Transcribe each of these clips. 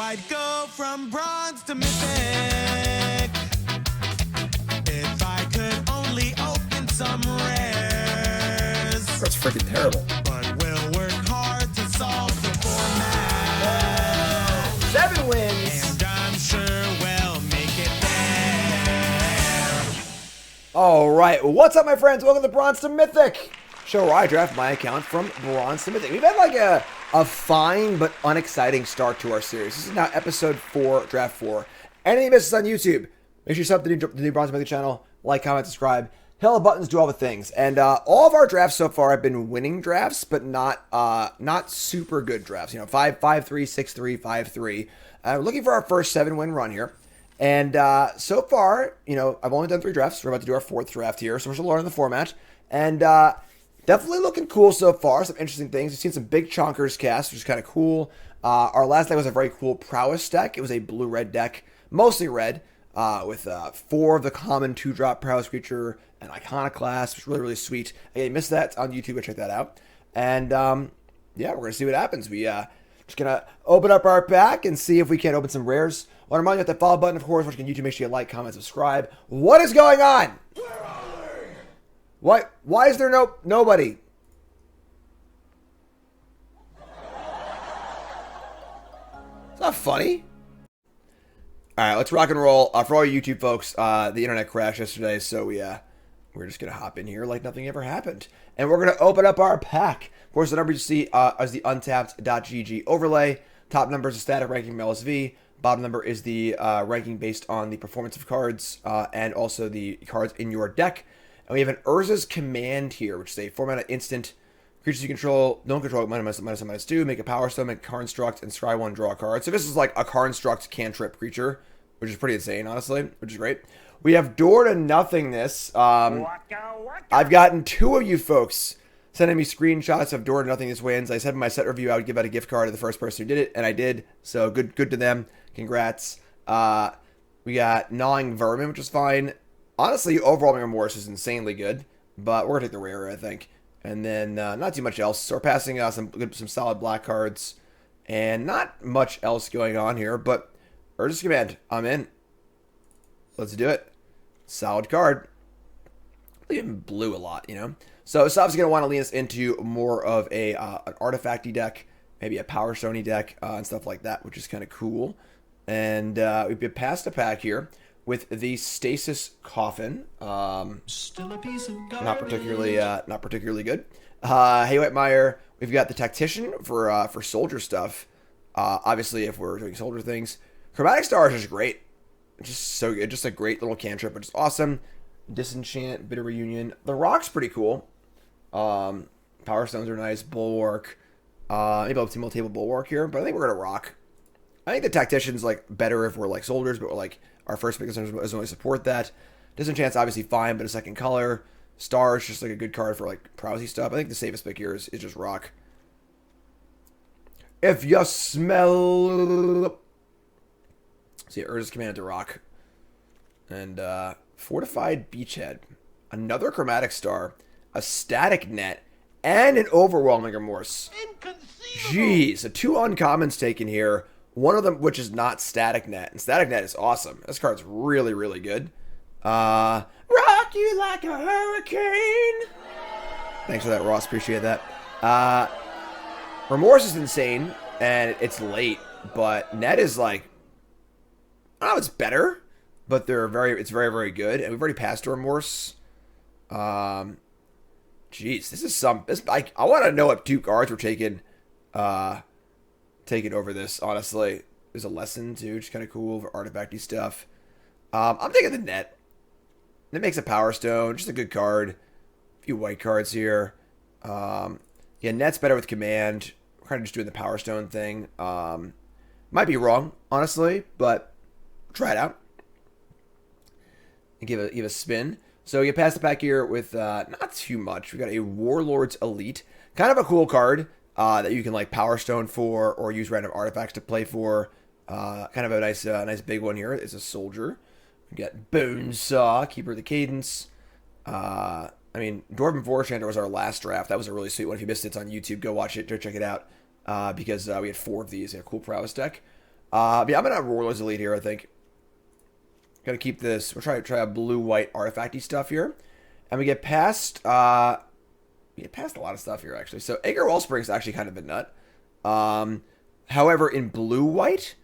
I'd go from bronze to mythic. If I could only open some rares. That's freaking terrible. But we'll work hard to solve the format. 7 wins. And I'm sure we'll make it there. All right. Well, what's up, my friends? Welcome to Bronze to Mythic, show where I draft my account from Bronze to Mythic. We've had like a fine but unexciting start to our series. This is now episode 4, draft 4. Anything you miss us on YouTube, make sure you sub to the new Bronze to Mythic channel, like, comment, subscribe, hit all the buttons, do all the things. And all of our drafts so far have been winning drafts, but not super good drafts. You know, 5-3, 6-3, 5-3. We're looking for our first 7-win run here. And so far, you know, I've only done 3 drafts. We're about to do our 4th draft here, so we're still learning the format. And definitely looking cool so far. Some interesting things. We've seen some big chonkers cast, which is kind of cool. Our last deck was a very cool prowess deck. It was a blue-red deck, mostly red, with 4 of the common 2-drop prowess creature and iconoclast, which is really, really sweet. Again, missed that on YouTube. Check that out. And yeah, we're gonna see what happens. We just gonna open up our pack and see if we can open some rares. I want to remind you, hit that follow button, of course. Watching on YouTube, make sure you like, comment, subscribe. What is going on? Why is there nobody? It's not funny. All right, let's rock and roll. For all you YouTube folks, the internet crashed yesterday, so we're just gonna hop in here like nothing ever happened, and we're gonna open up our pack. Of course, the number you see is the untapped.gg overlay. Top number is the static ranking from LSV. Bottom number is the ranking based on the performance of cards and also the cards in your deck. And we have an Urza's Command here, which is a 4-mana instant. Creatures you control, don't control, -1/-2, make a Power Stone, make a Construct, and scry 1, draw a card. So this is like a Construct cantrip creature, which is pretty insane, honestly, which is great. We have Door to Nothingness. I've gotten 2 of you folks sending me screenshots of Door to Nothingness wins. I said in my set review I would give out a gift card to the first person who did it, and I did. So good to them. Congrats. We got Gnawing Vermin, which is fine. Honestly, Overwhelming Remorse is insanely good, but we're going to take the rare, I think. And then not too much else. So we're passing out some solid black cards, and not much else going on here, but Urza's Command, I'm in. Let's do it. Solid card. Even blue a lot, you know? So it's obviously going to want to lean us into more of an artifacty deck, maybe a Power Stone-y deck, and stuff like that, which is kind of cool. And we've been past a pack here with the Stasis Coffin. Still a piece of not particularly good. Hey Whitemeyer, we've got the Tactician for soldier stuff. Obviously, if we're doing soldier things, Chromatic Star is just great. Just so good. Just a great little cantrip, which is awesome. Disenchant, Bitter Reunion. The Rock's pretty cool. Power Stones are nice. Bulwark. Maybe I'll team table Bulwark here, but I think we're gonna rock. I think the Tactician's like better if we're like soldiers, but we're like our first pick doesn't really support that. Disenchant's obviously fine, but a second color. Star is just like a good card for like prowessy stuff. I think the safest pick here is just rock. If you smell, see, Urza's Command to rock, and Fortified Beachhead, another Chromatic Star, a Static Net, and an Overwhelming Remorse. Jeez, so 2 uncommons taken here. One of them, which is not Static Net, and Static Net is awesome. This card's really, really good. Rock you like a hurricane. Thanks for that, Ross. Appreciate that. Remorse is insane, and it's late, but Net is like, I don't know, it's better, but it's very, very good, and we've already passed Remorse. Jeez, I want to know what 2 cards we're taking over this, honestly. There's a lesson, too, which is kind of cool for artifacty stuff. I'm taking the Net. It makes a Power Stone, just a good card. A few white cards here. Yeah, Net's better with Command. We're kind of just doing the Power Stone thing. Might be wrong, honestly, but try it out. And give a spin. So you pass the pack here with not too much. We got a Warlord's Elite. Kind of a cool card that you can like Power Stone for or use random artifacts to play for. Kind of a nice big one here. It's a soldier. We got Bonesaw, Keeper of the Cadence. I mean, Dwarven Foreshander was our last draft. That was a really sweet one. If you missed it, it's on YouTube. Go watch it. Go check it out. Because we had 4 of these. A cool prowess deck. Yeah, I'm gonna have Warlord's Elite here, I think. Gotta keep this. We'll try a blue-white artifacty stuff here. And we get past a lot of stuff here, actually. So Aegir Wellspring's actually kind of a nut. However, in blue-white,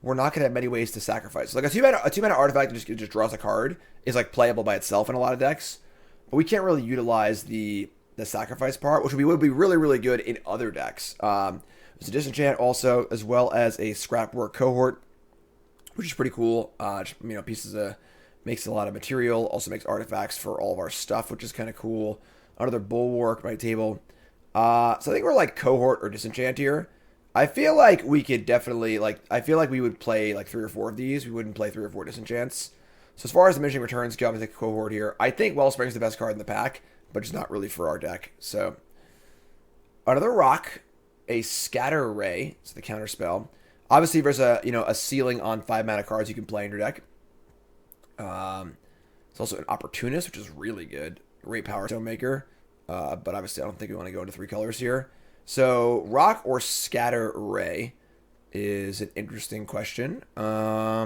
we're not gonna have many ways to sacrifice. Like a two-mana artifact that just draws a card is like playable by itself in a lot of decks. But we can't really utilize the sacrifice part, which would be really, really good in other decks. There's a Disenchant also, as well as a Scrapwork Cohort, which is pretty cool. Makes a lot of material, also makes artifacts for all of our stuff, which is kind of cool. Another Bulwark, my table. So I think we're like Cohort or Disenchant here. I feel like we could definitely, I feel like we would play like 3 or 4 of these. We wouldn't play 3 or 4 Disenchants. So as far as diminishing returns go, I'm going to take a Cohort here. I think Wellspring's the best card in the pack, but it's not really for our deck. So another rock, a Scatter Ray, so the counter spell. Obviously, there's a ceiling on 5 mana cards you can play in your deck. It's also an Opportunist, which is really good. Great Power Stone Maker, but obviously I don't think we want to go into 3 colors here. So rock or Scatter Ray is an interesting question. I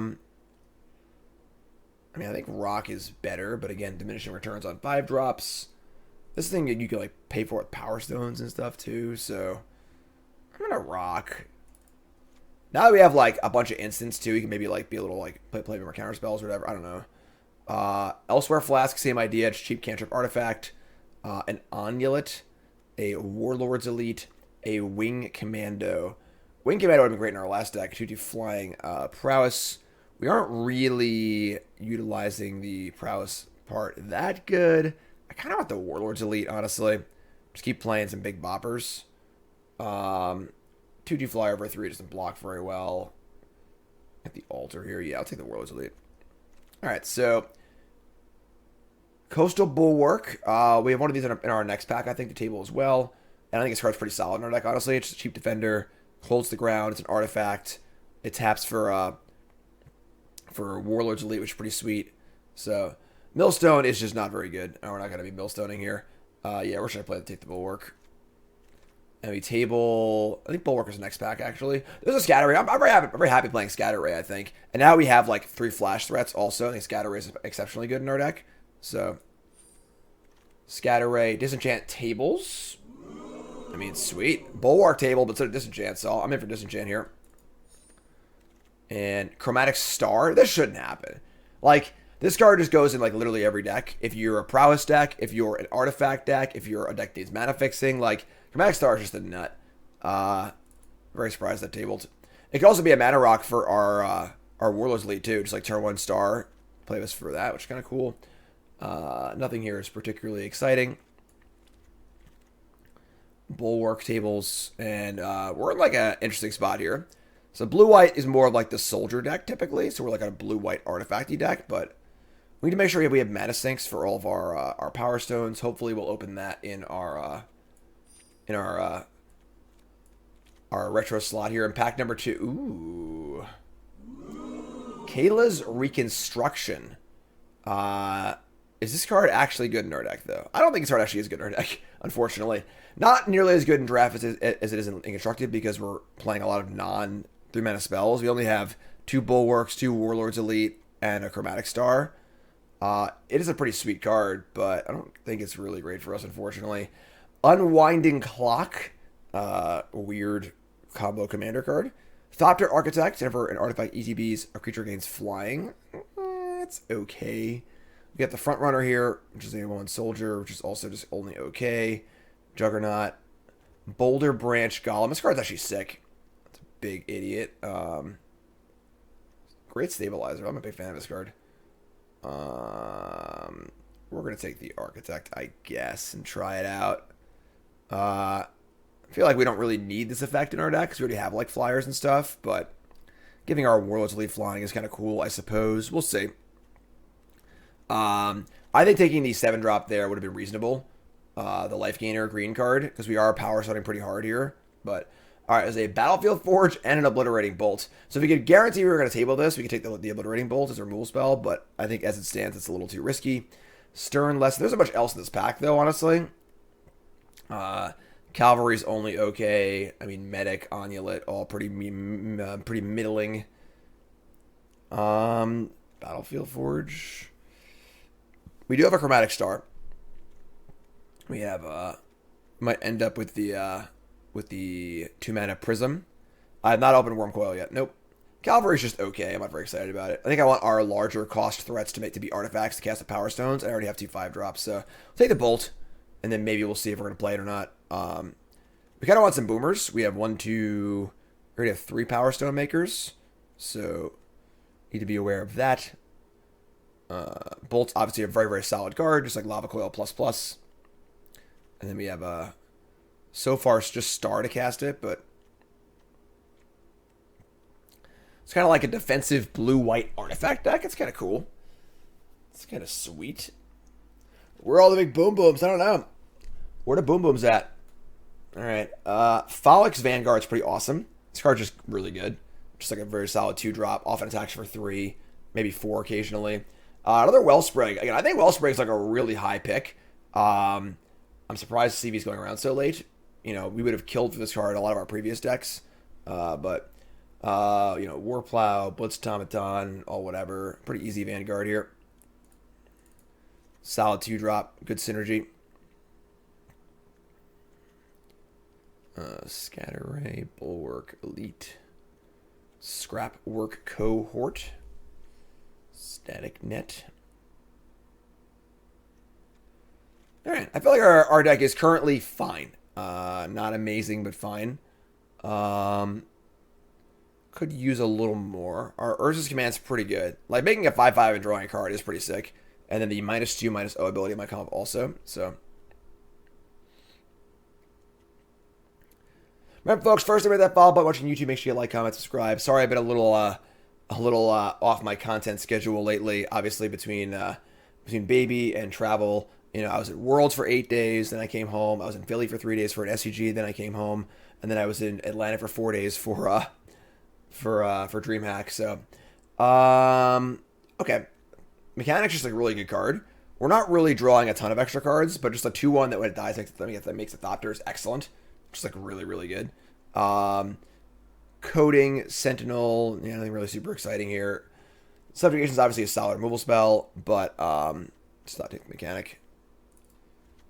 mean, I think rock is better, but again, diminishing returns on 5 drops. This thing you can like pay for with Power Stones and stuff too, so I'm gonna rock. Now that we have like a bunch of instants too, we can maybe like be a little like play more counter spells or whatever. I don't know. Elsewhere Flask, same idea. It's cheap cantrip artifact. An Onulet, a Warlord's Elite, a Wing Commando. Wing Commando would have been great in our last deck. 2/2 flying prowess. We aren't really utilizing the prowess part that good. I kind of want the Warlord's Elite, honestly. Just keep playing some big boppers. 2/2 fly over 3 doesn't block very well. At the altar here. Yeah, I'll take the Warlord's Elite. Alright, so Coastal Bulwark. We have one of these in our next pack, I think, the table as well. And I think this card's pretty solid in our deck, honestly. It's just a cheap defender. Holds the ground. It's an artifact. It taps for Warlord's Elite, which is pretty sweet. So Millstone is just not very good. We're not going to be Millstoning here. Yeah, we're just going to take the Bulwark. And we table... I think Bulwark is the next pack, actually. There's a Scatter Ray. I'm very happy playing Scatter Ray, I think. And now we have, like, 3 flash threats also. I think Scatter Ray is exceptionally good in our deck. So, Scatter Ray. Disenchant tables. I mean, sweet. Bulwark table, but instead of Disenchant, so I'm in for Disenchant here. And Chromatic Star. This shouldn't happen. Like, this card just goes in, like, literally every deck. If you're a Prowess deck, if you're an Artifact deck, if you're a deck that needs mana fixing, like... Chromatic Star is just a nut. Very surprised that tabled. It could also be a mana rock for our Warlord's Elite too. Just like turn 1 star. Play this for that, which is kind of cool. Nothing here is particularly exciting. Bulwark tables. And we're in like an interesting spot here. So blue-white is more of like the soldier deck typically. So we're like a blue-white artifacty deck. But we need to make sure we have mana sinks for all of our Power Stones. Hopefully we'll open that in our retro slot here in pack number 2. Ooh. Kayla's Reconstruction. Is this card actually good in our deck, though? I don't think this card actually is good in our deck, unfortunately. Not nearly as good in draft as it is in Constructed because we're playing a lot of non-3 mana spells. We only have 2 Bulwarks, 2 Warlord's Elite, and a Chromatic Star. It is a pretty sweet card, but I don't think it's really great for us, unfortunately. Unwinding Clock, weird combo commander card. Thopter Architect, whenever an artifact ETBs, a creature gains flying. It's okay. We got the front runner here, which is the one soldier, which is also just only okay. Juggernaut, Boulder Branch Golem. This card's actually sick. It's a big idiot. Great stabilizer. I'm a big fan of this card. We're gonna take the Architect, I guess, and try it out. I feel like we don't really need this effect in our deck because we already have like flyers and stuff, but giving our Warlord's Elite flying is kind of cool, I suppose. We'll see. I think taking the 7-drop there would have been reasonable. The Life Gainer green card, because we are power starting pretty hard here. But, alright, there's a Battlefield Forge and an Obliterating Bolt. So if we could guarantee we were going to table this, we could take the Obliterating Bolt as a removal spell, but I think as it stands, it's a little too risky. Stern Lesson. There's not much else in this pack, though, honestly. Cavalry's only okay. I mean, Medic, Onulet, all pretty middling. Battlefield Forge. We do have a Chromatic Star. We have might end up with the 2-mana Prism. I have not opened Worm Coil yet. Nope. Cavalry's just okay. I'm not very excited about it. I think I want our larger cost threats to be artifacts to cast the Power Stones. I already have 2 5-drops, so I'll take the Bolt, and then maybe we'll see if we're gonna play it or not. We kind of want some boomers. We have 1, 2. We already have 3 Power Stone makers, so need to be aware of that. Bolt's obviously a very, very solid card, just like Lava Coil ++. And then we have so far just Star to cast it, but it's kind of like a defensive blue-white artifact deck. It's kind of cool. It's kind of sweet. Where are all the big boom booms? I don't know. Where the boom booms at? All right. Phyrexian Vanguard's pretty awesome. This card's just really good. Just like a very solid 2-drop. Often attacks for 3, maybe 4 occasionally. Another Wellspring. Again, I think Wellspring's like a really high pick. I'm surprised CV's going around so late. You know, we would have killed for this card a lot of our previous decks. But you know, Warplow, Blitz Automaton, all whatever. Pretty easy Vanguard here. Solid 2-drop. Good synergy. Scatter Ray, Bulwark, Elite. Scrap Work Cohort. Static Net. Alright, I feel like our deck is currently fine. Not amazing, but fine. Could use a little more. Our Urza's Command's pretty good. Like, making a 5/5 and drawing a card is pretty sick. And then the -2/-0 ability might come up also. So, remember, folks, first I made that follow button watching YouTube. Make sure you like, comment, subscribe. Sorry, I've been a little off my content schedule lately. Obviously, between baby and travel. You know, I was at Worlds for 8 days, then I came home. I was in Philly for 3 days for an SCG, then I came home, and then I was in Atlanta for 4 days for DreamHack. So, okay, Mechanic's just like a really good card. We're not really drawing a ton of extra cards, but just a 2/1 that when it dies, that makes the Thopters excellent. Just like really, really good. Coding, Sentinel, yeah, nothing really super exciting here. Subjugation is obviously a solid removal spell, but just not take the Mechanic.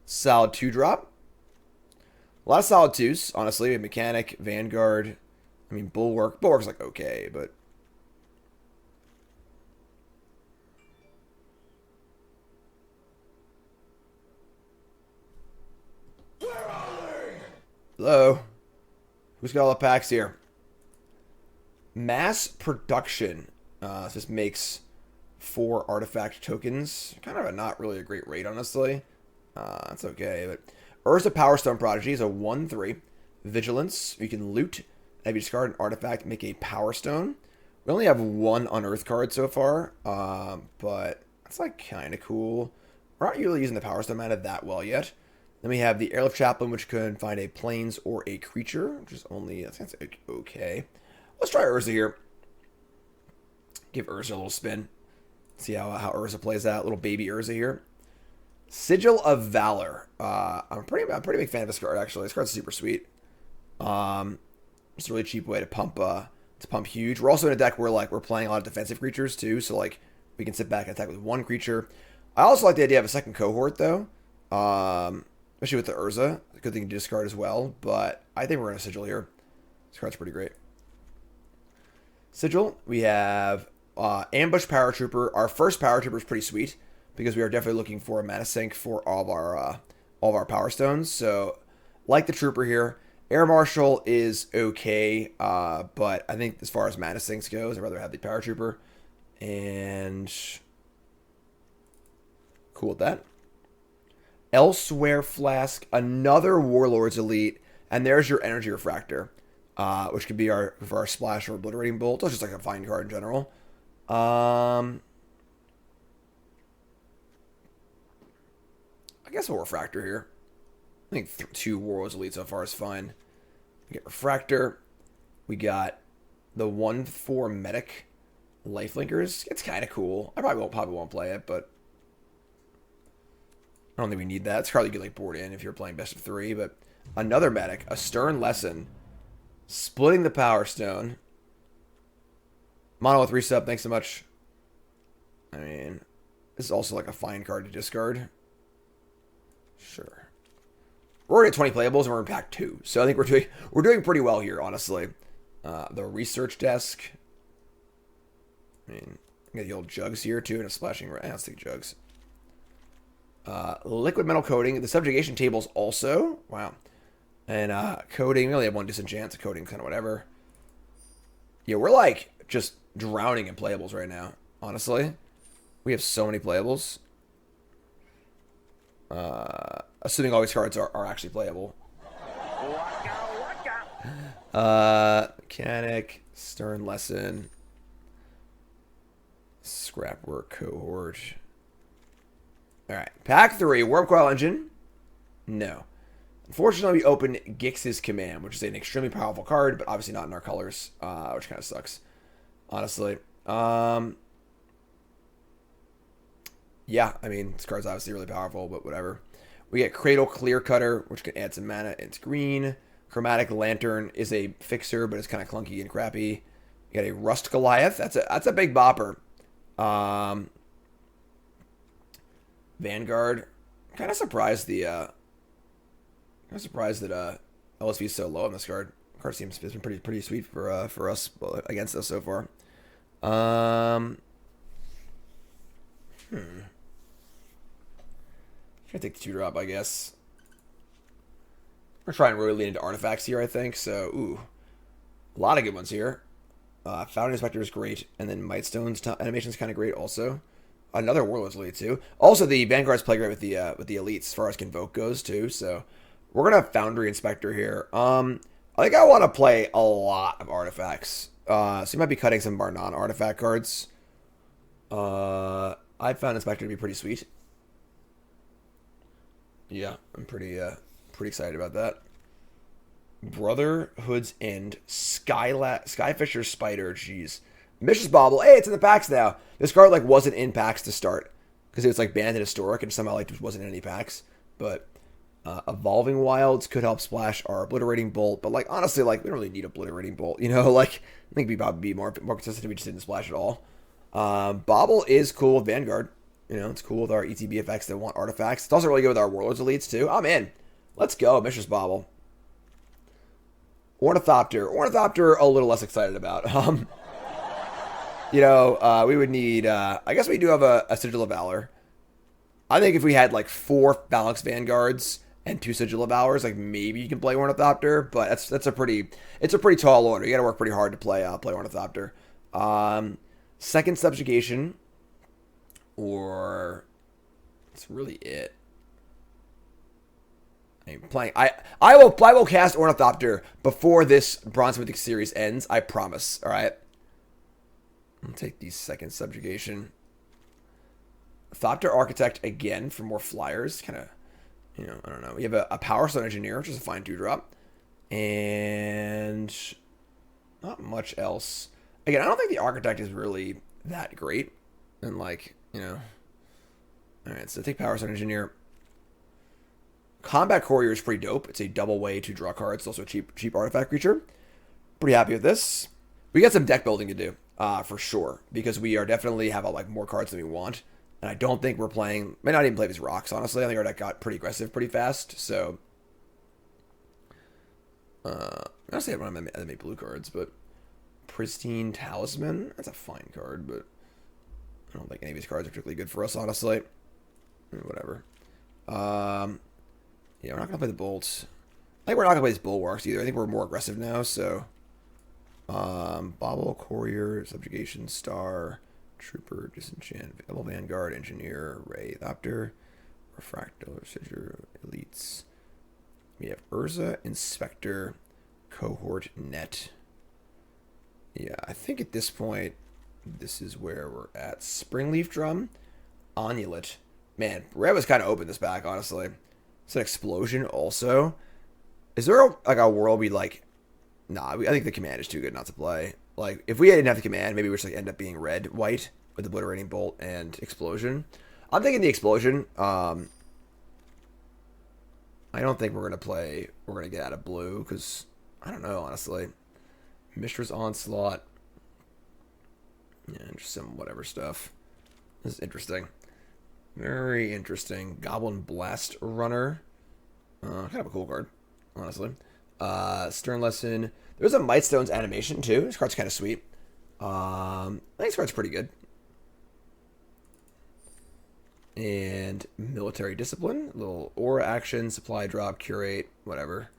Solid 2-drop. A lot of solid 2s, honestly. Mechanic, Vanguard. I mean, Bulwark. Bulwark's like okay, but hello? Who's got all the packs here? Mass Production. This makes 4 artifact tokens. Kind of not really a great rate, honestly. That's okay, but Urza Power Stone Prodigy is a 1/3. Vigilance. You can loot. And if you discard an artifact, make a Power Stone. We only have 1 Unearth card so far, but that's like kind of cool. We're not really using the Power Stone mana that well yet. Then we have the Airlift Chaplain, which can find a plains or a creature, which is only, that's okay. Let's try Urza here. Give Urza a little spin. See how Urza plays out. Little baby Urza here. Sigil of Valor. I'm a pretty big fan of this card, actually. This card's super sweet. It's a really cheap way to pump huge. We're also in a deck where like we're playing a lot of defensive creatures too, so like we can sit back and attack with 1 creature. I also like the idea of a second cohort though. Especially with the Urza. A good thing to discard as well, but I think we're gonna Sigil here. This card's pretty great. Sigil, we have Ambush Paratrooper. Our first Paratrooper is pretty sweet because we are definitely looking for a mana sink for all of our Power Stones. So, like the Trooper here, Air Marshal is okay, but I think as far as mana sinks goes, I'd rather have the Paratrooper. And cool with that. Elsewhere Flask, another Warlord's Elite, and there's your Energy Refractor, which could be for our Splash or Obliterating Bolt. It's just like a fine card in general. I guess we'll Refractor here. I think 2 Warlord's Elite so far is fine. We get Refractor. We got the 1/4 Medic Lifelinkers. It's kind of cool. I probably won't play it, but I don't think we need that. It's probably good like board in if you're playing best of 3, but Another medic. A stern lesson. Splitting the power stone. Mono with resub, thanks so much. I mean, this is also like a fine card to discard. Sure. We're already at 20 playables and we're in pack 2. So I think we're doing pretty well here, honestly. The research desk. I mean, got the old jugs here too, and a splashing rat. Let's take jugs. Liquid metal coating. The subjugation tables also. Wow. And coding. We only have one disenchant, so coding kind of whatever. Yeah, we're like just drowning in playables right now, honestly. We have so many playables. Assuming all these cards are actually playable. Mechanic, Stern Lesson, Scrapwork Cohort. Alright, pack 3, Warp Coil Engine. No. Unfortunately, we open Gix's Command, which is an extremely powerful card, but obviously not in our colors, which kind of sucks, honestly. Yeah, I mean, this card's obviously really powerful, but whatever. We get Cradle Clear Cutter, which can add some mana. It's green. Chromatic Lantern is a fixer, but it's kind of clunky and crappy. You got a Rust Goliath. That's a big bopper. Vanguard. Kind of surprised that LSV is so low on this card. The card seems it's been pretty sweet for us against us so far. Gonna take the 2-drop, I guess. We're trying to really lean into artifacts here, I think. So, ooh, a lot of good ones here. Founding Inspector is great, and then Mightstone's animation is kind of great also. Another Warlord's Elite too. Also, the Vanguards play great with the elites as far as Convoke goes too. So, we're gonna have Foundry Inspector here. I think I want to play a lot of artifacts. So you might be cutting some of our non-artifact cards. I found Inspector to be pretty sweet. Yeah, I'm pretty excited about that. Brotherhood's End, Skyfisher Spider, jeez. Mishra's Bauble, hey, it's in the packs now. This card like wasn't in packs to start because it was like banned in Historic and somehow like just wasn't in any packs. But Evolving Wilds could help splash our Obliterating Bolt, but like honestly, like we don't really need Obliterating Bolt, you know. Like I think we'd probably be more consistent if we just didn't splash at all. Bauble is cool with Vanguard. You know, it's cool with our ETB effects that want artifacts. It's also really good with our Warlords Elites, too. I'm in. Let's go, Mishra's Bauble. Ornithopter. Ornithopter, a little less excited about. You know, we would need... I guess we do have a Sigil of Valor. I think if we had, like, 4 Phalanx Vanguards and 2 Sigil of Valors, like, maybe you can play Ornithopter. But that's a pretty... It's a pretty tall order. You gotta work pretty hard to play Ornithopter. Second Subjugation... Or that's really it. I'm playing. I will cast Ornithopter before this Bronze Mythic series ends. I promise. All right. I'll take the second Subjugation. Thopter Architect again for more flyers. Kind of, you know, I don't know. We have a Power Stone Engineer, which is a fine 2-drop, and not much else. Again, I don't think the Architect is really that great, and like. You know. Alright, so take Power Stone Engineer. Combat Courier is pretty dope. It's a double way to draw cards. It's also a cheap artifact creature. Pretty happy with this. We got some deck building to do, for sure. Because we are definitely have like more cards than we want. And I don't think we're playing... May not even play these rocks, honestly. I think our deck got pretty aggressive pretty fast. So... I say one of my blue cards, but... Pristine Talisman. That's a fine card, but... I don't think any of these cards are particularly good for us, honestly. Whatever. Yeah, we're not going to play the bolts. I think we're not going to play these bulwarks either. I think we're more aggressive now, so... Bauble, Courier, Subjugation, Star, Trooper, Disenchant, Double Vanguard, Engineer, Ray, Thopter, Refractor, Sigil, Elites. We have Urza, Inspector, Cohort, Net. Yeah, I think at this point... This is where we're at. Springleaf Drum, Onulet. Man, Red was kind of open this back, honestly. It's an Explosion also. Is there a world we like... Nah, I think the command is too good not to play. Like, if we didn't have the command, maybe we just like end up being red-white with Obliterating Bolt and Explosion. I'm thinking the Explosion. I don't think we're going to play... We're going to get out of blue, because... I don't know, honestly. Mishra's Onslaught. Yeah, just some whatever stuff. This is interesting. Very interesting. Goblin Blast Runner. Kind of a cool card, honestly. Stern Lesson. There's a Mightstone's animation, too. This card's kind of sweet. I think this card's pretty good. And Military Discipline. Little Aura Action, Supply Drop, Curate, whatever.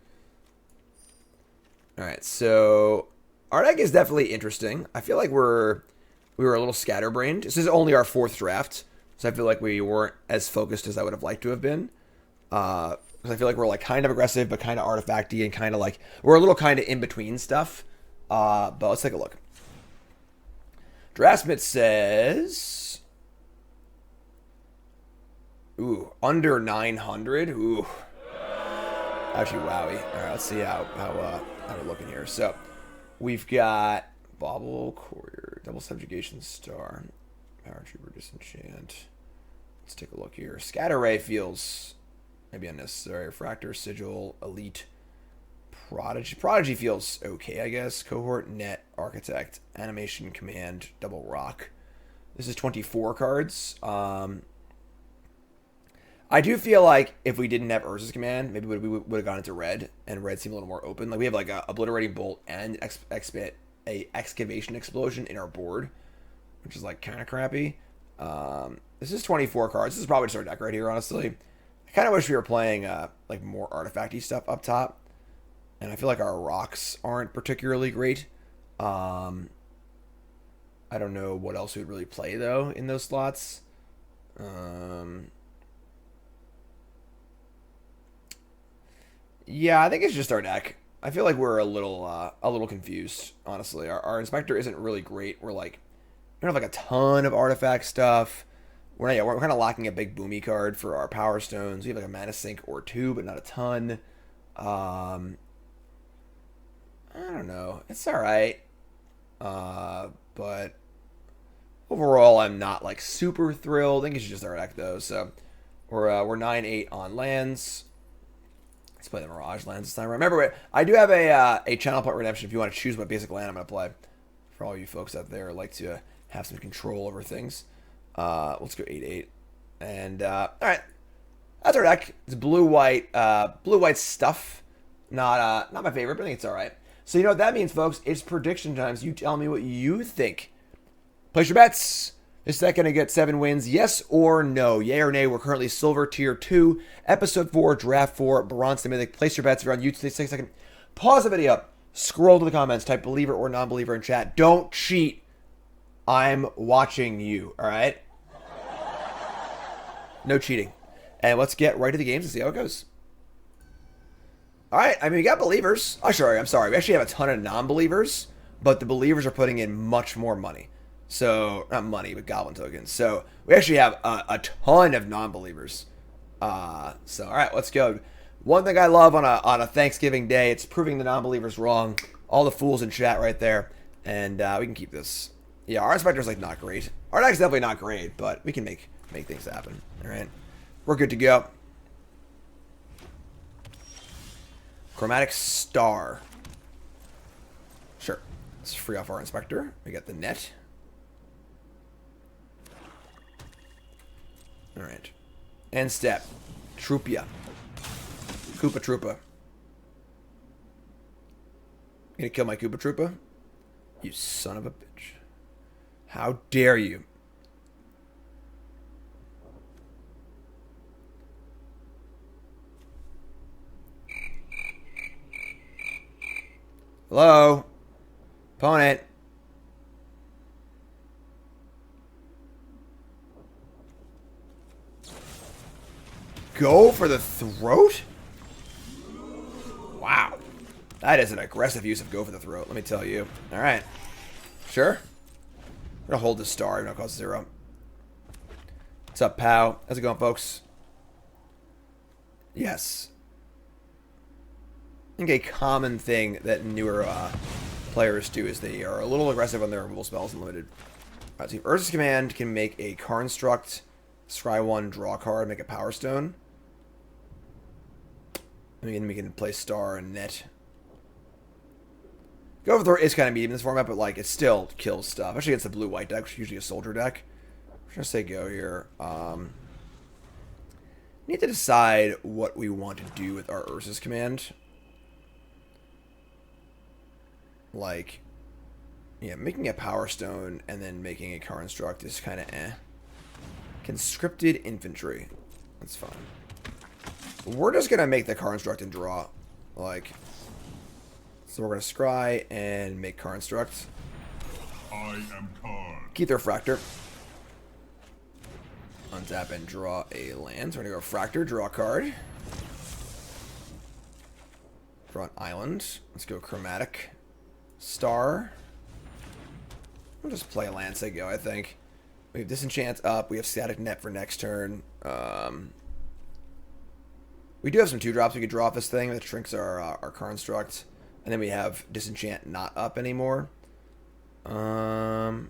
Alright, so... Our deck is definitely interesting. I feel like we were a little scatterbrained. This is only our 4th draft, so I feel like we weren't as focused as I would have liked to have been. Because I feel like we're like kind of aggressive, but kind of artifacty, and kind of like we're a little kind of in between stuff. But let's take a look. Draftsmith says, ooh, under 900. Ooh, actually, wowie. All right, let's see how we're looking here. So we've got Bauble Courier, Double Subjugation Star, Power Trooper Disenchant. Let's take a look here. Scatter Ray feels maybe unnecessary. Refractor, Sigil, Elite, Prodigy. Prodigy feels okay, I guess. Cohort, Net, Architect, Animation, Command, Double Rock. This is 24 cards. I do feel like if we didn't have Urza's Command, maybe we would have gone into red, and red seemed a little more open. Like we have like a Obliterating Bolt and a Excavation Explosion in our board, which is like kind of crappy. This is 24 cards. This is probably just our deck right here, honestly. I kind of wish we were playing like more artifacty stuff up top, and I feel like our rocks aren't particularly great. I don't know what else we would really play though in those slots. Yeah, I think it's just our deck. I feel like we're a little confused, honestly. Our Inspector isn't really great. We don't have like a ton of artifact stuff. We're kind of lacking a big boomy card for our Power Stones. We have like a Mana Sink or two, but not a ton. I don't know. It's all right. But overall, I'm not like super thrilled. I think it's just our deck though. So we're 9-8 on lands. Let's play the Mirage lands this time. Remember, I do have a channel point redemption if you want to choose what basic land I'm going to play. For all you folks out there who like to have some control over things. Let's go 8-8. And, alright. That's our deck. It's blue-white stuff. Not my favorite, but I think it's alright. So you know what that means, folks? It's prediction times. You tell me what you think. Place your bets. Is that going to get 7 wins? Yes or no? Yay or nay? We're currently Silver Tier 2, Episode 4, Draft 4, Bronze to Mythic. Place your bets if you're on YouTube. Take a second. Pause the video. Scroll to the comments. Type believer or non-believer in chat. Don't cheat. I'm watching you, alright? No cheating. And let's get right to the games and see how it goes. Alright, I mean, we got believers. Oh, sorry, I'm sorry. We actually have a ton of non-believers, but the believers are putting in much more money. So, not money, but goblin tokens. So, we actually have a ton of non-believers. So, alright, let's go. One thing I love on a Thanksgiving day, it's proving the non-believers wrong. All the fools in chat right there. And we can keep this. Yeah, our Inspector's like not great. Our deck's definitely not great, but we can make things happen. Alright. We're good to go. Chromatic Star. Sure. Let's free off our Inspector. We got the net. Alright. End step. Troopia. Koopa Troopa. You gonna kill my Koopa Troopa? You son of a bitch. How dare you? Hello? Opponent? Go for the throat? Wow. That is an aggressive use of go for the throat, let me tell you. Alright. Sure. I'm gonna hold this star, even though it costs 0. What's up, pal? How's it going, folks? Yes. I think a common thing that newer players do is they are a little aggressive on their removal spells and limited. Alright, so Urza's Command can make a Construct, scry 1, draw a card, make a Power Stone. I mean, we can play Star and Net. Go Overthrow is kind of medium in this format, but like it still kills stuff. Especially against the blue-white deck, which is usually a soldier deck. I'm gonna say go here. Need to decide what we want to do with our Urza's command. Like, yeah, making a Power Stone and then making a Construct is kind of eh. Conscripted Infantry. That's fine. We're just gonna make the Construct and draw. Like, so we're gonna scry and make Construct. I am Karn. Keep the Refractor. Untap and draw a land. So we're gonna go Fractor, draw a card. Draw an island. Let's go Chromatic. Star. We'll just play a land, say go, I think. We have Disenchant up. We have Static Net for next turn. We do have some 2-drops we could draw off this thing that shrinks our Construct. And then we have Disenchant not up anymore. Yeah,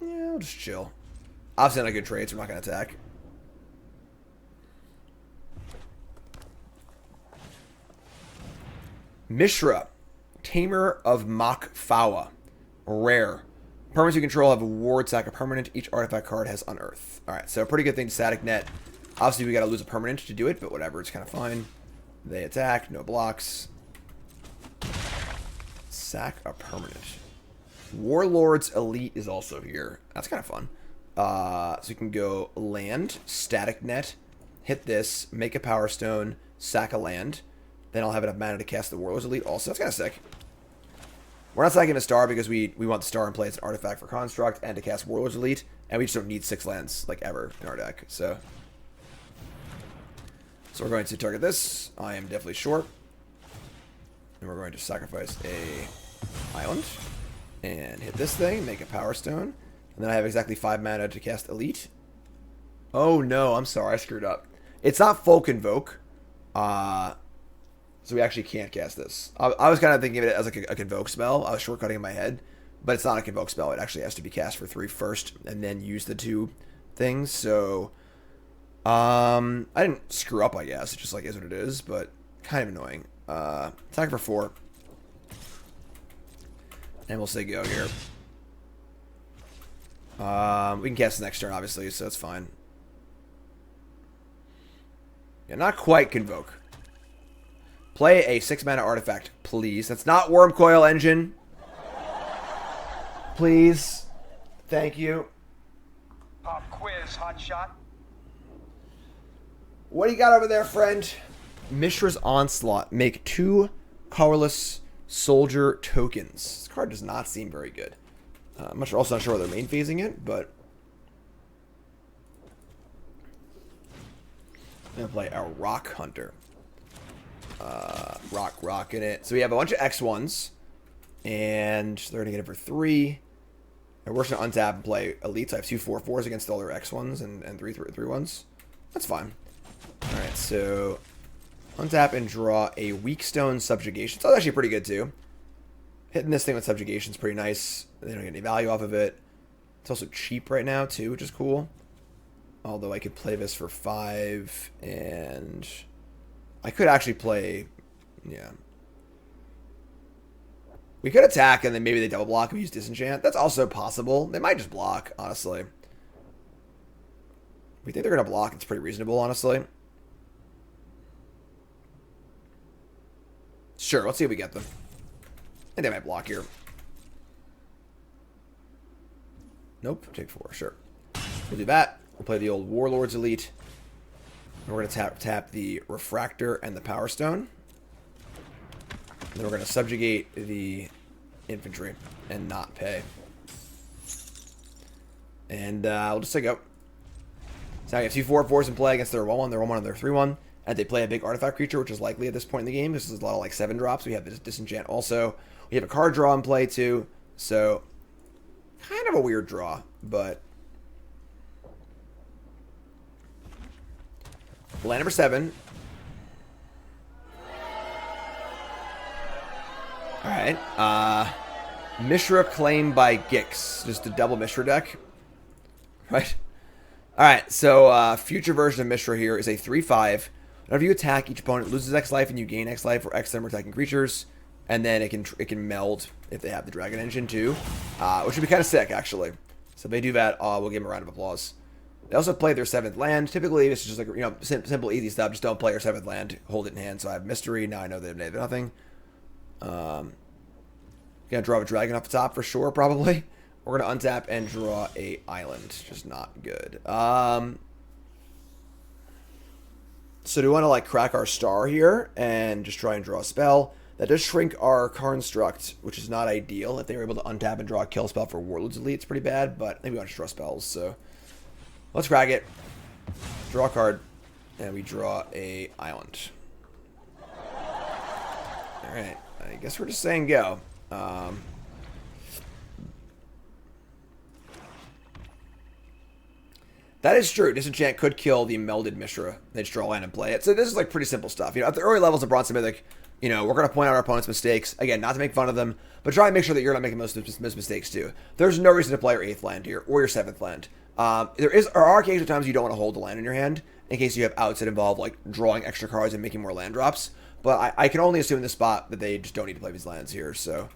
we'll just chill. Obviously not a good trade, so we're not going to attack. Mishra, Tamer of Makfawa. Rare. Permanents you control have a ward, sack a permanent. Each artifact card has Unearth. Alright, so a pretty good thing to Static Net. Obviously, we got to lose a permanent to do it, but whatever, it's kind of fine. They attack, no blocks. Sack a permanent. Warlord's Elite is also here. That's kind of fun. So you can go land, Static Net, hit this, make a Power Stone, sack a land. Then I'll have enough mana to cast the Warlord's Elite also. That's kind of sick. We're not sacking a Star because we want the Star in play as an artifact for Construct and to cast Warlord's Elite. And we just don't need 6 lands, like, ever in our deck. So we're going to target this. I am definitely short. And we're going to sacrifice a island. And hit this thing, make a Power Stone. And then I have exactly 5 mana to cast Elite. Oh no, I'm sorry, I screwed up. It's not full Convoke. So we actually can't cast this. I was kind of thinking of it as like a Convoke spell. I was shortcutting in my head. But it's not a Convoke spell. It actually has to be cast for 3 first. And then use the 2 things. So I didn't screw up, I guess. It just like is what it is. But kind of annoying. Attack for 4. And we'll say go here. We can cast next turn, obviously, so that's fine. Yeah, not quite Convoke. Play a 6-mana artifact, please. That's not Wormcoil Engine. Please. Thank you. Pop quiz, hotshot. What do you got over there, friend? Mishra's Onslaught. Make 2 colorless soldier tokens. This card does not seem very good. I'm also not sure why they're main phasing it, but I'm going to play a Rock Hunter. Rock in it. So we have a bunch of X1s, and they're going to get it for 3. And we're just going to untap and play Elites. I have 2 4/4s against all their X1s and 3 3/1s. That's fine. Alright, so untap and draw a Weak Stone Subjugation. So that's actually pretty good, too. Hitting this thing with Subjugation is pretty nice. They don't get any value off of it. It's also cheap right now, too, which is cool. Although I could play this for 5, and I could actually play, yeah. We could attack, and then maybe they double block and we use Disenchant. That's also possible. They might just block, honestly. We think they're going to block. It's pretty reasonable, honestly. Sure, let's see if we get them. I think they might block here. Nope, take 4, sure. We'll do that. We'll play the old Warlord's Elite. And we're going to tap the Refractor and the Power Stone. And then we're going to subjugate the infantry and not pay. And we'll just say go. So now you have 2 4/4s in play against their 1/1, their 1/1, and their 3/1. And they play a big artifact creature, which is likely at this point in the game. This is a lot of like 7 drops. We have this Disenchant also. We have a card draw in play too. So kind of a weird draw, but land number 7. Alright. Mishra Claim by Gix. Just a double Mishra deck. Right? Alright, so future version of Mishra here is a 3/5. Whenever you attack, each opponent loses X life and you gain X life for X number attacking creatures. And then it can meld if they have the Dragon Engine too, which would be kind of sick actually. So if they do that, we'll give them a round of applause. They also play their 7th land. Typically, this is just like, simple, easy stuff. Just don't play your 7th land. Hold it in hand. So I have Mystery. Now I know they have nothing. Gonna draw a dragon off the top for sure, probably. We're gonna untap and draw a island. Just not good. So do we want to like crack our star here and just try and draw a spell? That does shrink our construct, which is not ideal. If they were able to untap and draw a kill spell for Warlord's Elite, it's pretty bad, but maybe we want to draw spells, so let's crack it. Draw a card, and we draw a island. Alright, I guess we're just saying go. That is true. Disenchant could kill the melded Mishra. They just draw land and play it. So this is like pretty simple stuff. At the early levels of Bronze and Mythic, we're going to point out our opponent's mistakes. Again, not to make fun of them, but try and make sure that you're not making most mistakes too. There's no reason to play your 8th land here, or your 7th land. There are occasional times you don't want to hold the land in your hand, in case you have outs that involve like drawing extra cards and making more land drops. But I can only assume in this spot that they just don't need to play these lands here, so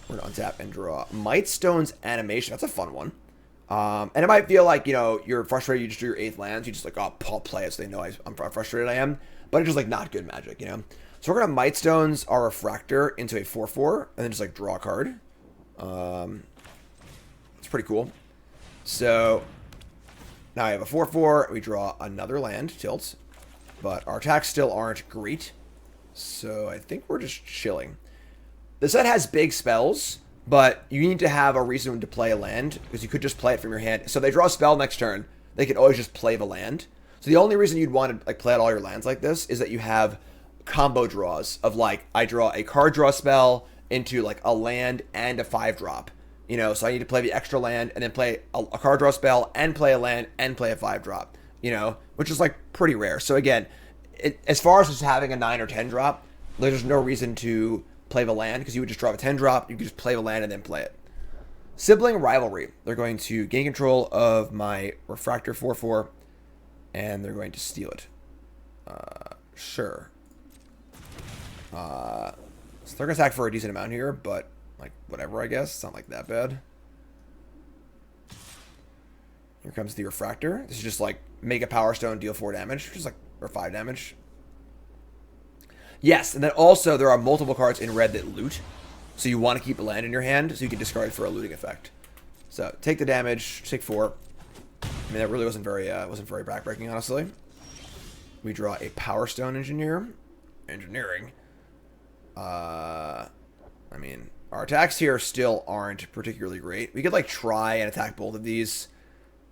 we're going to untap and draw. Mightstone's Animation, that's a fun one. And it might feel like, you're frustrated, you just drew your 8th lands, you just like, oh, I'll play it so they know I'm frustrated I am. But it's just like not good magic, So we're going to Mightstones our Refractor into a 4/4, and then just like draw a card. It's pretty cool. So now I have a 4/4, we draw another land, tilt. But our attacks still aren't great. So I think we're just chilling. The set has big spells, but you need to have a reason to play a land, because you could just play it from your hand. So they draw a spell next turn, they could always just play the land. So the only reason you'd want to like play out all your lands like this is that you have combo draws of like, I draw a card draw spell into like a land and a 5-drop. So I need to play the extra land and then play a card draw spell and play a land and play a 5-drop, which is like pretty rare. So again, as far as just having a 9 or 10 drop, there's no reason to play the land, because you would just draw a 10 drop, you could just play the land and then play it. Sibling Rivalry. They're going to gain control of my Refractor 4/4, and they're going to steal it. Sure. So they're going to attack for a decent amount here, but like whatever, I guess. It's not like that bad. Here comes the Refractor. This is just like make a Power Stone, deal 4 damage, which is like, or 5 damage. Yes, and then also there are multiple cards in red that loot. So you want to keep a land in your hand so you can discard it for a looting effect. So take the damage, take 4. I mean, that really wasn't very backbreaking, honestly. We draw a Power Stone Engineering. I mean, our attacks here still aren't particularly great. We could like try and attack both of these,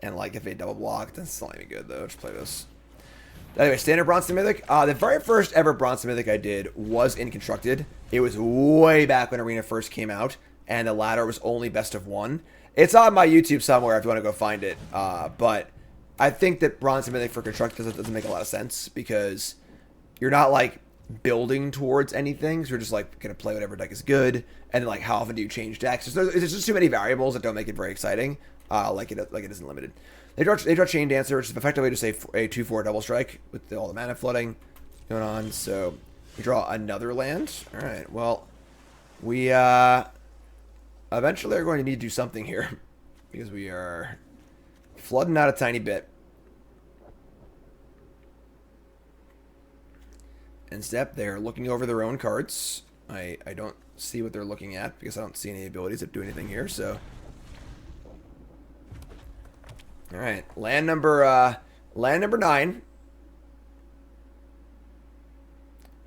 and like if they double block, that's not even good though. Just play this. Anyway, standard Bronze and Mythic. The very first ever Bronze and Mythic I did was in Constructed. It was way back when Arena first came out, and the ladder was only best of 1. It's on my YouTube somewhere if you want to go find it. But I think that Bronze and Mythic for Constructed doesn't make a lot of sense, because you're not like building towards anything. So you're just like going to play whatever deck is good, and then like how often do you change decks? There's just too many variables that don't make it very exciting. Like it isn't limited. They draw Chain Dancer, which is effectively just a 2/4 double strike with all the mana flooding going on. So we draw another land. All right. Well, we eventually are going to need to do something here, because we are flooding out a tiny bit. And step, they're looking over their own cards. I don't see what they're looking at, because I don't see any abilities that do anything here. So. All right, land number 9.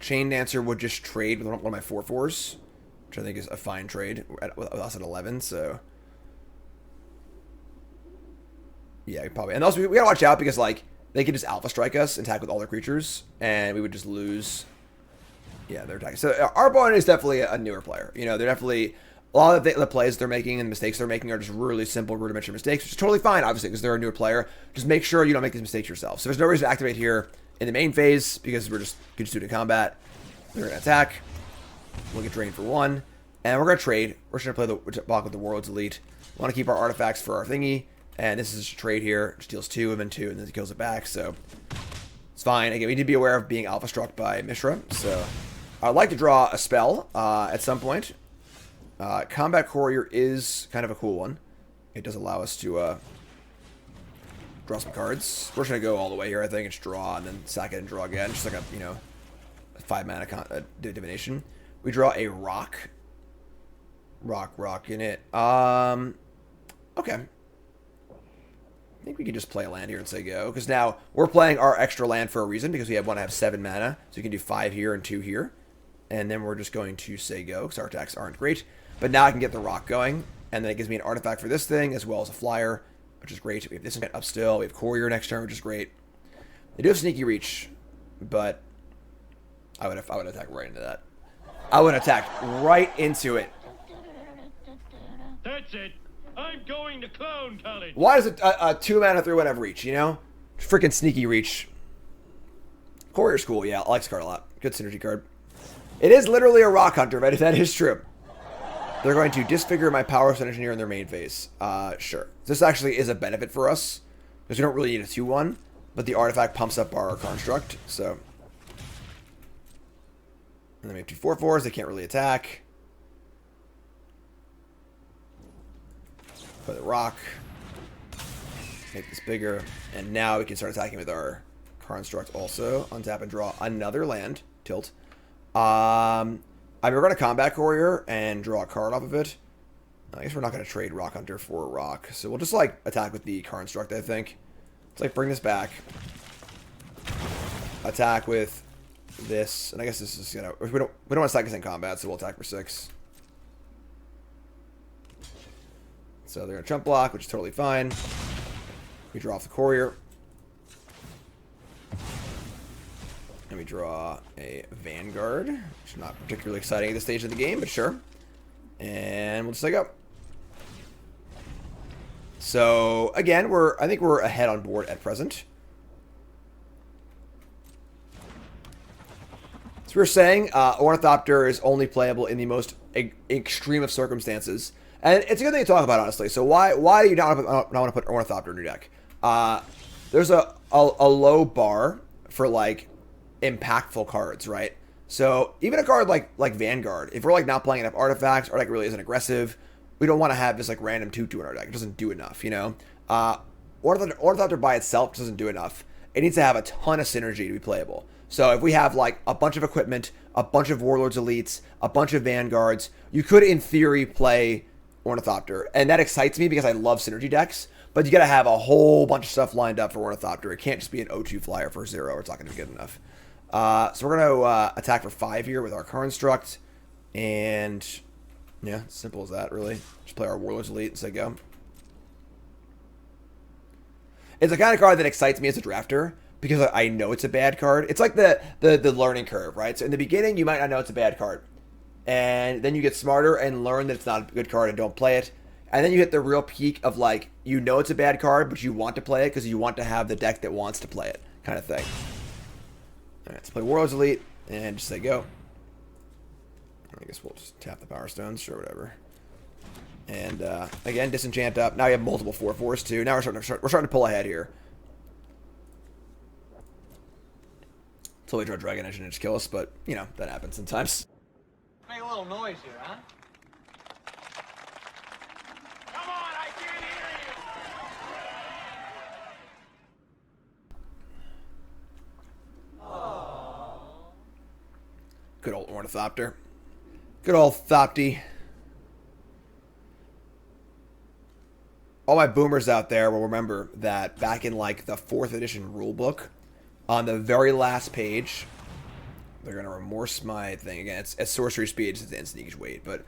Chain Dancer would just trade with one of my 4/4s, which I think is a fine trade with us at 11. So yeah, probably. And also we gotta watch out, because like they could just Alpha Strike us and attack with all their creatures, and we would just lose. Yeah, they're attacking. So our opponent is definitely a newer player. They're definitely. A lot of the plays they're making and the mistakes they're making are just really simple, rudimentary mistakes, which is totally fine, obviously, because they're a newer player. Just make sure you don't make these mistakes yourself. So there's no reason to activate here in the main phase, because we're just doing combat. They're going to attack. We'll get drained for 1. And we're going to trade. We're just going to play the block with the Warlord's Elite. We want to keep our artifacts for our thingy. And this is a trade here. Just deals 2 and then 2, and then it kills it back. So it's fine. Again, we need to be aware of being alpha struck by Mishra. So I'd like to draw a spell at some point. Combat Courier is kind of a cool one. It does allow us to draw some cards. We're just going to go all the way here, I think. It's draw and then sack it and draw again. Just like a, you know, 5 mana divination. We draw a rock. Rock in it. Okay. I think we can just play a land here and say go. Because now we're playing our extra land for a reason. Because we want to have 7 mana. So we can do 5 here and 2 here. And then we're just going to say go. Because our attacks aren't great. But now I can get the rock going. And then it gives me an artifact for this thing. As well as a flyer. Which is great. We have this one up still. We have Courier next turn. Which is great. They do have Sneaky Reach. But I would attack right into that. I would attack right into it. That's it. I'm going to clown college. Why does a 2 mana 3/1 have reach, you know? Freaking Sneaky Reach. Courier's cool, yeah. I like this card a lot. Good synergy card. It is literally a rock hunter, right? If that is true. They're going to disfigure my Power Stone Engineer in their main phase. Sure. This actually is a benefit for us. Because we don't really need a 2/1. But the artifact pumps up our construct. So. And then we have 2 4/4s. They can't really attack. Play the rock. Make this bigger. And now we can start attacking with our construct also. Untap and draw another land. Tilt. I mean, we're going to Combat Courier and draw a card off of it. I guess we're not going to trade Rock Hunter for a rock. So we'll just, like, attack with the construct, I think. Let's, like, bring this back. Attack with this. And I guess this is, you know, we don't want to stack this in combat, so we'll attack for 6. So they're going to trump block, which is totally fine. We draw off the Courier. And we draw a Vanguard, which is not particularly exciting at this stage of the game, but sure. And we'll just take up. So, again, I think we're ahead on board at present. So we were saying, Ornithopter is only playable in the most extreme of circumstances. And it's a good thing to talk about, honestly. So why do you not want to put Ornithopter in your deck? There's a low bar for, like, impactful cards, right? So even a card like Vanguard, if we're, like, not playing enough artifacts, or, like, really isn't aggressive, we don't want to have this, like, random 2/2 in our deck. It doesn't do enough, you know? Ornithopter by itself doesn't do enough. It needs to have a ton of synergy to be playable. So if we have, like, a bunch of equipment, a bunch of Warlords Elites, a bunch of Vanguards, you could, in theory, play Ornithopter. And that excites me because I love synergy decks. But you got to have a whole bunch of stuff lined up for Ornithopter. It can't just be an 0/2 flyer for 0. Or it's not going to be good enough. So we're going to attack for 5 here with our construct. And, yeah, simple as that, really. Just play our Warlords Elite and say go. It's the kind of card that excites me as a drafter. Because I know it's a bad card. It's like the learning curve, right? So in the beginning, you might not know it's a bad card. And then you get smarter and learn that it's not a good card and don't play it. And then you hit the real peak of, like, you know it's a bad card, but you want to play it because you want to have the deck that wants to play it, kind of thing. All right, let's play Warlords Elite and just say go. I guess we'll just tap the Power Stones, sure, whatever. And, again, disenchant up. Now we have multiple 4/4s, too. Now we're starting to pull ahead here. Until we draw Dragon Engine and just kill us, but, you know, that happens sometimes. Make a little noise here, huh? Come on, I can't hear you! Good old Ornithopter. Good old Thopty. All my boomers out there will remember that back in, like, the 4th edition rulebook, on the very last page, they're going to remorse my thing. Again, it's sorcery speed, it's instant you can wait. But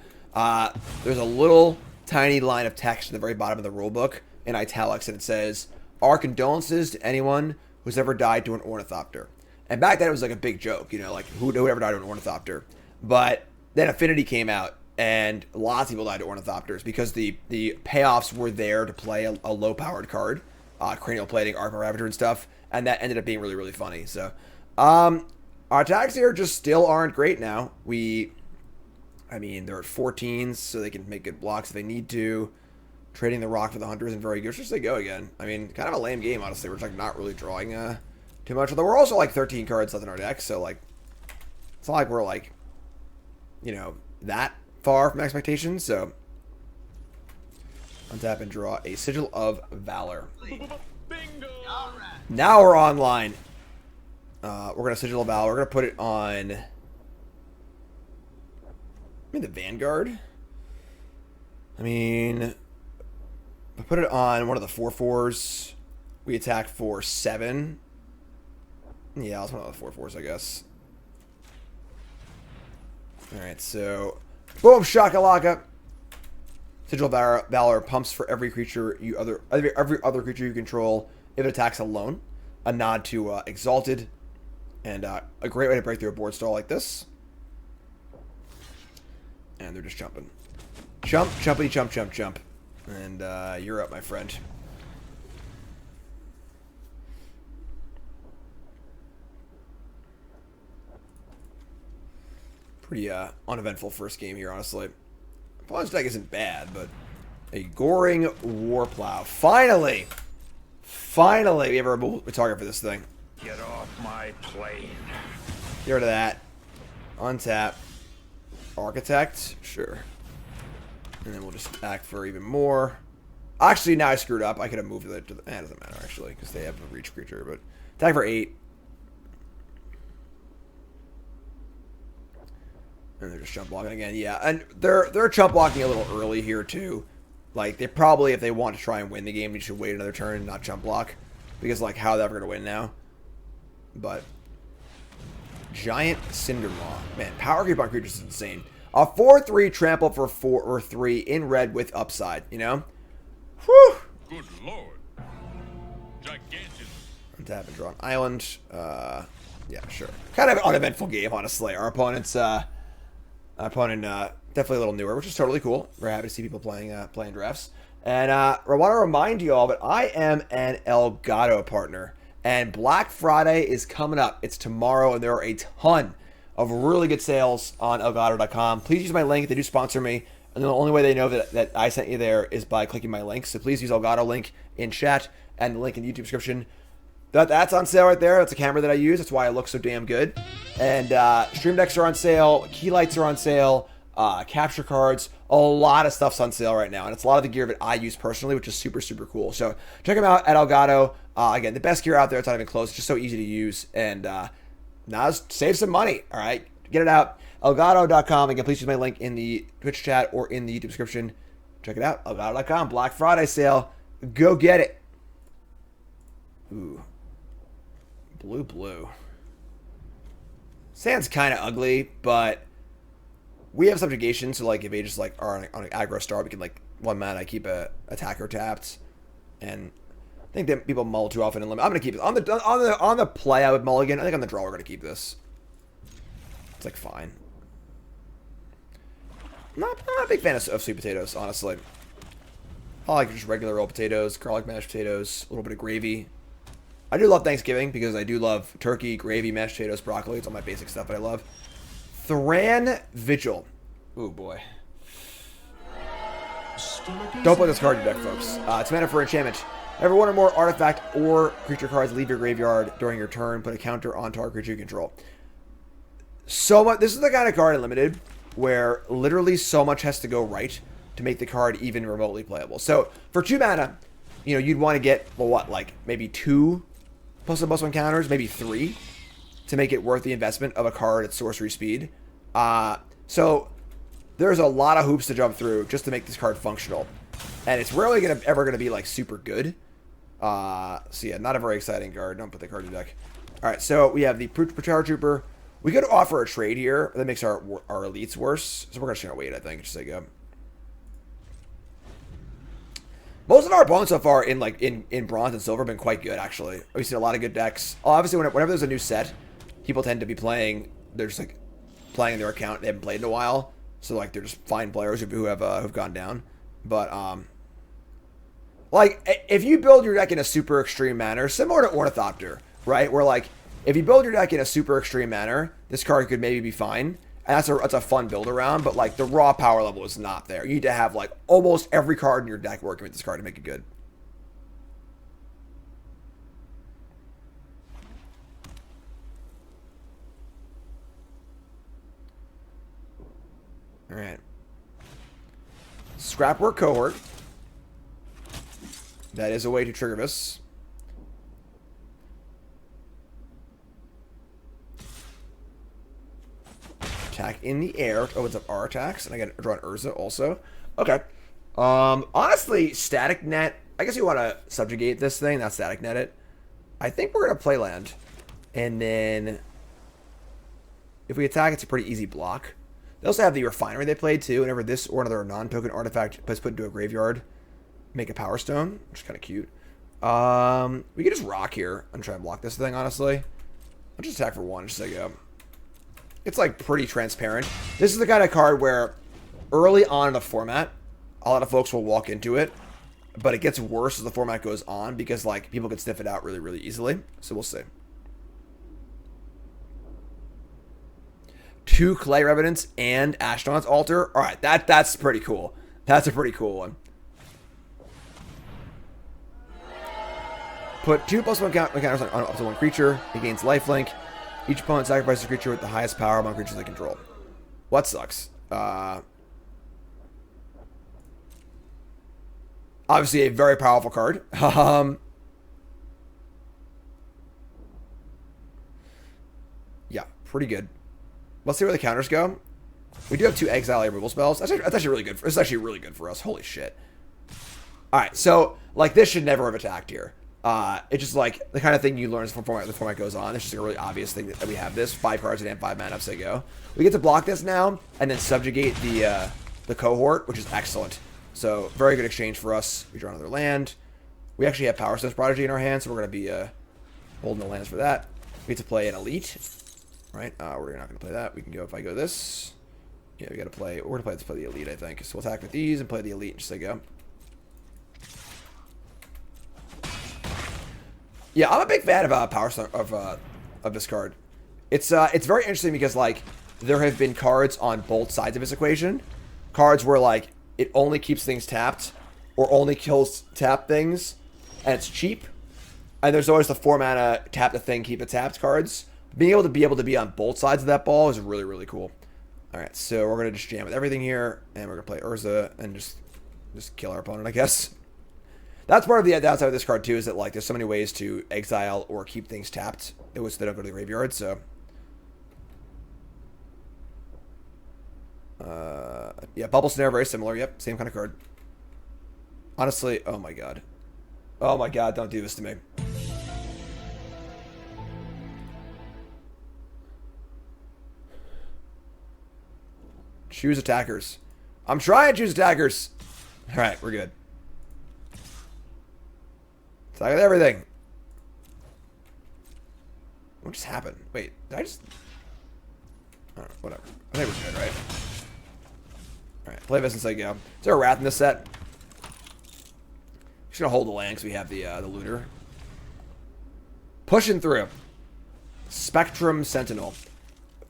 there's a little tiny line of text at the very bottom of the rulebook in italics, and it says, "Our condolences to anyone who's ever died to an Ornithopter." And back then it was like a big joke, you know, like who ever died to an Ornithopter. But then Affinity came out, and lots of people died to Ornithopters because the payoffs were there to play a low-powered card, Cranial Plating, Armor Ravager, and stuff. And that ended up being really, really funny. So, our attacks here just still aren't great now. I mean, they're at 14s, so they can make good blocks if they need to. trading the rock for the hunter isn't very good. Just they go again. I mean, kind of a lame game, honestly. We're just like not really drawing too much. Although we're also like 13 cards left in our deck, so like it's not like we're like, you know, that far from expectations. So untap and draw a Sigil of Valor. Bingo! Now we're online. We're gonna Sigil of Valor. We're gonna put it on. The Vanguard. I mean, I put it on one of the 4/4s. We attack for 7. Yeah, it's one of the 4/4s, I guess. All right, so boom, shakalaka. Sigil of Valor pumps for every creature every other creature you control if it attacks alone. A nod to Exalted, and a great way to break through a board stall like this. And they're just jumping. Jump, jumpity, jump, jump, jump. And you're up, my friend. Pretty uneventful first game here, honestly. Opponent's deck isn't bad, but a Goring Warplow. Finally! Finally, we have a target for this thing. Get off my plane. Get rid of that. Untap. Architect? Sure. And then we'll just act for even more. Actually, now I screwed up. I could have moved it to the... it doesn't matter, actually, because they have a reach creature. But attack for 8. And they're just chump blocking again. Yeah, and they're chump blocking a little early here, too. Like, they probably, if they want to try and win the game, they should wait another turn and not chump block. Because, like, how are they ever going to win now? But... Giant Cindermaw. Man, power creep on creatures is insane. A 4/3 trample for 4 or 3 in red with upside, you know? Whew! Good lord. Gigantic. Untap and draw an island. Yeah, sure. Kind of an uneventful game, honestly. Our opponent definitely a little newer, which is totally cool. We're happy to see people playing drafts. And I want to remind you all that I am an Elgato partner. And Black Friday is coming up. It's tomorrow, and there are a ton of really good sales on Elgato.com. Please use my link. They do sponsor me. And the only way they know that I sent you there is by clicking my link. So please use Elgato link in chat and the link in the YouTube description. That's on sale right there. That's a camera that I use. That's why it looks so damn good. And stream decks are on sale. Key lights are on sale. Capture cards. A lot of stuff's on sale right now. And it's a lot of the gear that I use personally, which is super, super cool. So check them out at Elgato. Again, the best gear out there. It's not even close. It's just so easy to use. And now save some money. All right. Get it out. Elgato.com. Again, please use my link in the Twitch chat or in the YouTube description. Check it out. Elgato.com. Black Friday sale. Go get it. Ooh. Blue. Sounds kind of ugly, but we have subjugation, so like if they just like are on an aggro star, we can like 1 mana keep a attacker tapped, and I think that people mull too often and limit. I'm gonna keep it on the play. I would mulligan. I think on the draw we're gonna keep this. It's like fine. Not a big fan of sweet potatoes, honestly. I like just regular old potatoes, garlic mashed potatoes, a little bit of gravy. I do love Thanksgiving because I do love turkey, gravy, mashed potatoes, broccoli. It's all my basic stuff that I love. Thran Vigil. Ooh, boy. Don't play this card in your deck, folks. It's mana for enchantment. Every one or more artifact or creature cards leave your graveyard during your turn. Put a counter on target creature you control. So much. This is the kind of card in Limited where literally so much has to go right to make the card even remotely playable. So for 2 mana, you know, you'd want to get, well, what, like maybe 2 +1/+1 counters, maybe 3 to make it worth the investment of a card at sorcery speed. So there's a lot of hoops to jump through just to make this card functional, and it's rarely ever gonna be like super good. So yeah, not a very exciting card. Don't put the card in the deck. All right, so we have the Patrol Trooper. We could offer a trade here that makes our elites worse, so we're gonna wait. I think just like most of our opponents so far in bronze and silver have been quite good, actually. We've seen a lot of good decks. Obviously, whenever there's a new set, people tend to be playing. They're just like playing their account. They haven't played in a while, so like they're just fine players who have gone down. But like if you build your deck in a super extreme manner, similar to Ornithopter, right? Where like if you build your deck in a super extreme manner, this card could maybe be fine. And that's a fun build around, but like the raw power level is not there. You need to have like almost every card in your deck working with this card to make it good. All right. Scrapwork Cohort. That is a way to trigger this. Attack in the air, which opens up our attacks, and I get to draw an Urza also. Okay. Honestly, Static Net. I guess you want to subjugate this thing, not Static Net it. I think we're gonna play land, and then if we attack, it's a pretty easy block. They also have the Refinery they played too. Whenever this or another non-token artifact is put into a graveyard, make a Power Stone, which is kind of cute. We could just rock here and try and block this thing, honestly. I'll just attack for one, just so I go. It's like pretty transparent. This is the kind of card where early on in the format, a lot of folks will walk into it, but it gets worse as the format goes on because like people can sniff it out really, really easily. So we'll see. 2 Clay Revenants and Ashnod's Altar. All right, that's pretty cool. That's a pretty cool one. Put 2 +1 counters on up to 1 creature. It gains lifelink. Each opponent sacrifices a creature with the highest power among creatures they control. What sucks? Obviously, a very powerful card. Yeah, pretty good. Let's see where the counters go. We do have 2 exile removal spells. That's actually really good. It's actually really good for us. Holy shit! All right, so like this should never have attacked here. It's just like the kind of thing you learn as the format goes on. It's just a really obvious thing that we have this 5 cards and 5 mana, so go. We get to block this now and then subjugate the cohort, which is excellent. So very good exchange for us. We draw another land. We actually have Power Stone's Prodigy in our hand, so we're going to be holding the lands for that. We get to play an elite, right? We're not going to play that. We can go if I go this. Yeah, we got to play. We're going to play the elite, I think. So we'll attack with these and play the elite. Just so go. Yeah, I'm a big fan of Power Stone of this card. It's very interesting because like there have been cards on both sides of this equation. Cards where like it only keeps things tapped or only kills tap things, and it's cheap. And there's always the 4 mana tap the thing, keep it tapped cards. Being able to be on both sides of that ball is really, really cool. All right, so we're gonna just jam with everything here, and we're gonna play Urza and just kill our opponent, I guess. That's part of the downside of this card too, is that like there's so many ways to exile or keep things tapped. It was they don't go to the graveyard, so. Yeah, Bubble Snare, very similar. Yep, same kind of card. Honestly, oh my god. Oh my god, don't do this to me. Choose attackers. I'm trying to choose attackers. Alright, we're good. Attack with everything. What just happened? Wait, did I just... I don't know, whatever. I think we're good, right? Alright, play this since I go. Is there a Wrath in this set? Just gonna hold the land because we have the looter. Pushing through. Spectrum Sentinel.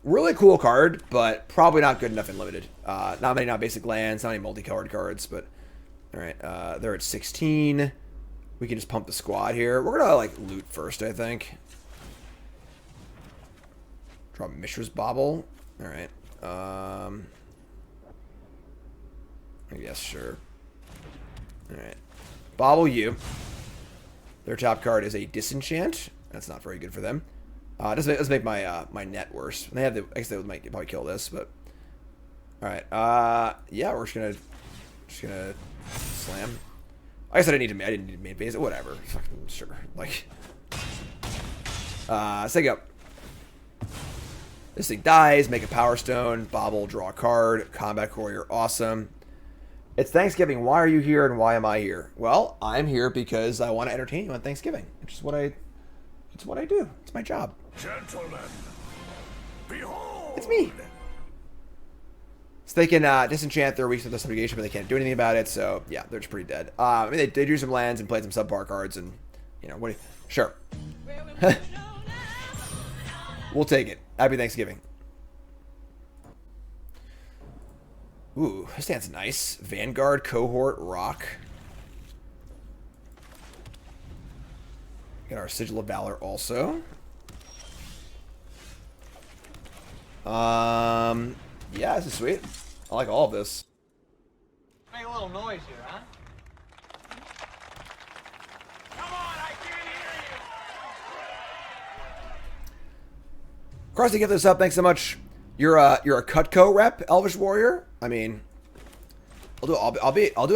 Really cool card, but probably not good enough in limited. Not many non-basic lands, not any multicolored cards, but... Alright, they're at 16. We can just pump the squad here. We're gonna, like, loot first, I think. Draw Mishra's Bauble. Alright. I guess, sure. Alright. Bauble you. Their top card is a Disenchant. That's not very good for them. Does make my my net worse. They have the. I guess they might probably kill this, but all right. Yeah, we're just gonna slam. I guess I didn't need to main phase it. Whatever. Fucking sure. Like, say go. This thing dies. Make a Power Stone. Bauble. Draw a card. Combat Courier. Awesome. It's Thanksgiving. Why are you here and why am I here? Well, I'm here because I want to entertain you on Thanksgiving, which is what I. It's what I do. It's my job. Gentlemen, behold! It's me. So they can disenchant their weeks of the subjugation, but they can't do anything about it. So yeah, they're just pretty dead. I mean, they drew some lands and played some subpar cards, and you know what? Sure. We'll take it. Happy Thanksgiving. Ooh, this stand's nice. Vanguard, Cohort, Rock. Got our Sigil of Valor also. Yeah, this is sweet. I like all of this. Make a little noise here, huh? Come on, I can't hear you! Cross to give this up. Thanks so much. You're a Cutco rep, Elvish Warrior. I mean, I'll do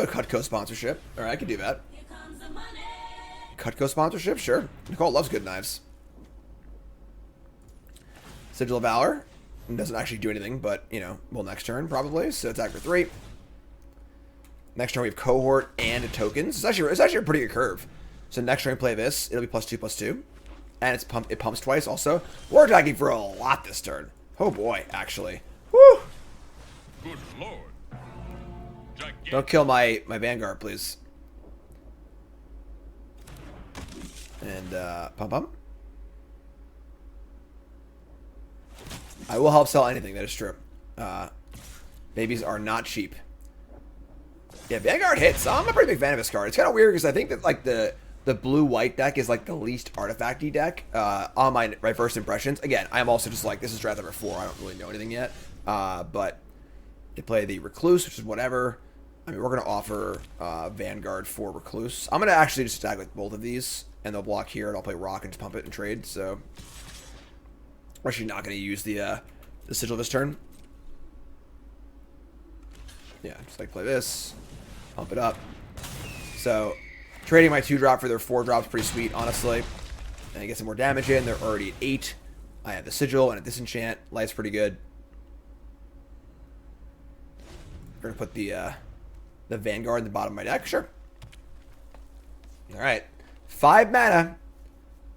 a Cutco sponsorship. All right, I can do that. Cutco sponsorship, sure. Nicole loves good knives. Sigil of Valor doesn't actually do anything, but you know, well, next turn probably. So attack for 3. Next turn we have Cohort and tokens. It's actually a pretty good curve. So next turn we play this, it'll be +2/+2, and it pumps twice. Also, we're attacking for a lot this turn. Oh boy, actually. Woo! Good lord. Don't kill my Vanguard, please. And pump. I will help sell anything, that is true. Babies are not cheap. Yeah, Vanguard hits. I'm a pretty big fan of this card. It's kind of weird because I think that like the blue-white deck is like the least artifacty deck on my first impressions. Again, I am also just like, this is draft number 4. I don't really know anything yet. But they play the Recluse, which is whatever. I mean, we're going to offer Vanguard for Recluse. I'm going to actually just attack with both of these, and they'll block here, and I'll play Rock and just pump it and trade. So we're actually not going to use the Sigil this turn. Yeah, just like play this, pump it up. So trading my 2-drop for their 4-drop is pretty sweet, honestly. And I get some more damage in. They're already at 8. I have the Sigil and a Disenchant. Life's pretty good. We're gonna put the Vanguard in the bottom of my deck. Sure. All right, 5 mana.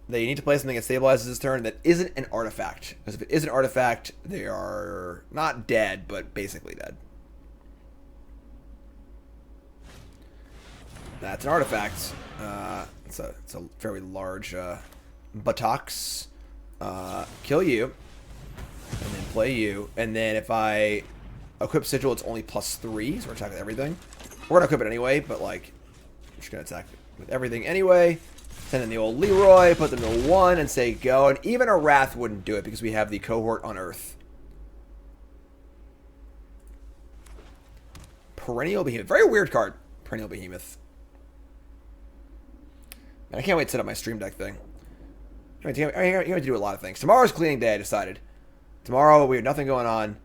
That you need to play something that stabilizes this turn that isn't an artifact. Because if it is an artifact, they are not dead, but basically dead. That's an artifact. It's a fairly large buttocks. Kill you, and then play you. And then if I equip Sigil, it's only +3, so we're attacking everything. We're gonna equip it anyway, but like, I'm just gonna attack with everything anyway. Send in the old Leroy, put them to 1, and say go. And even a Wrath wouldn't do it because we have the Cohort on Earth. Perennial Behemoth. Very weird card. Perennial Behemoth. Man, I can't wait to set up my stream deck thing. I have to do a lot of things. Tomorrow's cleaning day, I decided. Tomorrow, we have nothing going on.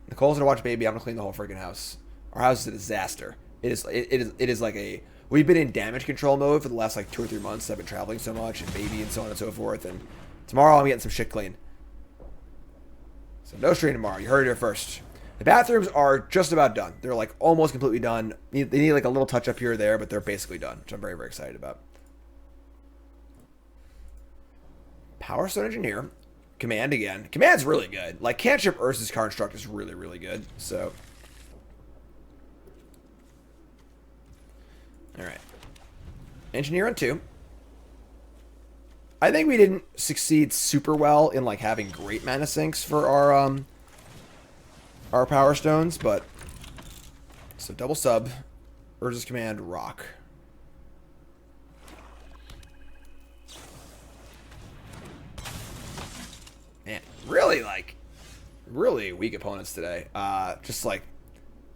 Nicole's gonna watch baby. I'm gonna clean the whole freaking house. Our house is a disaster. It is like a... We've been in damage control mode for the last like 2 or 3 months. I've been traveling so much and baby and so on and so forth. And tomorrow I'm getting some shit clean. So no stream tomorrow. You heard it here first. The bathrooms are just about done. They're like almost completely done. They need like a little touch up here or there, but they're basically done, which I'm very, very excited about. Power Stone Engineer. Command again. Command's really good. Like Cantrip Urza's Construct is really, really good. So... Alright. Engineer on 2. I think we didn't succeed super well in like having great mana sinks for our Power Stones, but so double sub, Urza's Command, Rock. Man, really weak opponents today. Just like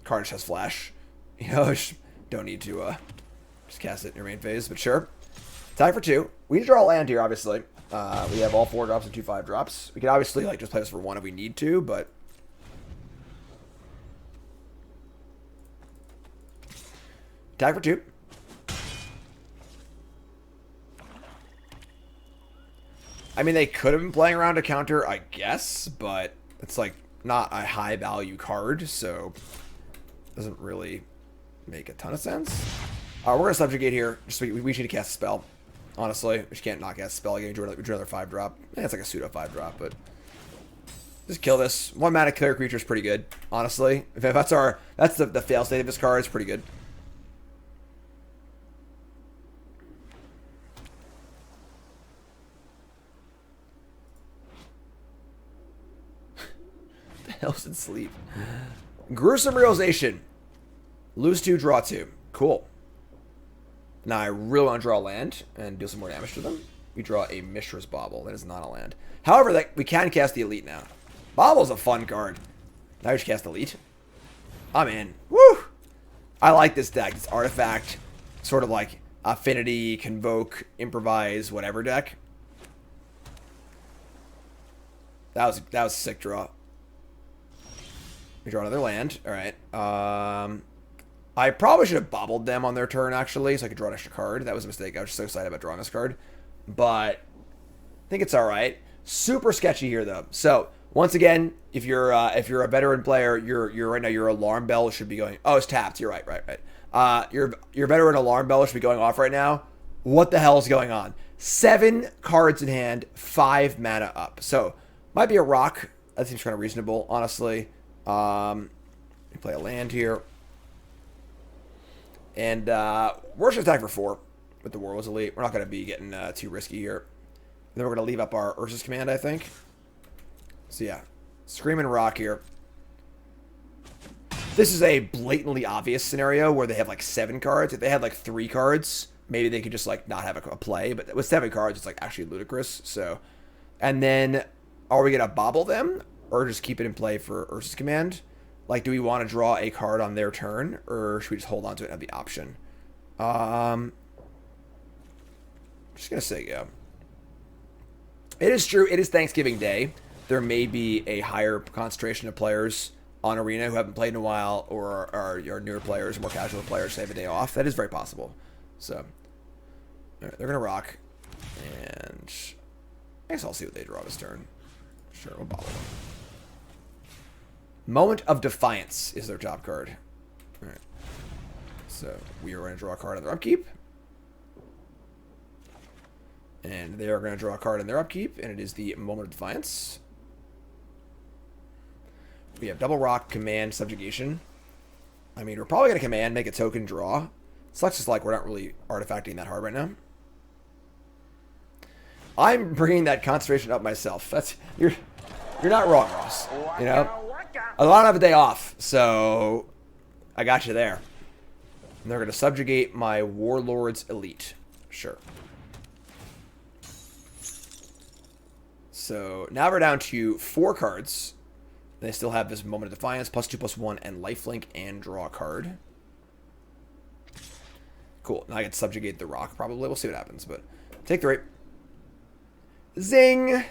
Carnage has Flash. You know, just don't need to just cast it in your main phase, but sure. Attack for 2. We need to draw a land here, obviously. We have all 4 drops and 2 5-drops. We could obviously like just play this for 1 if we need to, but attack for 2. I mean, they could have been playing around to counter, I guess, but it's like not a high value card, so it doesn't really make a ton of sense. We're gonna subjugate here. Just we need to cast a spell. Honestly, we just can't not cast a spell again. We drew another 5-drop. It's like a pseudo 5-drop, but just kill this. 1 mana killer creature is pretty good. Honestly, if that's the fail state of this card, it's pretty good. The hell's in sleep? Gruesome Realization. Lose 2, draw 2. Cool. Now I really want to draw a land and deal some more damage to them. We draw a Mishra's Bauble. That is not a land. However, we can cast the Elite now. Bauble's a fun card. Now we just cast Elite. I'm in. Woo! I like this deck. It's Artifact, sort of like Affinity, Convoke, Improvise, whatever deck. That was a sick draw. We draw another land. All right. I probably should have bobbled them on their turn, actually, so I could draw an extra card. That was a mistake. I was just so excited about drawing this card. But I think it's all right. Super sketchy here, though. So, once again, if you're a veteran player, you're right now, your alarm bell should be going... Oh, it's tapped. You're right. Your veteran alarm bell should be going off right now. What the hell is going on? 7 cards in hand, 5 mana up. So, might be a rock. That seems kind of reasonable, honestly. We play a land here. And we're just attack for 4 with the Warlord's Elite. We're not going to be getting too risky here. And then we're going to leave up our Urza's Command, I think. So yeah, Scream and Rock here. This is a blatantly obvious scenario where they have like 7 cards. If they had like 3 cards, maybe they could just like not have a play. But with 7 cards, it's like actually ludicrous. So, and then are we going to bobble them or just keep it in play for Urza's Command? Like, do we want to draw a card on their turn, or should we just hold on to it and have the option? Just going to say go. It is true. It is Thanksgiving Day. There may be a higher concentration of players on Arena who haven't played in a while, or are newer players, more casual players, they have a day off. That is very possible. So, all right, they're going to rock. And I guess I'll see what they draw this turn. Sure, we'll bobble them. Moment of Defiance is their top card. All right. So we are going to draw a card on their upkeep. And they are going to draw a card on their upkeep, and it is the Moment of Defiance. We have double rock, command, subjugation. I mean, we're probably going to command, make a token, draw. Sucks just like we're not really artifacting that hard right now. I'm bringing that concentration up myself. That's you're not wrong, Ross. You know, I don't have a day off, so I got you there. And they're going to subjugate my Warlord's Elite. Sure. So now we're down to 4 cards. They still have this Moment of Defiance, +2/+1, and lifelink, and draw a card. Cool. Now I can subjugate the rock, probably. We'll see what happens, but take the rate. Zing!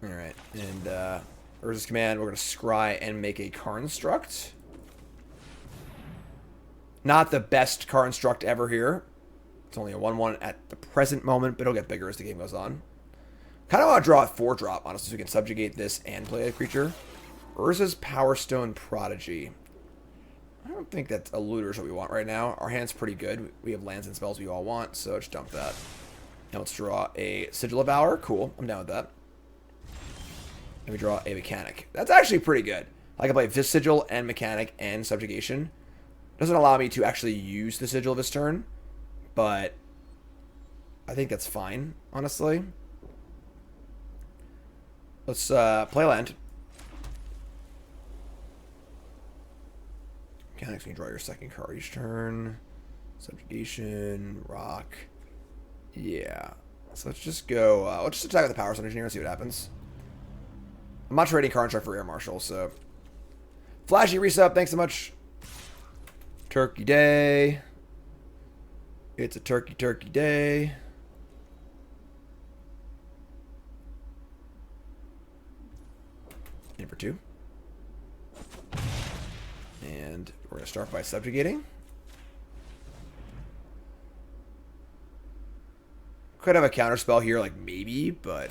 Alright, and Urza's Command, we're going to scry and make a Construct. Not the best Construct ever here. It's only a 1/1 at the present moment, but it'll get bigger as the game goes on. Kind of want to draw a 4-drop, honestly, so we can subjugate this and play a creature. Urza's Power Stone Prodigy. I don't think that a looter is what we want right now. Our hand's pretty good. We have lands and spells we all want, so just dump that. Now let's draw a Sigil of Valor. Cool, I'm down with that. And we draw a Mechanic. That's actually pretty good. I can play this Sigil and Mechanic and Subjugation. Doesn't allow me to actually use the Sigil this turn, but I think that's fine, honestly. Let's play land. Mechanics, when you draw your second card each turn. Subjugation, rock. Yeah. So let's just go. Let's just attack with the Power Stone Engineer and see what happens. I'm not trading Construct for Air Marshal, so. Flashy resub, thanks so much. Turkey Day. It's a turkey day. In for 2. And we're going to start by subjugating. Could have a counterspell here, like maybe, but...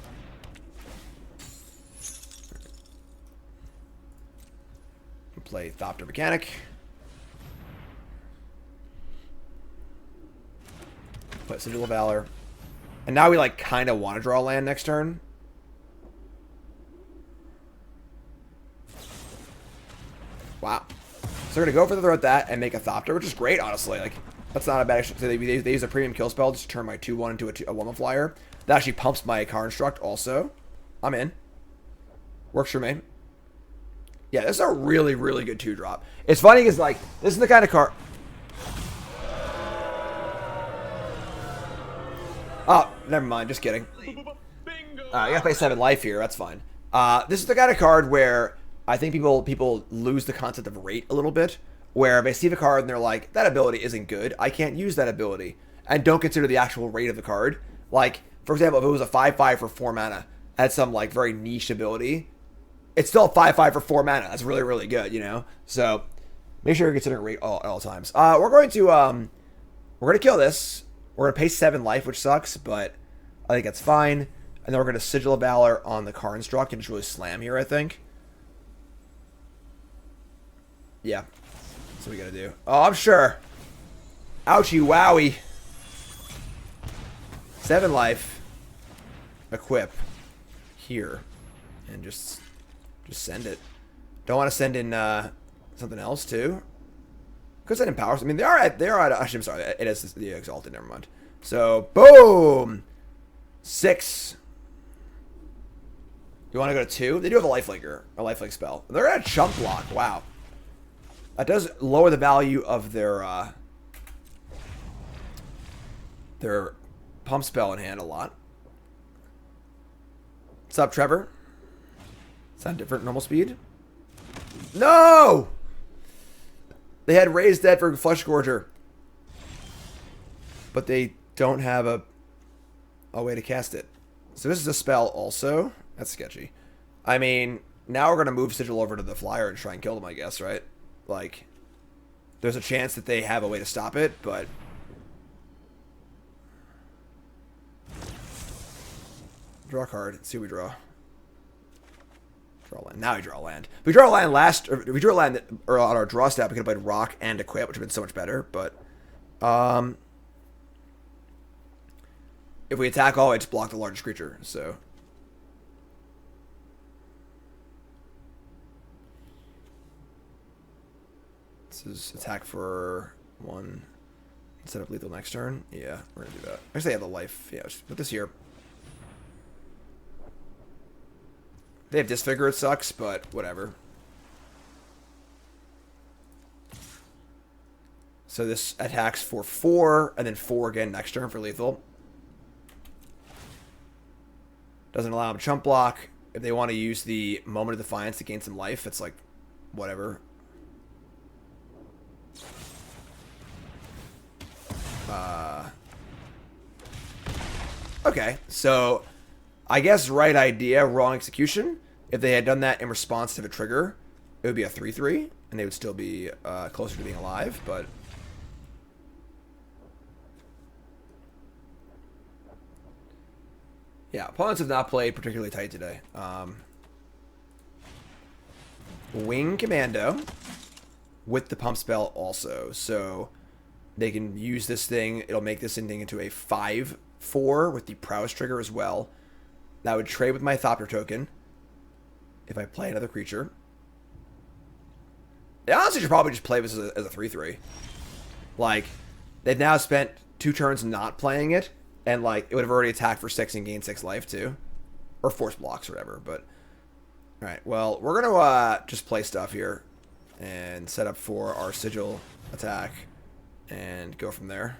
Play Thopter Mechanic. Put Sigil of Valor. And now we, like, kind of want to draw land next turn. Wow. So we're going to go for the throw at that and make a Thopter, which is great, honestly. Like, that's not a bad... So they use a premium kill spell just to turn my 2/1 into a 1/1 flyer. That actually pumps my Construct also. I'm in. Works for me. Yeah, this is a really, really good 2-drop. It's funny because, like, this is the kind of card... Oh, never mind. Just kidding. Bingo. I gotta play 7 life here. That's fine. This is the kind of card where I think people lose the concept of rate a little bit. Where if they see the card and they're like, that ability isn't good, I can't use that ability. And don't consider the actual rate of the card. Like, for example, if it was a 5/5 for 4 mana, had some, like, very niche ability, it's still a 5/5 for 4 mana. That's really, really good, you know? So, make sure you're considering rate at all times. We're going to kill this. We're going to pay 7 life, which sucks, but I think that's fine. And then we're going to Sigil of Valor on the Karnstruct and just really slam here, I think. Yeah. That's what we got to do. Oh, I'm sure. Ouchie wowie. 7 life. Equip. Here. And just send it. Don't want to send in something else, too. Could send in powers. I mean, they are at actually, I'm sorry. It is the Exalted. Never mind. So, boom! 6. You want to go to 2? They do have a lifelink spell. They're at Chump Block. Wow. That does lower the value of their pump spell in hand a lot. What's up, Trevor? Is that different normal speed? No! They had Raised Dead for Flesh Gorger. But they don't have a way to cast it. So this is a spell also. That's sketchy. I mean, now we're going to move Sigil over to the flyer and try and kill them, I guess, right? Like, there's a chance that they have a way to stop it, but... Draw a card. Let's see what we draw. Draw land. Now we draw a land. If we draw a land last... Or if we drew a land on our draw step, we could have played Rock and Equip, which would have been so much better, but... if we attack all, it's block the largest creature, so... This is attack for 1 instead of lethal next turn. Yeah, we're going to do that. Actually, I have the life. Yeah, just put this here. They have Disfigure, it sucks, but whatever. So this attacks for 4, and then 4 again next turn for lethal. Doesn't allow them chump block. If they want to use the Moment of Defiance to gain some life, it's like, whatever. Okay, so I guess right idea, wrong execution. If they had done that in response to the trigger, it would be a 3/3, and they would still be closer to being alive, but... Yeah, opponents have not played particularly tight today. Wing Commando with the pump spell also, so they can use this thing. It'll make this thing into a 5/4 with the prowess trigger as well. That would trade with my Thopter token if I play another creature. They honestly should probably just play this as a 3/3. Like, they've now spent 2 turns not playing it, and like it would have already attacked for 6 and gained 6 life too, or force blocks or whatever. But all right, well, we're gonna just play stuff here and set up for our Sigil attack and go from there.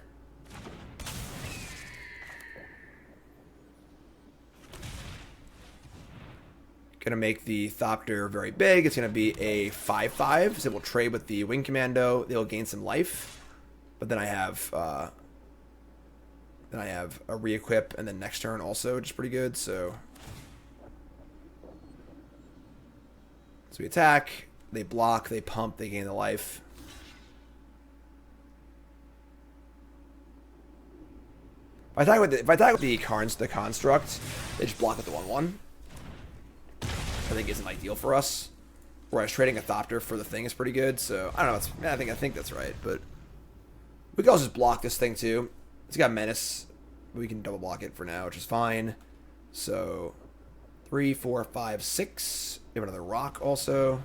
Gonna make the Thopter very big. It's gonna be a 5/5, so it will trade with the Wing Commando. They'll gain some life, but then I have a re-equip and then next turn also, which is pretty good. So we attack, they block, they pump, they gain the life. If I attack with the construct, they just block with the 1/1. I think isn't ideal for us. Whereas trading a Thopter for the thing is pretty good. So I don't know. I think that's right. But we can also just block this thing too. It's got Menace. We can double block it for now, which is fine. So 3, 4, 5, 6. We have another Rock also.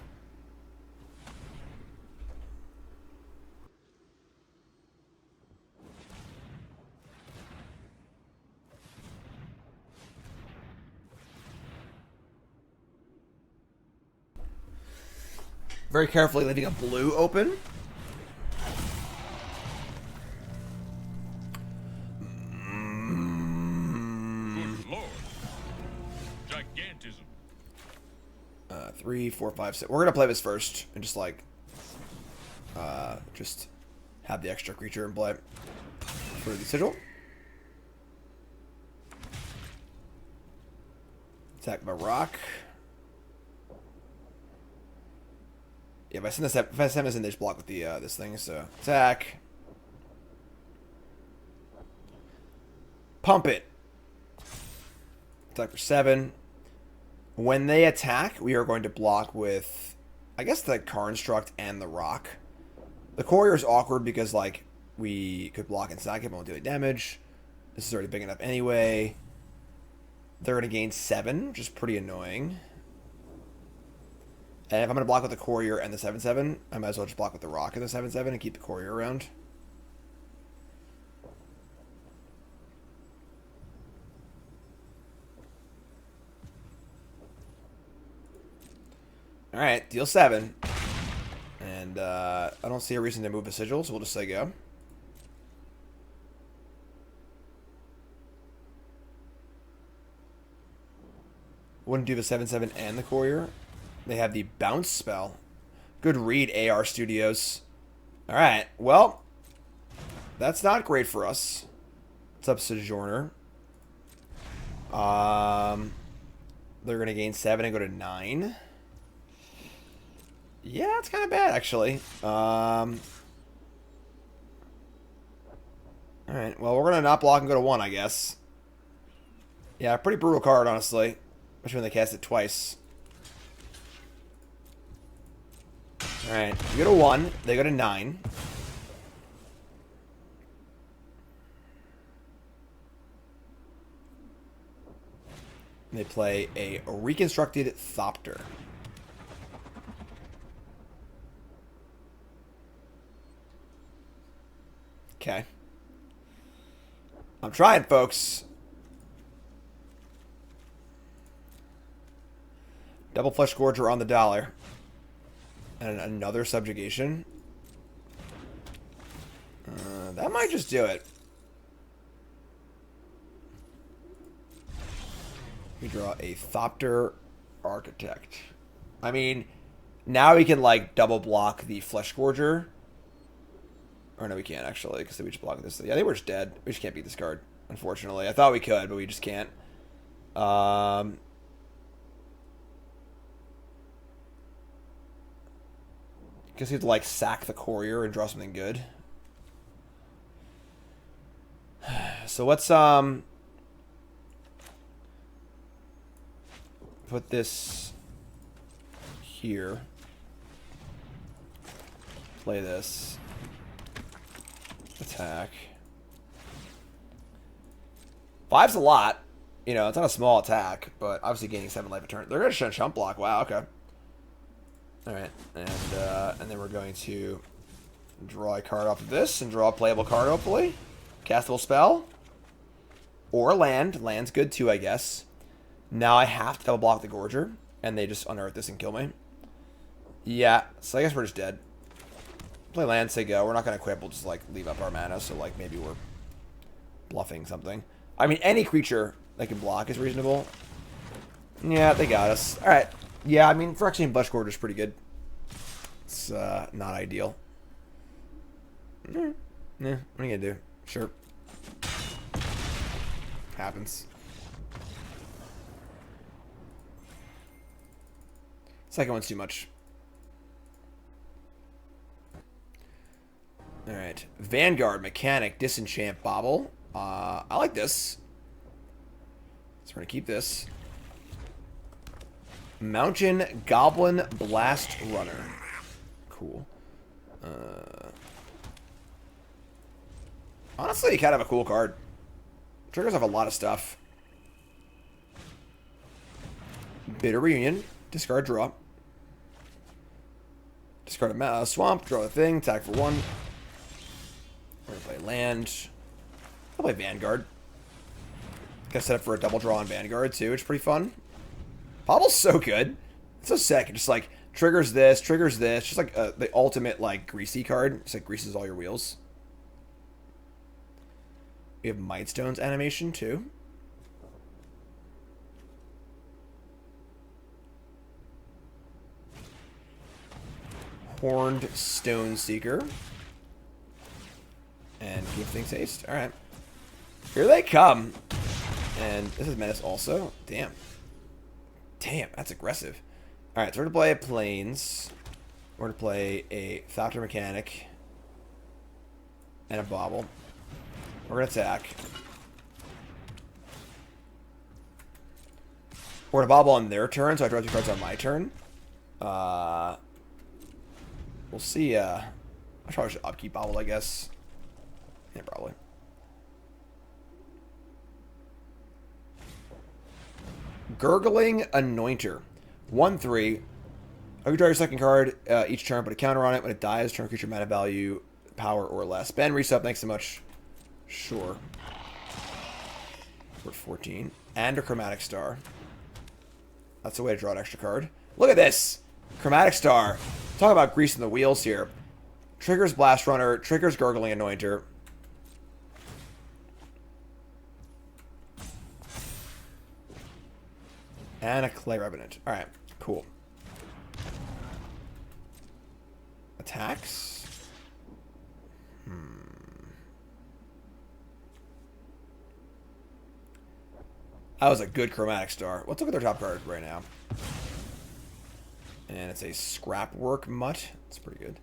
Very carefully leaving a blue open. Good lord. Gigantism. 3, 4, 5, 6. We're gonna play this first and just like, just have the extra creature in play for the sigil. Attack my rock. Yeah, if I send this in, they just block with the this thing. So attack. Pump it. Attack for 7. When they attack, we are going to block with, I guess, the Construct and the Rock. The Courier is awkward because, like, we could block and stack it, but won't do any damage. This is already big enough anyway. They're going to gain 7, which is pretty annoying. And if I'm going to block with the Courier and the 7/7, I might as well just block with the Rock and the 7/7 and keep the Courier around. Alright, deal 7. And I don't see a reason to move a sigil, so we'll just say go. Wouldn't do the 7/7 and the Courier. They have the bounce spell. Good read, AR Studios. Alright, well, that's not great for us. What's up, Sojourner? They're going to gain 7 and go to 9. Yeah, it's kind of bad, actually. Alright, well, we're going to not block and go to 1, I guess. Yeah, pretty brutal card, honestly. Especially when they cast it twice. Alright, we go to 1. They go to 9. They play a reconstructed Thopter. Okay. I'm trying, folks. Double Flesh Gorger on the dollar. And another subjugation. That might just do it. We draw a Thopter Architect. I mean, now we can, like, double block the Flesh Gorger. Or no, we can't, actually, because we just block this. Yeah, I think we're just dead. We just can't beat this card, unfortunately. I thought we could, but we just can't. Guess we have to, like, sack the Courier and draw something good. So let's, put this here. Play this. Attack. 5's a lot. You know, it's not a small attack, but obviously gaining 7 life a turn. They're going to chump block. Wow, okay. Alright, and then we're going to draw a card off of this and draw a playable card, hopefully. Castable spell. Or land. Land's good too, I guess. Now I have to double block the Gorger, and they just unearth this and kill me. Yeah, so I guess we're just dead. Play land, say go. We're not going to equip, we'll just, like, leave up our mana, so, like, maybe we're bluffing something. I mean, any creature that can block is reasonable. Yeah, they got us. Alright. Yeah, I mean, Phyrexian Flesh Gorger is pretty good. It's not ideal. Yeah, what are you gonna do? Sure. Happens. Second one's too much. Alright. Vanguard, Mechanic, Disenchant, Bobble. I like this. So we're gonna keep this. Mountain Goblin Blast Runner. Cool. Honestly, kind of a cool card. Triggers off a lot of stuff. Bitter Reunion. Discard, draw. Discard a swamp, draw a thing, attack for 1. We're going to play land. I'll play Vanguard. Got set up for a double draw on Vanguard, too, which is pretty fun. Bobble's so good. It's so sick. Just, like, Triggers this, just like the ultimate like greasy card. It's like greases all your wheels. We have Mightstone's animation too. Horned Stone Seeker. And Give Things Haste. Alright. Here they come. And this is Menace also. Damn. Damn, that's aggressive. Alright, so we're going to play a Plains. We're going to play a Thopter Mechanic. And a Bobble. We're going to attack. We're going to Bobble on their turn, so I draw 2 cards on my turn. We'll see. I probably should upkeep Bobble, I guess. Yeah, probably. Gurgling Anointer. 1/3. You draw your second card each turn, put a counter on it. When it dies, turn creature mana value, power or less. Ben, resub, thanks so much. Sure. We're at 14. And a Chromatic Star. That's a way to draw an extra card. Look at this! Chromatic Star. Talk about greasing the wheels here. Triggers Blast Runner, triggers Gurgling Anointer. And a Clay Revenant. Alright, cool. Attacks. That was a good Chromatic Star. Let's look at their top card right now. And it's a Scrapwork Mutt. It's pretty good.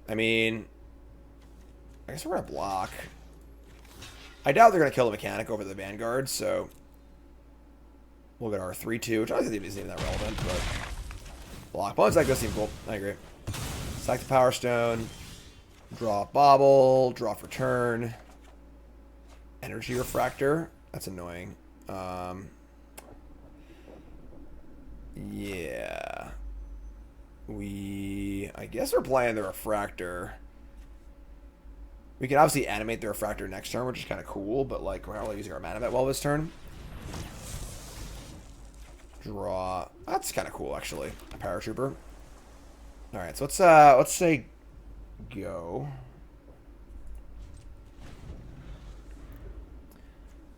I mean, I guess we're going to block. I doubt they're going to kill the Mechanic over the Vanguard, so we'll get our 3/2, which I don't think isn't even that relevant, but block. Bones like this seem cool. I agree. Sack the Power Stone. Draw a Bobble. Draw for turn. Energy Refractor. That's annoying. Yeah. I guess we're playing the Refractor. We can obviously animate the Refractor next turn, which is kind of cool, but like we're not really using our mana vet well this turn. Draw. That's kind of cool, actually. A Paratrooper. All right, so let's say go.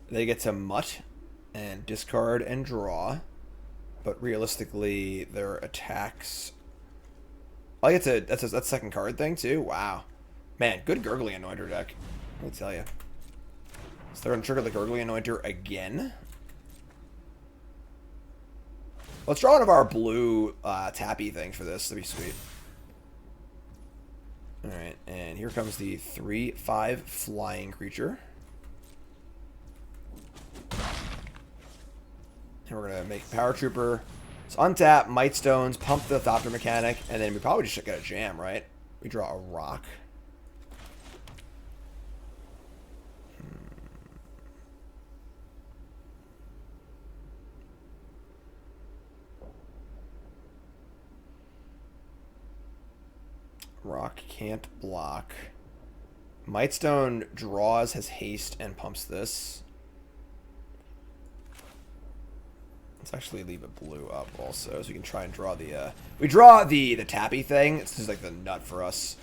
They get to Mutt and discard and draw, but realistically, their attacks. Oh, that's a second card thing too. Wow, man, good Gurgling Anointer deck. Let me tell you. So they're gonna trigger the Gurgling Anointer again. Let's draw one of our blue tappy things for this. That'd be sweet. All right, and here comes the 3/5 flying creature. And we're going to make Paratrooper. So untap, Mightstones, pump the Thopter Mechanic, and then we probably just get a jam, right? We draw a rock. Rock can't block. Mightstone draws, has haste, and pumps this. Let's actually leave a blue up also, so we can try and draw the we draw the tappy thing. It's just like the nut for us.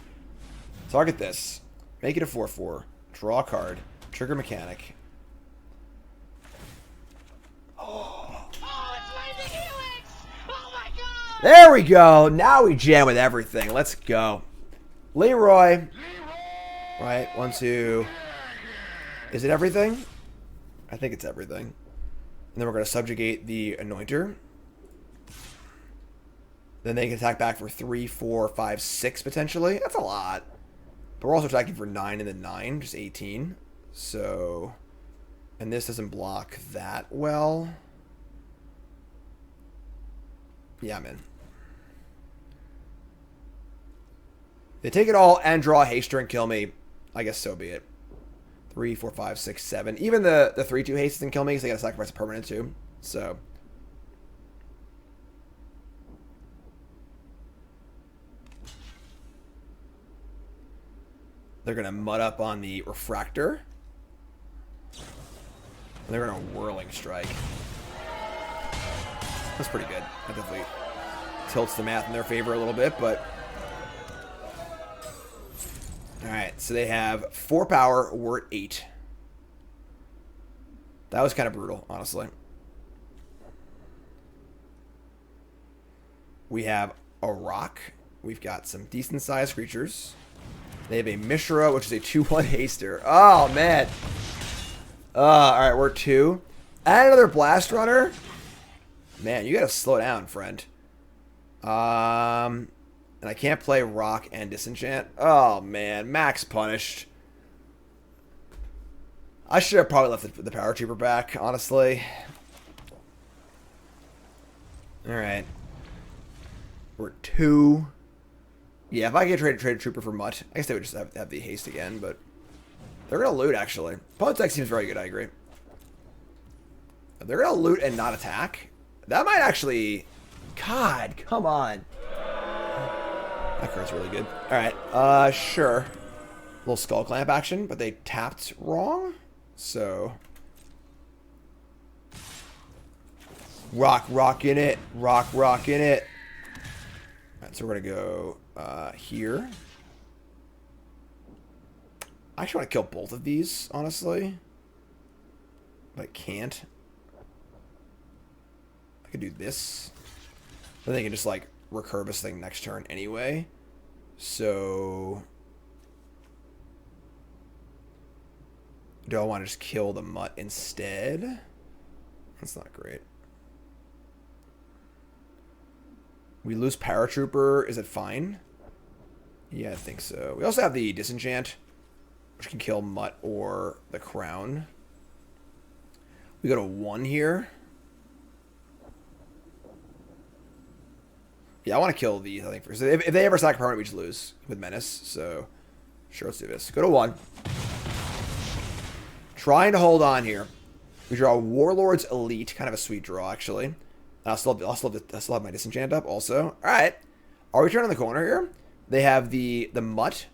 Target this. Make it a 4/4. Draw a card. Trigger Mechanic. Oh, it's Lightning Helix! Oh my god! There we go. Now we jam with everything. Let's go. Leroy. Right, 1, 2. Is it everything? I think it's everything. And then we're going to subjugate the Anointer. Then they can attack back for 3, 4, 5, 6 potentially. That's a lot. But we're also attacking for 9 and then 9, just 18. So, and this doesn't block that well. Yeah, I'm in. They take it all and draw a haster and kill me. I guess so be it. 3, 4, 5, 6, 7. Even the 3/2 haste doesn't kill me because they got to sacrifice a permanent too. So they're gonna mud up on the Refractor. And they're gonna Whirling Strike. That's pretty good. I definitely tilts the math in their favor a little bit, but... Alright, so they have 4 power, we're at 8. That was kind of brutal, honestly. We have a rock. We've got some decent-sized creatures. They have a Mishra, which is a 2-1 haster. Oh, man. Alright, we're 2. And another Blast Runner. Man, you gotta slow down, friend. And I can't play rock and disenchant. Oh, man. Max punished. I should have probably left the Power Trooper back, honestly. Alright. We're 2. Yeah, if I get traded Trooper for Mutt, I guess they would just have the haste again, but... They're going to loot, actually. Opponent's deck seems very good, I agree. They're going to loot and not attack. That might actually... God, come on. That card's really good. Alright, sure. Little Skull Clamp action, but they tapped wrong. So... Rock in it. Rock in it. Alright, so we're going to go here. I actually want to kill both of these, honestly. But I can't. I could do this. Then they can just, like, recur this thing next turn anyway. So... Do I want to just kill the Mutt instead? That's not great. We lose Paratrooper. Is it fine? Yeah, I think so. We also have the Disenchant, which can kill Mutt or the Crown. We go to 1 here. Yeah, I want to kill these, I think, first. If they ever sack a permanent, we just lose with Menace. So, sure, let's do this. Go to 1. Trying to hold on here. We draw Warlord's Elite. Kind of a sweet draw, actually. I still have my Disenchant up also. Alright. Are we turning the corner here? They have the Mutt.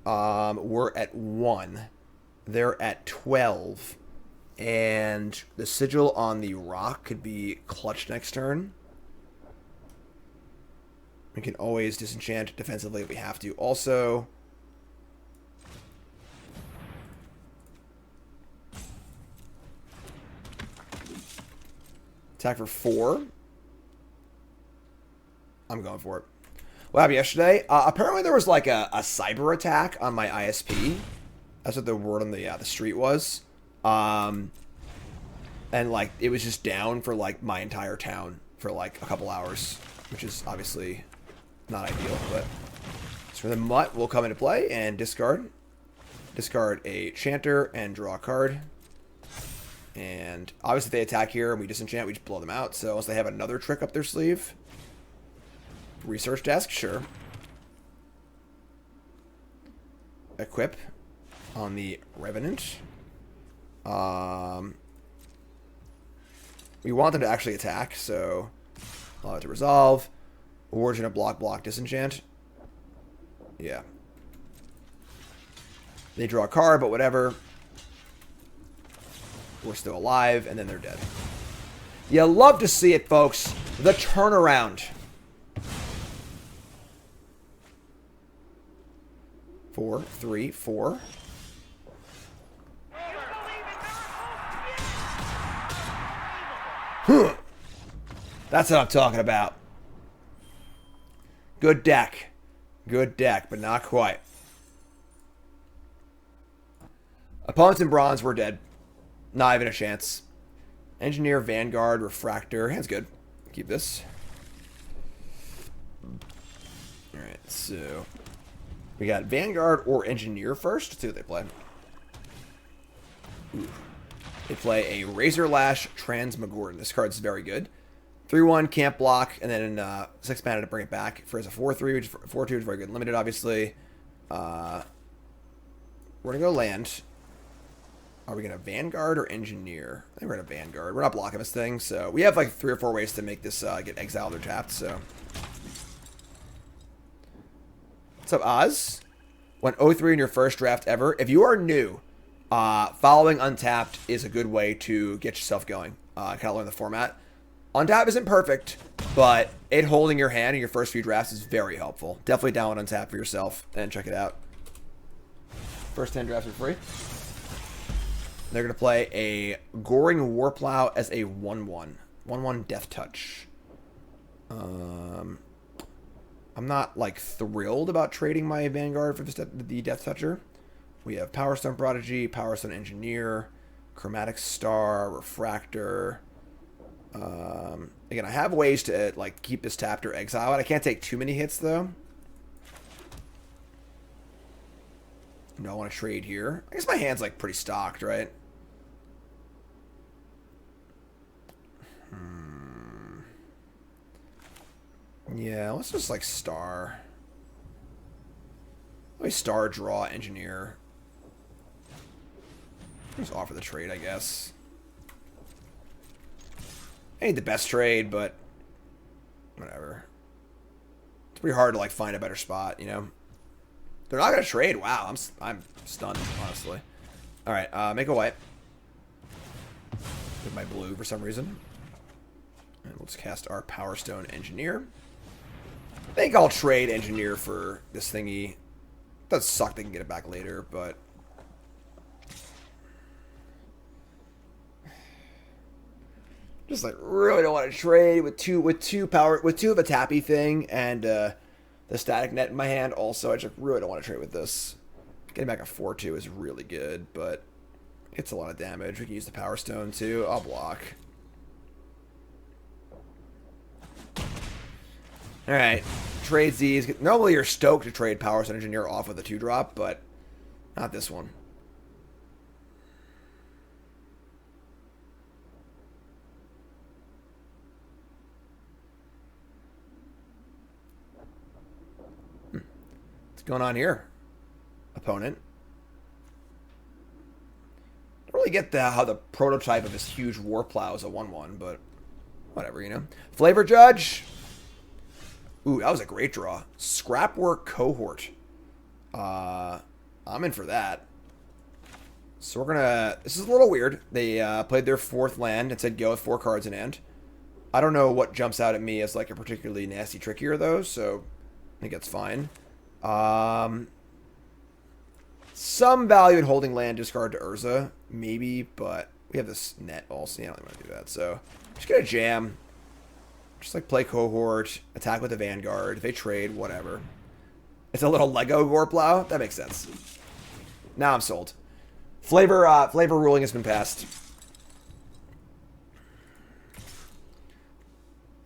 We're at 1. They're at 12. And the Sigil on the Rock could be clutched next turn. We can always disenchant defensively if we have to. Also, attack for 4. I'm going for it. What happened yesterday? Apparently there was like a cyber attack on my ISP. That's what the word on the street was. And like it was just down for like my entire town for like a couple hours, which is obviously not ideal. But so the Mutt will come into play and discard a Chanter and draw a card. And obviously if they attack here and we disenchant, we just blow them out. So unless they have another trick up their sleeve. Research desk, sure. Equip on the Revenant. We want them to actually attack, so allow it to resolve. Origin of block, disenchant. Yeah. They draw a card, but whatever. We're still alive, and then they're dead. You love to see it, folks. The turnaround. 4, 3, 4. Huh. That's what I'm talking about. Good deck. Good deck, but not quite. Opponents in bronze were dead. Not even a chance. Engineer, Vanguard, Refractor. Hand's good. Keep this. Alright, so we got Vanguard or Engineer first. Let's see what they play. Ooh. They play a Razor Lash Transmogorgon. This card's very good. 3-1, can't block, and then 6 mana to bring it back. For as a 4-3, which 4-2 is very good. Limited, obviously. We're going to go land. Are we going to Vanguard or Engineer? I think we're going to Vanguard. We're not blocking this thing, so we have like 3 or 4 ways to make this get exiled or tapped, so. What's up, Oz? Went 0-3 in your first draft ever. If you are new, following Untapped is a good way to get yourself going. Kind of learn the format. Untap isn't perfect, but it holding your hand in your first few drafts is very helpful. Definitely download Untap for yourself and check it out. First 10 drafts are free. They're going to play a Goring Warplow as a 1/1. 1/1 Death Touch. I'm not, like, thrilled about trading my Vanguard for the Death Toucher. We have Power Stone Prodigy, Power Stone Engineer, Chromatic Star, Refractor. Again, I have ways to, like, keep this tapped or exile it. I can't take too many hits, though. No, I want to trade here. I guess my hand's, like, pretty stocked, right? Yeah, let's just, like, star. Let me star, draw, engineer. Just offer the trade, I guess. Ain't the best trade, but whatever. It's pretty hard to, like, find a better spot, you know? They're not going to trade. Wow, I'm stunned, honestly. All right, make a white. With my blue for some reason. And let's cast our Power Stone Engineer. I think I'll trade Engineer for this thingy. It does suck they can get it back later, but just like really don't want to trade with two of a tappy thing and the static net in my hand. Also, I just really don't want to trade with this. Getting back a 4/2 is really good, but it's a lot of damage. We can use the Power Stone too. I'll block. All right, trade these. Normally you're stoked to trade Power Stone Engineer off with a 2-drop, but not this one. What's going on here, opponent? Don't really get how the prototype of this huge Warplow is a 1/1, but whatever, you know. Flavor Judge. Ooh, that was a great draw. Scrapwork Cohort. I'm in for that. So we're gonna... This is a little weird. They played their 4th land and said go with 4 cards in hand. I don't know what jumps out at me as like a particularly nasty trick here, though, so I think that's fine. Some value in holding land, discard to Urza, maybe, but we have this net also. Yeah, I don't want to do that, so just gonna jam. Just like play Cohort, attack with the Vanguard. If they trade, whatever. It's a little Lego Gorplow. That makes sense. Now I'm sold. Flavor ruling has been passed.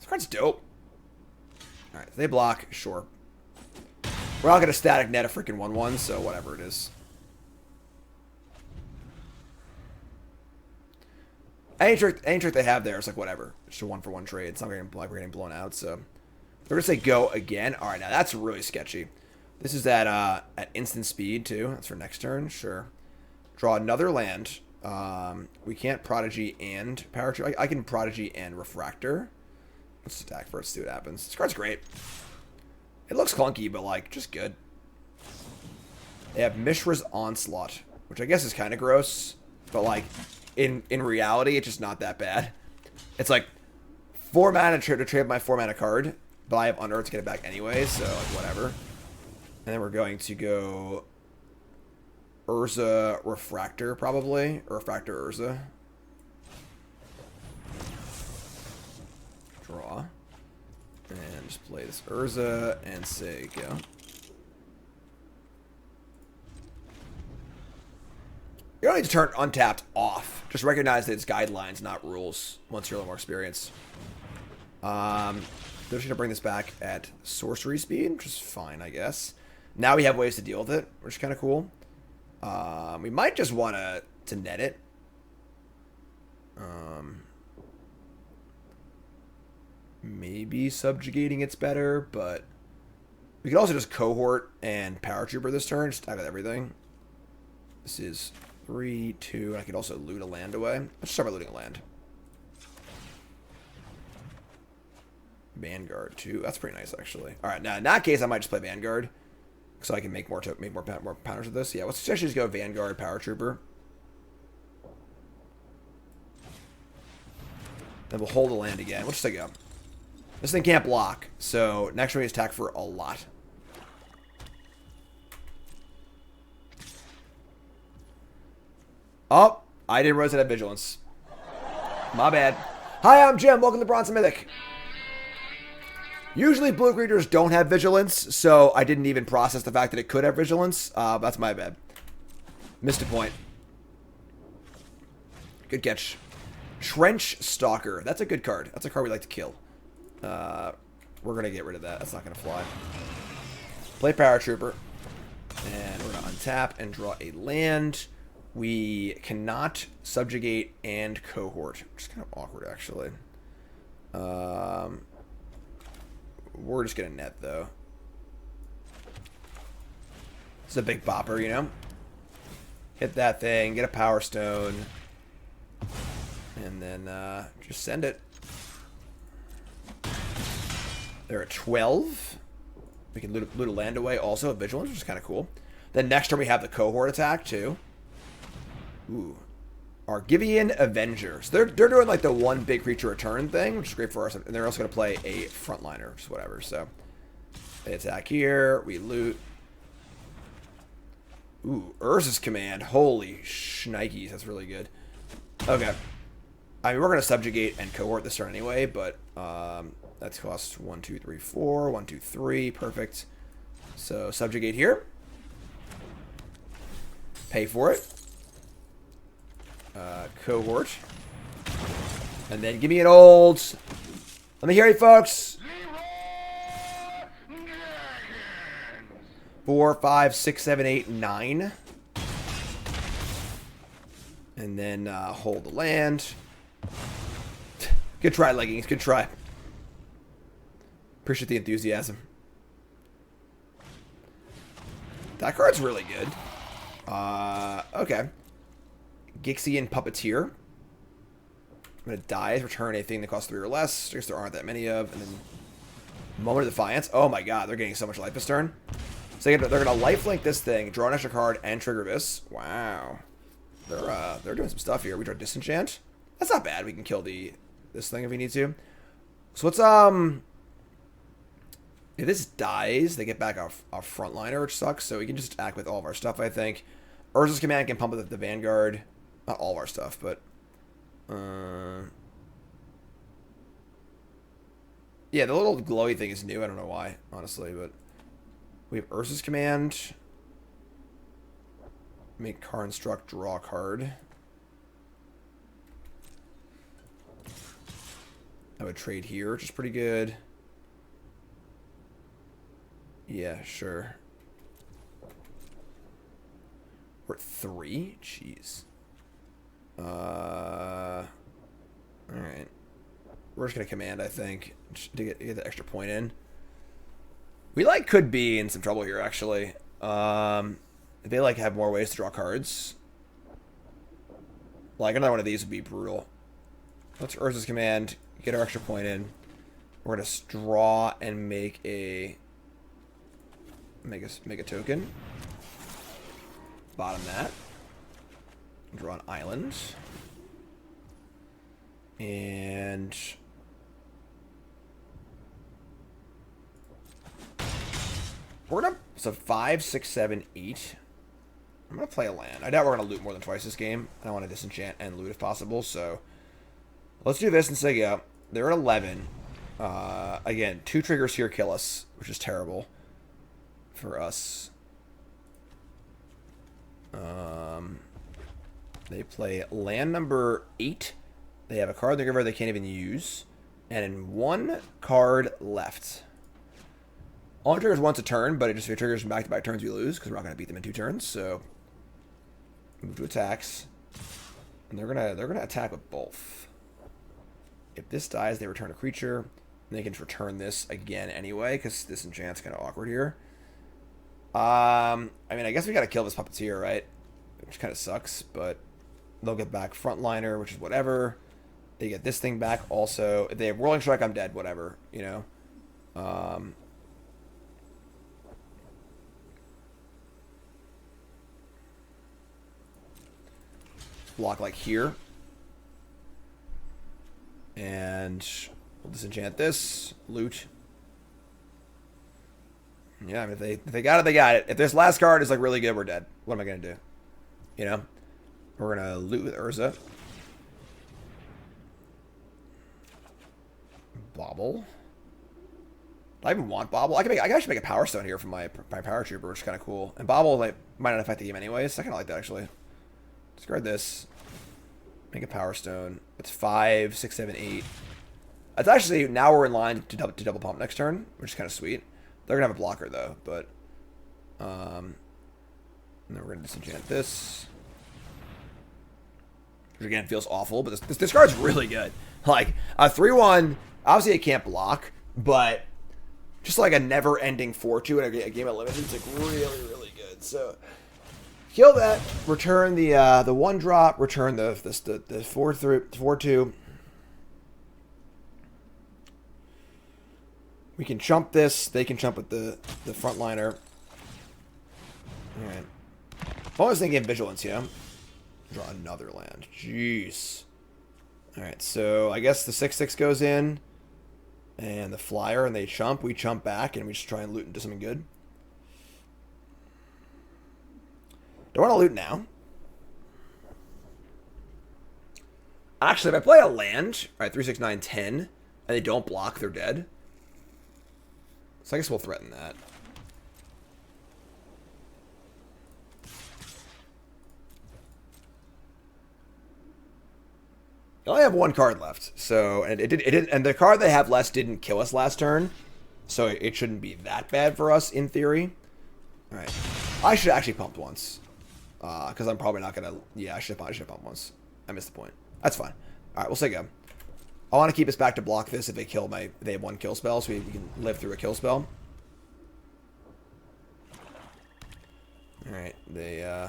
This card's dope. Alright, they block, sure. We're not gonna static net a freaking 1/1, so whatever it is. Any trick they have there is like whatever. It's a 1-for-1 trade. It's not like we're getting blown out. So we're gonna say go again. All right, now that's really sketchy. This is at instant speed too. That's for next turn. Sure. Draw another land. We can't Prodigy and Power Tree. I can Prodigy and Refractor. Let's attack first. See what happens. This card's great. It looks clunky, but like just good. They have Mishra's Onslaught, which I guess is kind of gross, but like. In reality, it's just not that bad. It's like 4 mana to trade my 4 mana card, but I have Unearth to get it back anyway, so like whatever. And then we're going to go Urza Refractor probably, or Refractor Urza. Draw. And just play this Urza and say go. You don't need to turn Untapped off. Just recognize that it's guidelines, not rules, once you're a little more experienced. They're just going to bring this back at sorcery speed, which is fine, I guess. Now we have ways to deal with it, which is kind of cool. We might just want to net it. Maybe subjugating it's better, but we could also just Cohort and Paratrooper this turn, just out of everything. This is 3, 2, and I could also loot a land away. Let's start by looting a land. Vanguard 2. That's pretty nice, actually. All right, now in that case, I might just play Vanguard, so I can make more counters with this. Yeah, let's actually just go Vanguard, Paratrooper. Then we'll hold the land again. We'll just take go. This thing can't block, so next turn we attack for a lot. Oh, I didn't realize I had vigilance. My bad. Hi, I'm Jim. Welcome to Bronze and Mythic. Usually blue creatures don't have vigilance, so I didn't even process the fact that it could have vigilance. That's my bad. Missed a point. Good catch. Trench Stalker. That's a good card. That's a card we like to kill. We're going to get rid of that. That's not going to fly. Play Paratrooper. And we're going to untap and draw a land. We cannot subjugate and cohort, which is kind of awkward, actually. We're just going to net, though. It's a big bopper, you know? Hit that thing, get a Power Stone, and then just send it. They're at 12. We can loot a land away also with Vigilance, which is kind of cool. Then next turn we have the cohort attack, too. Ooh. Argivian Avenger. So they're doing like the one big creature return thing, which is great for us. And they're also going to play a frontliner, which is whatever. So they attack here. We loot. Ooh, Urza's Command. Holy shnikes. That's really good. Okay. I mean, we're going to subjugate and cohort this turn anyway, but that's cost 1, 2, 3, 4. 1, 2, 3. Perfect. So subjugate here. Pay for it. Cohort. And then give me an old. Let me hear you, folks. 4, 5, 6, 7, 8, 9. And then hold the land. Good try, Leggings. Good try. Appreciate the enthusiasm. That card's really good. Okay. Gixian Puppeteer. I'm going to die. Return anything that costs 3 or less. I guess there aren't that many of. And then Moment of Defiance. Oh my god, they're getting so much life this turn. So they're going to lifelink this thing, draw an extra card, and trigger this. Wow. They're doing some stuff here. We draw Disenchant. That's not bad. We can kill this thing if we need to. So what's if this dies, they get back our frontliner, which sucks. So we can just attack with all of our stuff, I think. Urza's Command can pump with the Vanguard. Not all of our stuff, but yeah, the little glowy thing is new. I don't know why, honestly, but we have Urza's Command. Make Karn Struck, draw a card. I would trade here, which is pretty good. Yeah, sure. We're at 3? Jeez. Alright. We're just going to command, I think, just to get the extra point in. We, like, could be in some trouble here, actually. If they, like, have more ways to draw cards. Like, another one of these would be brutal. Let's Urza's Command, get our extra point in. We're going to draw and make a token. Bottom that. Draw an island. And we're gonna, so 5, 6, 7, 8. I'm gonna play a land. I doubt we're gonna loot more than twice this game. I want to disenchant and loot if possible, so let's do this and say go. They're at 11. Again, 2 triggers here kill us, which is terrible for us. They play land number 8. They have a card in their graveyard they can't even use. And in 1 card left. Only triggers once a turn, but if it triggers back-to-back turns, we lose, because we're not going to beat them in 2 turns. So, move to attacks. And they're gonna attack with both. If this dies, they return a creature. And they can return this again anyway, because this enchant's kind of awkward here. I mean, I guess we got to kill this Puppeteer, right? Which kind of sucks, but they'll get back Frontliner, which is whatever. They get this thing back also. If they have Whirling Strike, I'm dead, whatever, you know? Block like here. And we'll disenchant this. Loot. Yeah, I mean, if they got it, they got it. If this last card is like really good, we're dead. What am I gonna do? You know? We're gonna loot with Urza. Bobble. Do I even want Bobble? I can actually make a Power Stone here from my Power Trooper, which is kind of cool. And Bobble like might not affect the game anyways. I kind of like that actually. Discard this. Make a Power Stone. It's 5, 6, 7, 8. It's actually now we're in line to double pump next turn, which is kind of sweet. They're gonna have a blocker though, but and then we're gonna disenchant this, which again feels awful. But this card's really good. Like a 3/1. Obviously, it can't block, but just like a never-ending 4/2 in a game of limited, it's like really good. So kill that. Return the 1-drop. Return the 4/2. We can chump this. They can chump with the frontliner. Alright. I'm always thinking Vigilance, yeah? Draw another land. Jeez. Alright, so I guess the 6/6 goes in. And the flyer, and they chump. We chump back, and we just try and loot into something good. Don't want to loot now. Actually, if I play a land, alright, 3, 6, 9, 10, and they don't block, they're dead. So I guess we'll threaten that. I only have one card left, so and it didn't, and the card they have less didn't kill us last turn, so it shouldn't be that bad for us in theory. All right, I should actually pumped once, because I'm probably not gonna. Yeah, I should pump once. I missed the point. That's fine. All right, we'll say go. I want to keep us back to block this if they kill they have one kill spell, so we can live through a kill spell. Alright, they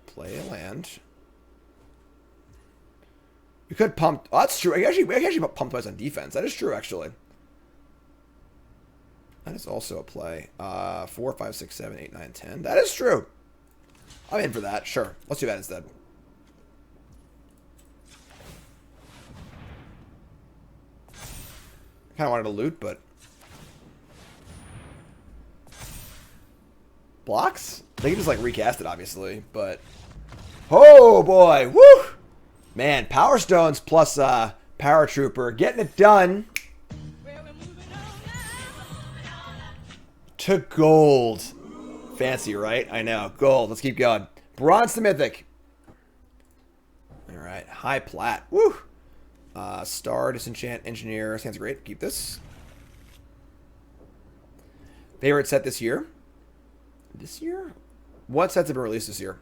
play a land. We could pump. Oh, that's true. We actually pump twice on defense. That is true, actually. That is also a play. 4, 5, 6, 7, 8, 9, 10. That is true. I'm in for that. Sure. Let's do that instead. Kind of wanted to loot, but blocks? They can just like recast it, obviously, but oh boy, woo! Man, Power Stones plus Power Trooper getting it done. To gold. Fancy, right? I know. Gold. Let's keep going. Bronze to Mythic. All right, high plat. Woo! Star, Disenchant, Engineer. Sounds great. Keep this. Favorite set this year? This year? What sets have been released this year?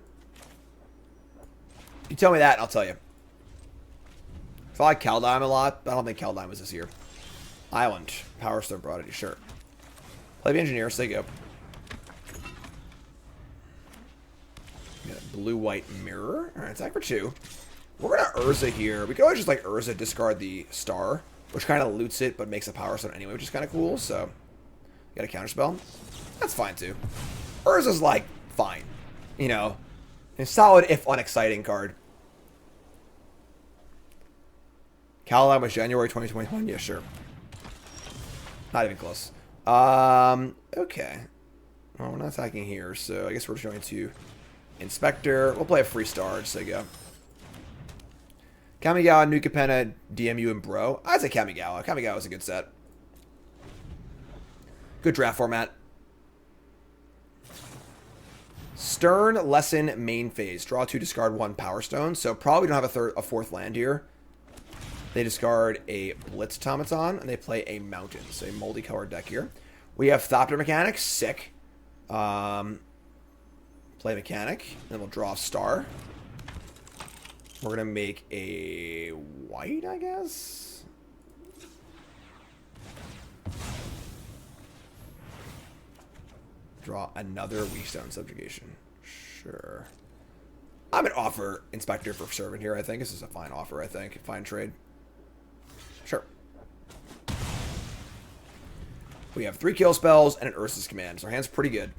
You tell me that, and I'll tell you. I like Kaldheim a lot, but I don't think Kaldheim was this year. Island. Power Stone Prodigy. Sure. Play the Engineer. Say go. Blue-white mirror. Alright, attack for 2. We're going to Urza here. We could always just, like, Urza discard the star, which kind of loots it, but makes a Power Stone anyway, which is kind of cool, so. Got a counterspell. That's fine, too. Urza's, like, fine. You know. A solid, if unexciting card. Kaldheim was January 2021? Yeah, sure. Not even close. Okay. Well, we're not attacking here, so I guess we're just going to Inspector. We'll play a free star, just so you go. Kamigawa, Nuka Penna, DMU, and Bro. I'd say Kamigawa. Kamigawa is a good set. Good draft format. Stern Lesson main phase. Draw 2, discard 1 Power Stone. So probably don't have a fourth land here. They discard a Blitz Automaton, and they play a Mountain. So a multicolored deck here. We have Thopter Mechanic. Sick. Play Mechanic. Then we'll draw a Star. We're going to make a white, I guess? Draw another Weakstone Subjugation. Sure. I'm going to offer Inspector for Servant here, I think. This is a fine offer, I think. Fine trade. Sure. We have 3 kill spells and an Ursa's Command. So our hand's pretty good.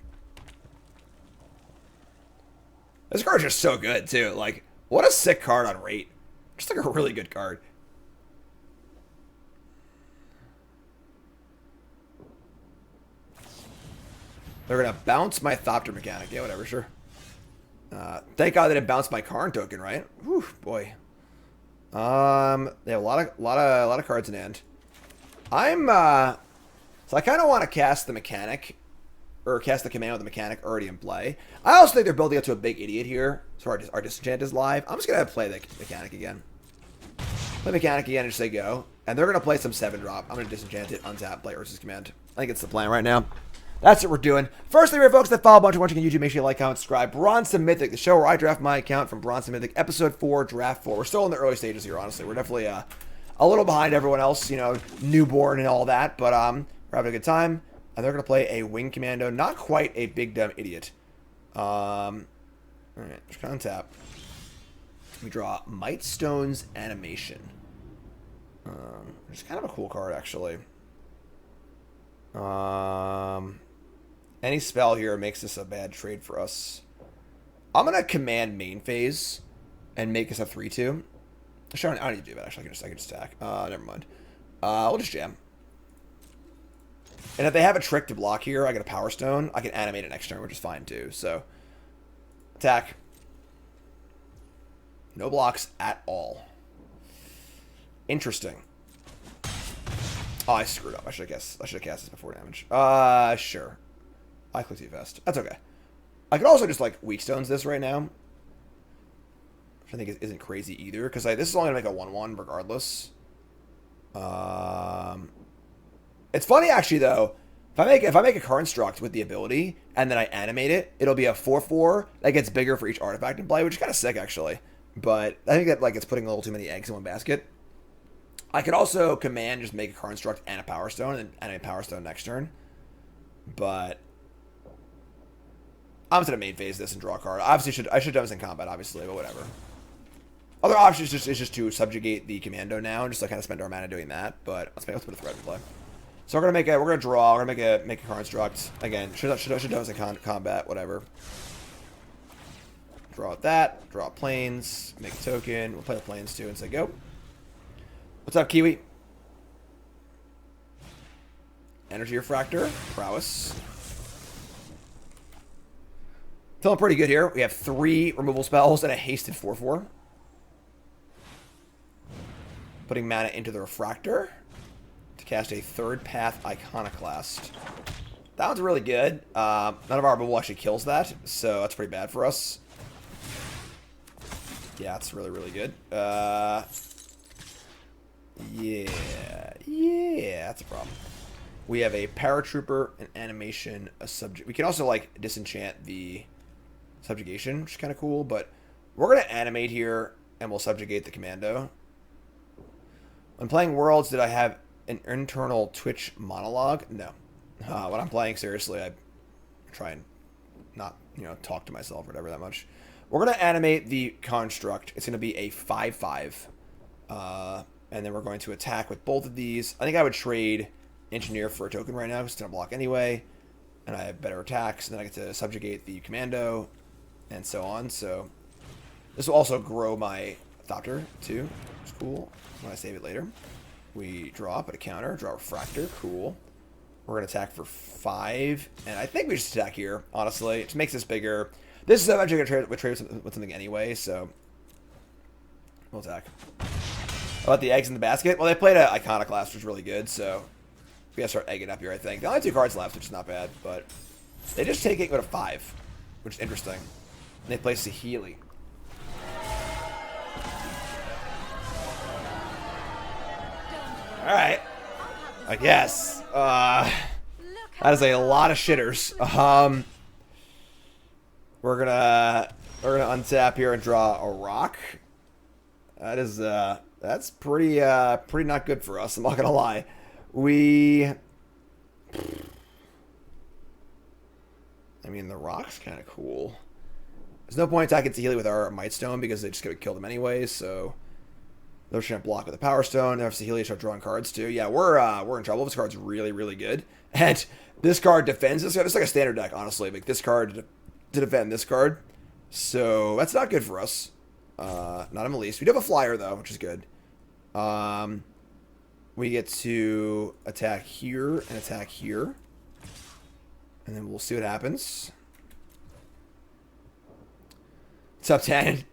This card's just so good, too. Like, what a sick card on rate. Just like a really good card. They're going to bounce my Thopter mechanic. Yeah, whatever, sure. Thank God they didn't bounce my Karn token, right? Whew, boy. They have a lot of cards in hand. So I kind of want to cast the mechanic, or cast the command with the mechanic already in play. I also think they're building up to a big idiot here, so our disenchant is live. I'm just gonna play the mechanic again. Play mechanic again and just say go, and they're gonna play some 7-drop. I'm gonna disenchant it, untap, play Ursa's command. I think it's the plan right now. That's what we're doing. Firstly, we're folks that follow a bunch of watching on YouTube. Make sure you like, comment, subscribe. Bronze to Mythic, the show where I draft my account from Bronze to Mythic, episode 4, draft 4. We're still in the early stages here, honestly. We're definitely a little behind everyone else, you know, newborn and all that, but we're having a good time. And they're gonna play a wing commando, not quite a big dumb idiot. All right, just gonna untap. We draw Mightstone's Animation. Which is kind of a cool card, actually. Any spell here makes this a bad trade for us. I'm gonna command main phase and make us a 3/2. Actually, I don't need to do that. Actually, I can just attack. Never mind. We'll just jam. And if they have a trick to block here, I get a Power Stone. I can animate it next turn, which is fine too. So, attack. No blocks at all. Interesting. Oh, I screwed up. I should have cast this before damage. Sure. I clicked too fast. That's okay. I could also just like weak stones this right now, which I think isn't crazy either, because this is only gonna make a 1/1 regardless. It's funny actually though. If I make a construct with the ability and then I animate it, it'll be a 4/4 that gets bigger for each artifact in play, which is kind of sick actually. But I think that like it's putting a little too many eggs in one basket. I could also command just make a construct and a Power Stone and animate Power Stone next turn. But I'm just gonna main phase this and draw a card. Obviously, I should have done this in combat, obviously, but whatever. Other option is just to subjugate the commando now and just like kind of spend our mana doing that. But let's put a threat in play. So we're gonna draw. We're gonna make a construct again. Should have done this in combat, whatever. Draw out that. Draw planes. Make a token. We'll play the planes too and say go. What's up, Kiwi? Energy Refractor. Prowess. Feeling pretty good here. We have 3 removal spells and a hasted 4/4. Putting mana into the Refractor to cast a 3rd Path Iconoclast. That one's really good. None of our removal actually kills that, so that's pretty bad for us. Yeah, it's really, really good. Yeah, that's a problem. We have a Paratrooper, an animation, a subject. We can also like disenchant the subjugation, which is kind of cool, but we're gonna animate here and we'll subjugate the commando. When playing Worlds, did I have an internal Twitch monologue? No. When I'm playing, seriously, I try and not, talk to myself or whatever that much. We're gonna animate the construct. It's gonna be a 5/5. And then we're going to attack with both of these. I think I would trade Engineer for a token right now because it's going to block anyway. And I have better attacks. And then I get to subjugate the commando and so on. So this will also grow my Thopter too, which is cool when I save it later. We draw, put a counter, draw Refractor. Cool. We're going to attack for 5. And I think we just attack here, honestly. It just makes this bigger. This is eventually going to trade with something anyway, so we'll attack. About the eggs in the basket? Well, they played an Iconoclast, which was really good, so we gotta start egging up here, I think. The only 2 cards left, which is not bad, but they just take it and go to 5, which is interesting. And they play Saheeli. Alright. I guess. That is a lot of shitters. We're gonna untap here and draw a rock. That is that's pretty not good for us, I'm not gonna lie. I mean, the rock's kind of cool. There's no point attacking Saheeli with our Mightstone because they just gonna kill them anyways, so they're just gonna block with a Power Stone. They have Saheeli start drawing cards too. Yeah, we're in trouble. This card's really, really good. And this card defends this card. It's like a standard deck, honestly. Like this card to defend this card. So that's not good for us. Not in the least. We do have a flyer though, which is good. We get to attack here and attack here. And then we'll see what happens. What's up, Tannen?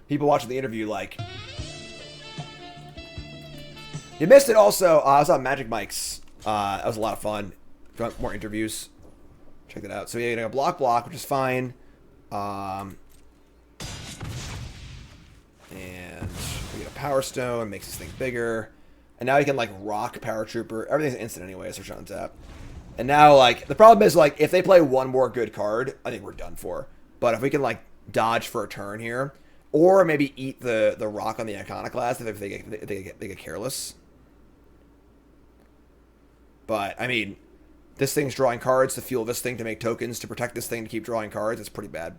People watching the interview like... You missed it also. I was on Magic Mike's. That was a lot of fun. If you want more interviews, check that out. So yeah, you're going to block, which is fine. And we get a Power Stone, makes this thing bigger. And now you can, like, rock Paratrooper. Everything's instant anyway, so on tap. And now, like, the problem is, like, if they play one more good card, I think we're done for. But if we can, like, dodge for a turn here, or maybe eat the rock on the Iconoclast if they get careless. But, I mean, this thing's drawing cards to fuel this thing to make tokens to protect this thing to keep drawing cards. It's pretty bad.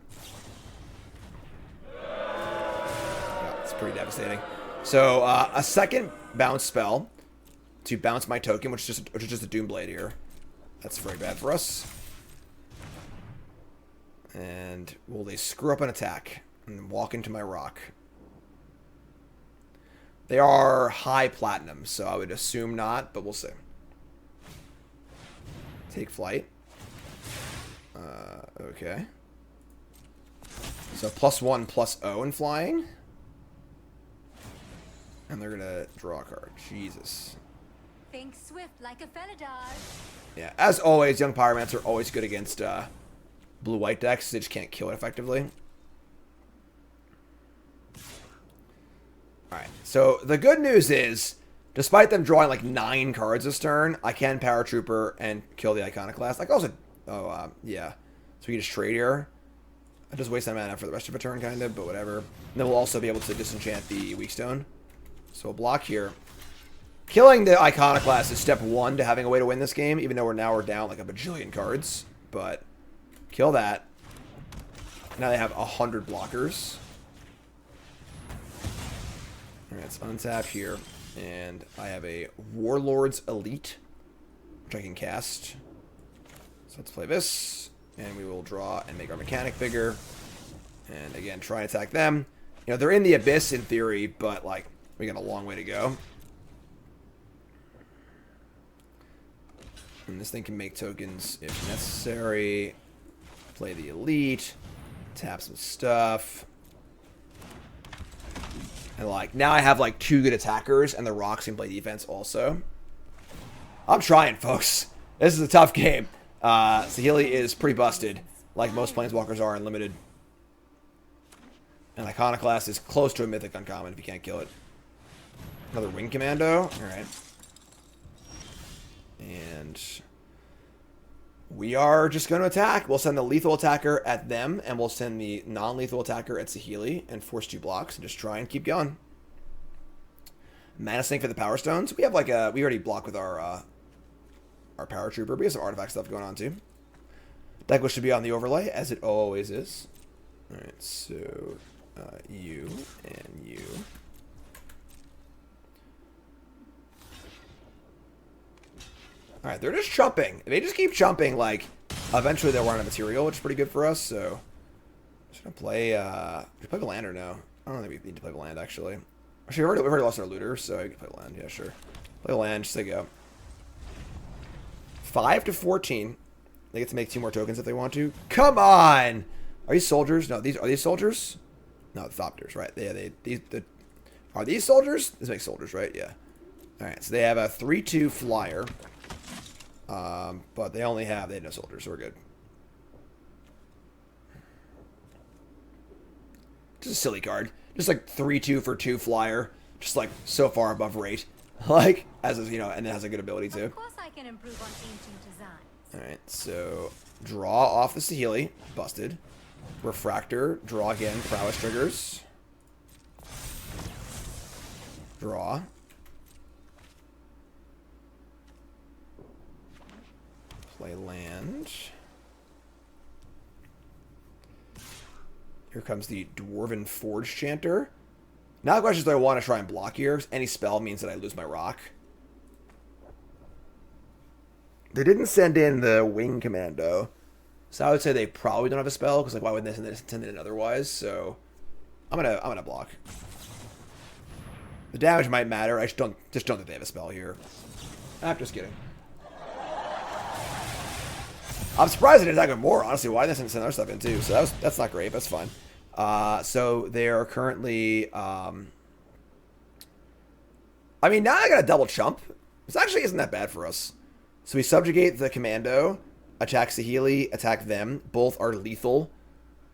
Yeah, it's pretty devastating. So, a second bounce spell to bounce my token, which is just a Doomblade here. That's very bad for us. And will they screw up an attack and walk into my rock? They are high platinum, so I would assume not, but we'll see. Take flight. Okay. So +1/+0 in flying. And they're gonna draw a card. Jesus. Think swift like a Felidar. Yeah, as always, young Pyromancer are always good against blue-white decks. They just can't kill it effectively. Alright, so the good news is, despite them drawing like 9 cards this turn, I can Paratrooper and kill the Iconoclast. Like also, yeah. So we can just trade here. I just waste that mana for the rest of a turn, kind of, but whatever. And then we'll also be able to disenchant the Weak Stone. So we'll block here. Killing the Iconoclast is step 1 to having a way to win this game, even though we're down like a bajillion cards. But kill that. Now they have 100 blockers. Alright, let's untap here. And I have a Warlord's Elite, which I can cast. So let's play this. And we will draw and make our mechanic bigger. And again, try and attack them. You know, they're in the Abyss in theory, but like, we got a long way to go. And this thing can make tokens if necessary. Play the Elite. Tap some stuff. And like, now I have like 2 good attackers, and the rocks can play defense also. I'm trying, folks. This is a tough game. Saheeli is pretty busted, like most Planeswalkers are in Limited. And Iconoclast is close to a Mythic uncommon if you can't kill it. Another Wing Commando. Alright. And we are just going to attack. We'll send the lethal attacker at them, and we'll send the non-lethal attacker at Saheeli and force 2 blocks and just try and keep going. Mana Sink for the Power Stones. We have like a... We already block with our Paratrooper. We have some artifact stuff going on too. Deck should be on the overlay, as it always is. Alright, so... you and you... Alright, they're just chumping. If they just keep chumping, like, eventually they'll run out of material, which is pretty good for us, so... Should I play, should we play the land or no? I don't think we need to play the land, actually. Actually, we've already lost our looter, so we can play the land, yeah, sure. Play the land, just say go. 5 to 14. They get to make 2 more tokens if they want to. Come on! Are these soldiers? No, are these soldiers? No, the Thopters, right? Are these soldiers? This makes soldiers, right? Yeah. Alright, so they have a 3/2 flyer. But they have no soldiers, so we're good. Just a silly card. Just like 3/2 for 2 flyer. Just like so far above rate. Like, as is, you know, and it has a good ability too. Of course I can improve on ancient designs. Alright, so draw off the Saheeli. Busted. Refractor. Draw again. Prowess triggers. Draw. Play land. Here comes the Dwarven Forge Chanter. Now the question is, do I want to try and block here? Any spell means that I lose my rock. They didn't send in the Wing Commando, so I would say they probably don't have a spell, because like, why wouldn't they send it in otherwise? So I'm gonna block. The damage might matter. I just don't think they have a spell here. I'm just kidding. I'm surprised it didn't attack with more, honestly. Why didn't they send other stuff in too? So that's not great. That's fine. So they are currently. I mean, now I got a double chump. This actually isn't that bad for us. So we subjugate the commando, attack Saheeli, attack them. Both are lethal,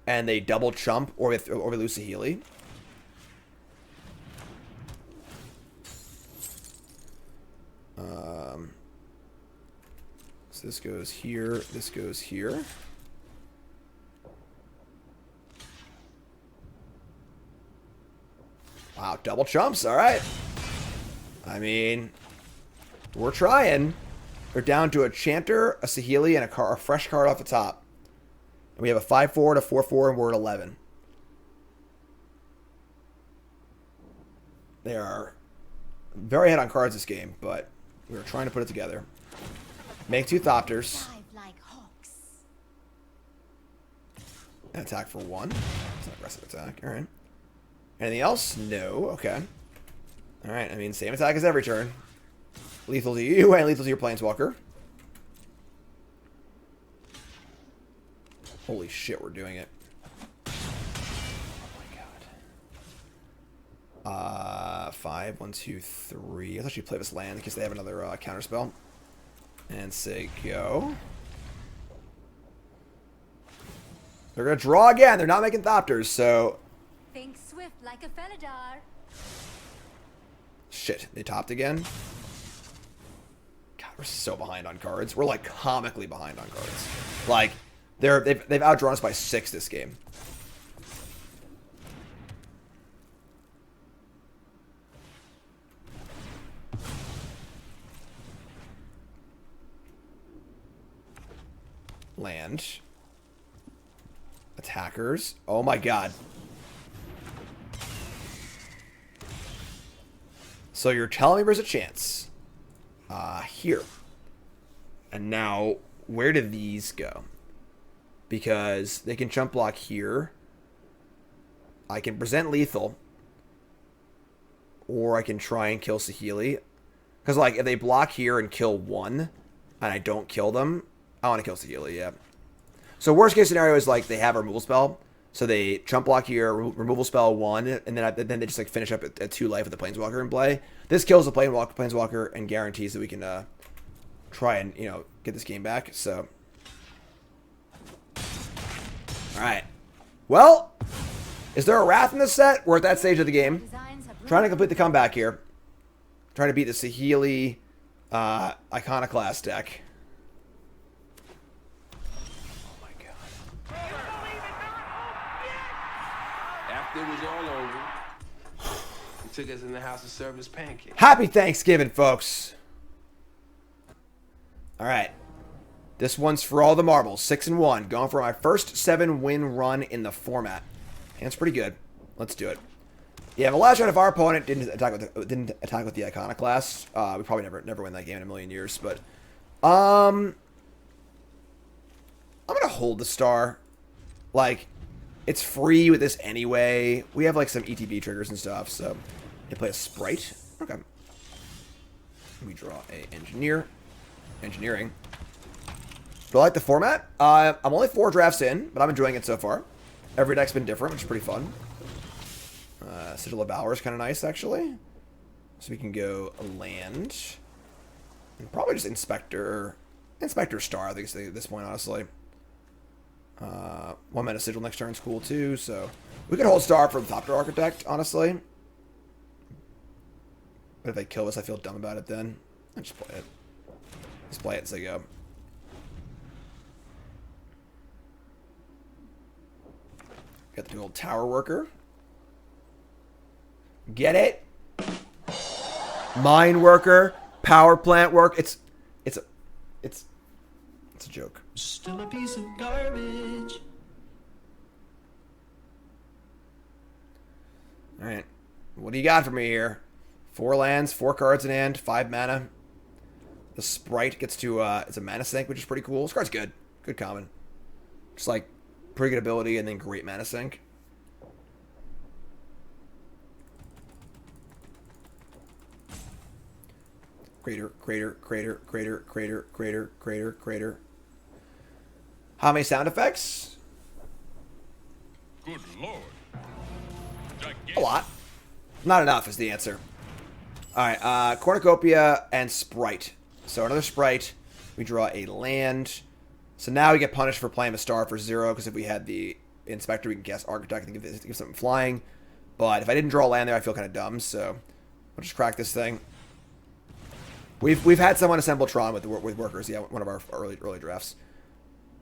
and they double chump or we lose Saheeli. So this goes here. This goes here. Wow, double chumps. All right. I mean, we're trying. They're down to a Chanter, a Saheeli, and a fresh card off the top. And we have a 5/4 and a 4/4, and we're at 11. They are very ahead on cards this game, but we're trying to put it together. Make 2 Thopters. Dive like hawks. And attack for 1. It's an aggressive attack. All right. Anything else? No. Okay. All right. I mean, same attack as every turn. Lethal to you and lethal to your Planeswalker. Holy shit, we're doing it. Oh my god. 5, 1, 2, 3. Let's actually play this land in case they have another counterspell. And say go. They're going to draw again. They're not making Thopters, so... Think swift like a Felidar. Shit, they topped again. God, we're so behind on cards. We're like comically behind on cards. Like, they've outdrawn us by 6 this game. Land. Attackers. Oh my god. So you're telling me there's a chance. Here. And now, where do these go? Because they can jump block here. I can present lethal. Or I can try and kill Saheeli. Because, like, if they block here and kill 1, and I don't kill them, I want to kill Saheeli, yeah. So worst case scenario is, like, they have a removal spell. So they chump block here, removal spell 1, and then they just, like, finish up at 2 life with the Planeswalker in play. This kills the Planeswalker and guarantees that we can try and, you know, get this game back. So, alright. Well, is there a Wrath in this set? We're at that stage of the game. Trying to complete the comeback here. Trying to beat the Saheeli Iconoclast deck. Oh my god. After it was all over, he took us in the house to serve his pancakes. Happy Thanksgiving, folks. Alright. This one's for all the marbles. 6-1. Going for my first 7-win run in the format. And it's pretty good. Let's do it. Yeah, the last round of our opponent didn't attack with the Iconoclast. We probably never win that game in a million years, but I'm gonna hold the star. Like, it's free with this anyway. We have like some ETB triggers and stuff, so they play a Sprite. Okay. We draw a engineering. Do I like the format? I'm only 4 drafts in, but I'm enjoying it so far. Every deck's been different, which is pretty fun. Sigil of Valor is kind of nice, actually. So we can go land. And probably just Inspector Star, I think, at this point, honestly. 1 mana Sigil next turn is cool, too. So we could hold Star for the Thopter Architect, honestly. But if they kill us, I feel dumb about it then. I just play it. Just play it as they go. Got the old Tower Worker. Get it? Mine Worker, Power Plant Work. It's a joke. Still a piece of garbage. All right, what do you got for me here? 4 lands, 4 cards in hand, 5 mana. The Sprite gets to it's a mana sink, which is pretty cool. This card's good, good common. Just like pretty good ability and then great mana sink. Crater. How many sound effects? Good lord. A lot. Not enough is the answer. Alright, Cornucopia and Sprite. So another Sprite. We draw a land. So now we get punished for playing a star for 0, because if we had the Inspector, we can guess Architect and give something flying. But if I didn't draw a land there, I feel kind of dumb, so we'll just crack this thing. We've had someone assemble Tron with workers, yeah, one of our early drafts.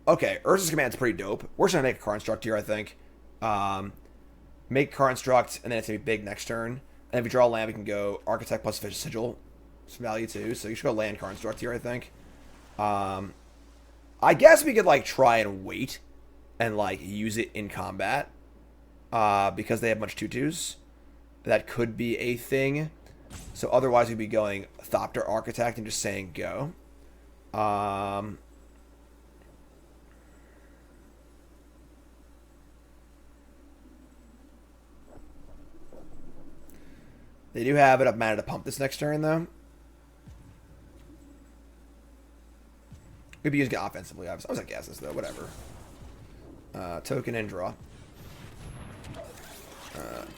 Okay, Urza's Command's pretty dope. We're just going to make a card construct here, I think. Make card construct, and then it's going to be big next turn. And if we draw a land, we can go Architect plus Sigil. Some value too, so you should go land card construct here, I think. I guess we could, like, try and wait and, like, use it in combat. Because they have much 2/2s. That could be a thing. So otherwise we'd be going Thopter Architect and just saying go. They do have enough mana to pump this next turn, though. We'd be using it offensively. I was going to guess this, though. Whatever. Token and draw.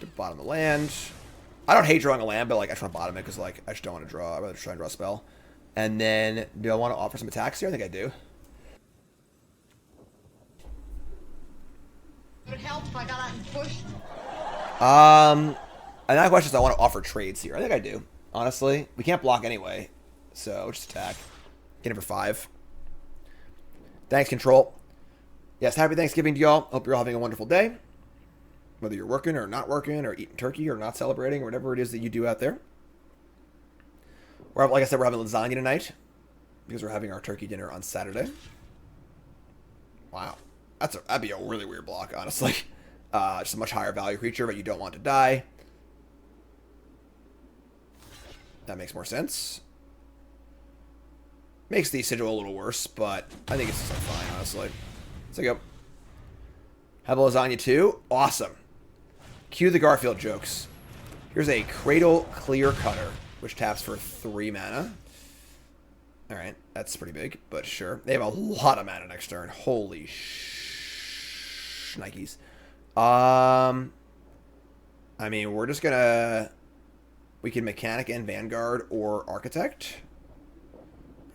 To bottom the land. I don't hate drawing a land, but like I just want to bottom it because like I just don't want to draw. I'd rather try and draw a spell. And then, do I want to offer some attacks here? I think I do. Would it help if I got out and pushed? And that question is, I want to offer trades here. I think I do. Honestly, we can't block anyway, so we'll just attack. Get it for 5. Thanks, Control. Yes, happy Thanksgiving to y'all. Hope you're all having a wonderful day. Whether you're working or not working or eating turkey or not celebrating or whatever it is that you do out there. Like I said, we're having lasagna tonight because we're having our turkey dinner on Saturday. Wow. That'd be a really weird block, honestly. Just a much higher value creature, but you don't want to die. That makes more sense. Makes the Sigil a little worse, but I think it's just fine, honestly. So go. Have a lasagna too? Awesome. Cue the Garfield jokes. Here's a Cradle Clear Cutter, which taps for 3 mana. Alright, that's pretty big, but sure. They have a lot of mana next turn. Holy shnikes. I mean, we're just gonna... We can Mechanic and Vanguard or Architect.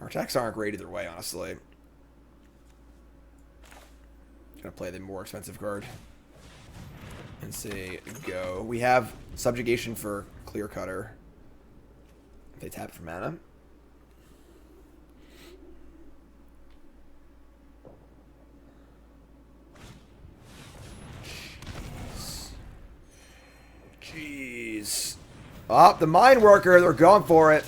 Architects aren't great either way, honestly. Gonna play the more expensive card. And say go. We have Subjugation for Clear Cutter. If they tap for mana. Jeez. Oh, the Mind Worker, they're going for it.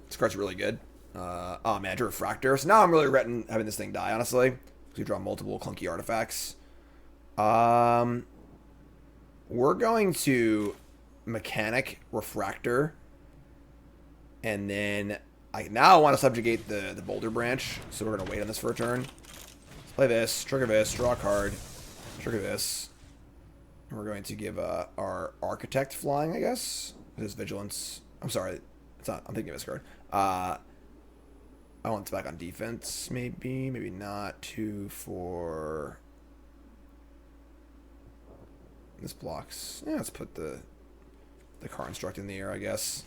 This card's really good. Oh man, Drew Refractor. So now I'm really regretting having this thing die, honestly. Because we draw multiple clunky artifacts. We're going to Mechanic Refractor. And then I now want to subjugate the Boulder Branch. So we're going to wait on this for a turn. Let's play this, trigger this, draw a card, trigger this. And we're going to give our Architect flying, I guess. This is Vigilance. I'm sorry. It's not. I'm thinking of this card. I want this back on defense, maybe. Maybe not. 2 for... This blocks. Yeah, let's put the car construct in the air, I guess.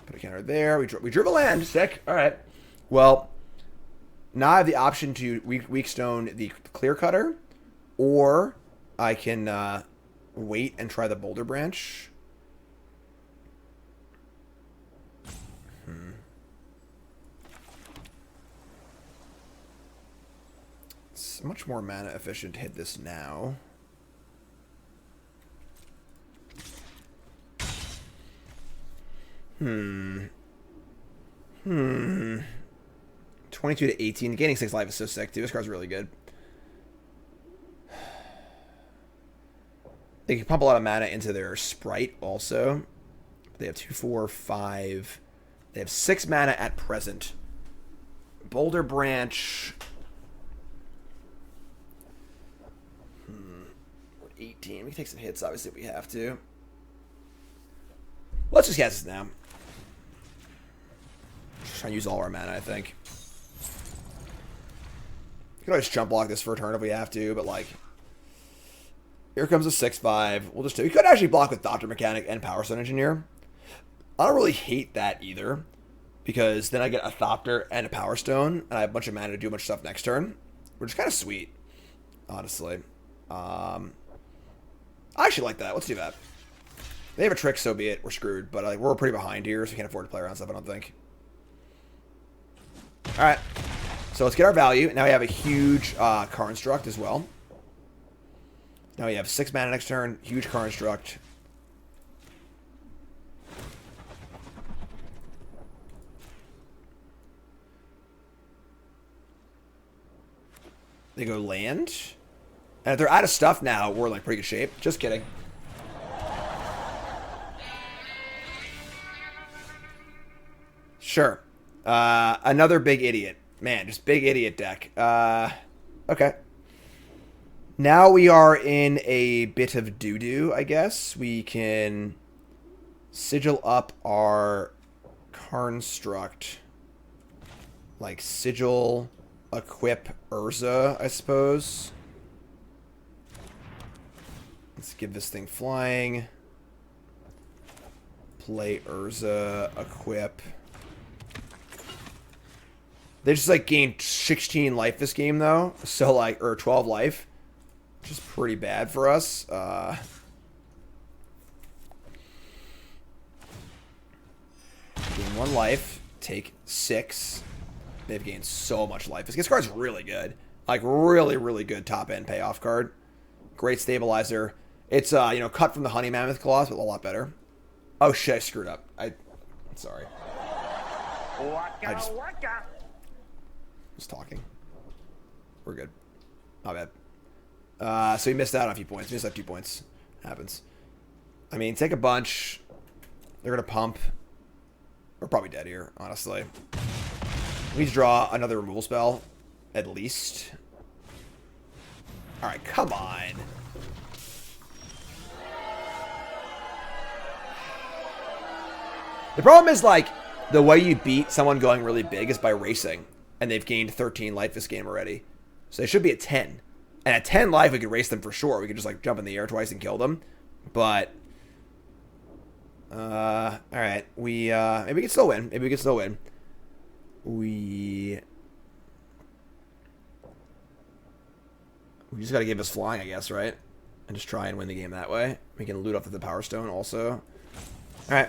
Put a counter there. We drew a land. Sick. All right. Well, now I have the option to weak stone the Clear Cutter, or I can wait and try the Boulder Branch. It's much more mana efficient to hit this now. 22 to 18. Gaining 6 life is so sick, too. This card's really good. They can pump a lot of mana into their Sprite also. They have 2, 4, 5. They have 6 mana at present. Boulder Branch. We're 18. We can take some hits, obviously, if we have to. Let's just guess this now. Just trying to use all our mana, I think. We can always jump block this for a turn if we have to, but like... Here comes a 6/5. We'll just do... We could actually block with Doctor Mechanic and Power Stone Engineer. I don't really hate that either, because then I get a Thopter and a Power Stone, and I have a bunch of mana to do a bunch of stuff next turn, which is kind of sweet, honestly. I actually like that. Let's do that. They have a trick, so be it. We're screwed, but like we're pretty behind here, so we can't afford to play around stuff, I don't think. All right, so let's get our value. Now we have a huge Construct as well. Now we have 6 mana next turn, huge Construct. They go land. And if they're out of stuff now, we're in like pretty good shape. Just kidding. Sure. Another big idiot. Man, just big idiot deck. Okay. Now we are in a bit of doo-doo, I guess. We can sigil up our Construct. Like sigil, equip Urza, I suppose. Let's give this thing flying. Play Urza, equip. They just like gained 16 life this game though. So like, or 12 life. Which is pretty bad for us. Gain 1 life. Take 6. They've gained so much life. This card's really good. Like really, really good top end payoff card. Great stabilizer. It's you know, cut from the Honey Mammoth Claws, but a lot better. Oh shit, I screwed up. I'm sorry. I just was talking. We're good. Not bad. So we missed out on a few points. We missed out 2 points. Happens. I mean, take a bunch. They're gonna pump. We're probably dead here, honestly. We need to draw another removal spell, at least. Alright, come on. The problem is, like, the way you beat someone going really big is by racing. And they've gained 13 life this game already. So they should be at 10. And at 10 life, we could race them for sure. We could just, like, jump in the air twice and kill them. But... alright. We, maybe we can still win. Maybe we can still win. We just gotta give us flying, I guess, right? And just try and win the game that way. We can loot off of the Power Stone also. Alright.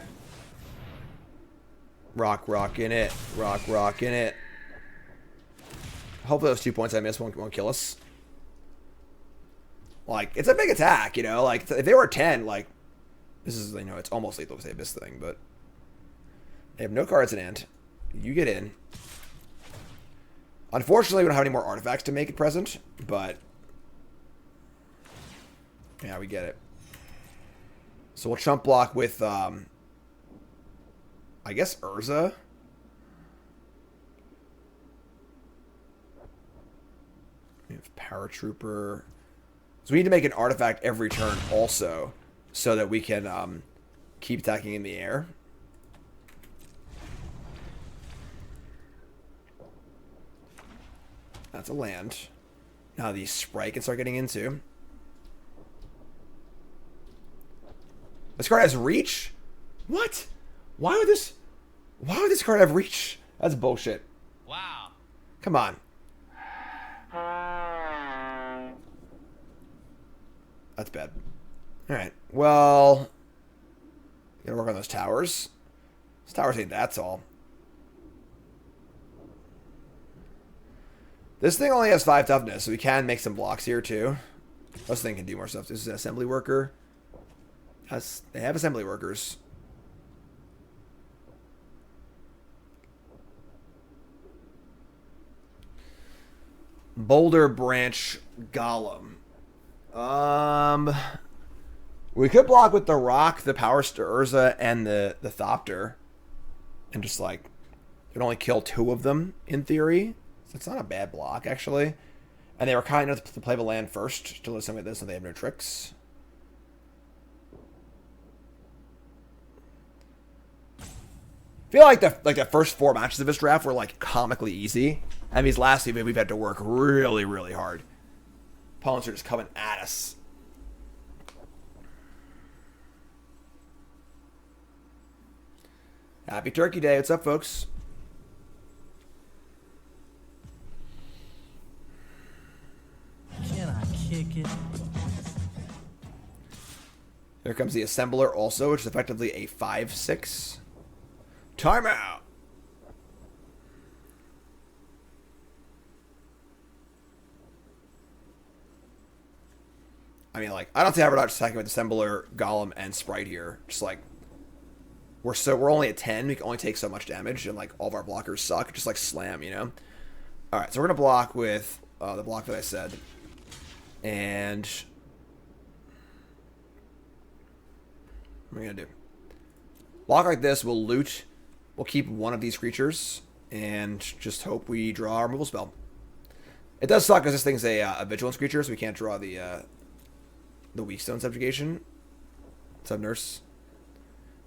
Rock in it. Rock in it. Hopefully those 2 points I missed won't kill us. Like, it's a big attack, you know? Like, if they were 10, like, this is, you know, it's almost lethal if they have this thing, but they have no cards in hand. You get in. Unfortunately, we don't have any more artifacts to make it present, but yeah, we get it. So we'll chump block with, I guess, Urza. We have Paratrooper. So we need to make an artifact every turn also, so that we can keep attacking in the air. That's a land. Now the Sprite can start getting into. This card has reach? What? Why would this card have reach? That's bullshit. Wow. Come on. That's bad. Alright. Well, gotta work on those towers. Those towers ain't that tall. This thing only has 5 toughness, so we can make some blocks here too. This thing can do more stuff. This is an assembly worker. They have assembly workers. Boulder Branch Golem. We could block with the Rock, the Power Urza, and the Thopter. And just like, it would only kill 2 of them, in theory. So it's not a bad block, actually. And they were kind enough to play the land first to let something like this, so they have no tricks. feel like the first 4 matches of this draft were like comically easy, and these last few we've had to work really, really hard. Opponents are just coming at us. Happy Turkey Day. What's up, folks? Can I kick it? Here comes the Assembler also, which is effectively a 5/6. Timeout! I mean, like, I don't think I ever not attacking with Assembler, Golem, and Sprite here. Just like, we're only at 10. We can only take so much damage, and like all of our blockers suck. Just like slam, you know. All right, so we're gonna block with the block that I said, and what are we gonna do? Block like this. We'll loot. We'll keep one of these creatures, and just hope we draw our removal spell. It does suck because this thing's a vigilance creature, so we can't draw the weak stone subjugation. What's up, nurse?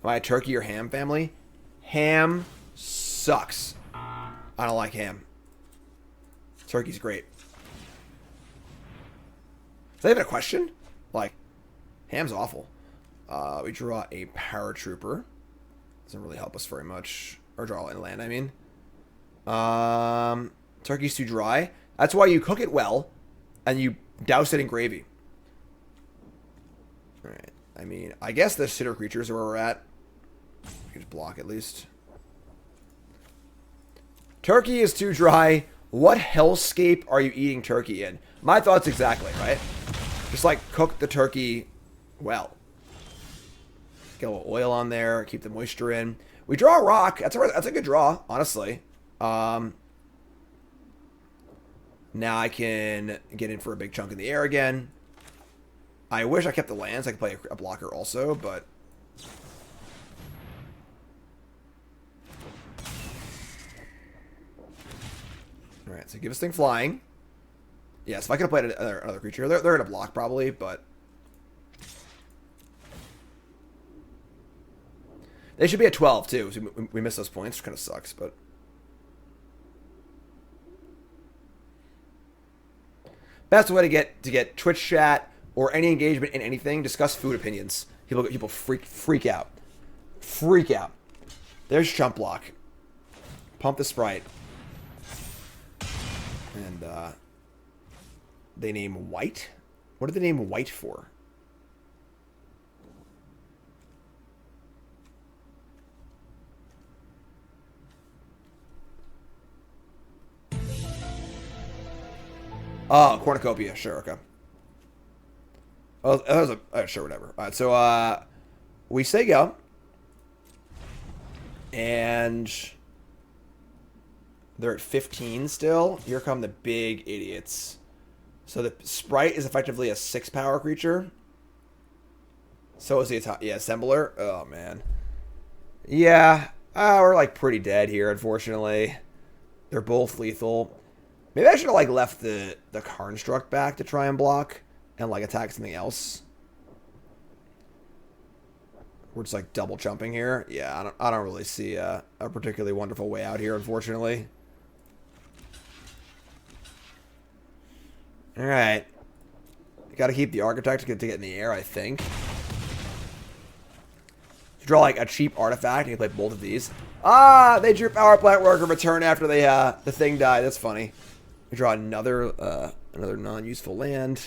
Am I a turkey or ham family? Ham sucks. I don't like ham. Turkey's great. Is that even a question? Like, ham's awful. We draw a paratrooper. Doesn't really help us very much. Or draw in land, I mean. Turkey's too dry. That's why you cook it well, and you douse it in gravy. Alright. I mean, I guess the sitter creatures are where we're at. We can just block at least. Turkey is too dry. What hellscape are you eating turkey in? My thoughts exactly, right? Just like cook the turkey well. Get a little oil on there. Keep the moisture in. We draw a rock. That's a good draw, honestly. Now I can get in for a big chunk in the air again. I wish I kept the lands. I could play a blocker also, but... Alright, so give this thing flying. Yes, if I could have played another creature. They're going to block probably, but... They should be at 12 too, so we missed those points, which kind of sucks, but... Best way to get Twitch chat or any engagement in anything, discuss food opinions. People freak out. Freak out. There's Chump Block. Pump the Sprite. And they name White? What did they name White for? Oh, Cornucopia. Sure, okay. Oh, that was a... sure, whatever. Alright, so, we say go. And... they're at 15 still. Here come the big idiots. So the Sprite is effectively a 6-power creature. So is the Assembler. Oh, man. Yeah. We're, like, pretty dead here, unfortunately. They're both lethal. Maybe I should have, like, left the Karnstruct back to try and block and, like, attack something else. We're just, like, double jumping here. Yeah, I don't really see a particularly wonderful way out here, unfortunately. Alright. Got to keep the Architect to get in the air, I think. Draw, like, a cheap artifact. You can play both of these. Ah! They drew Power Plant Worker return after the thing died. That's funny. We draw another non-useful land.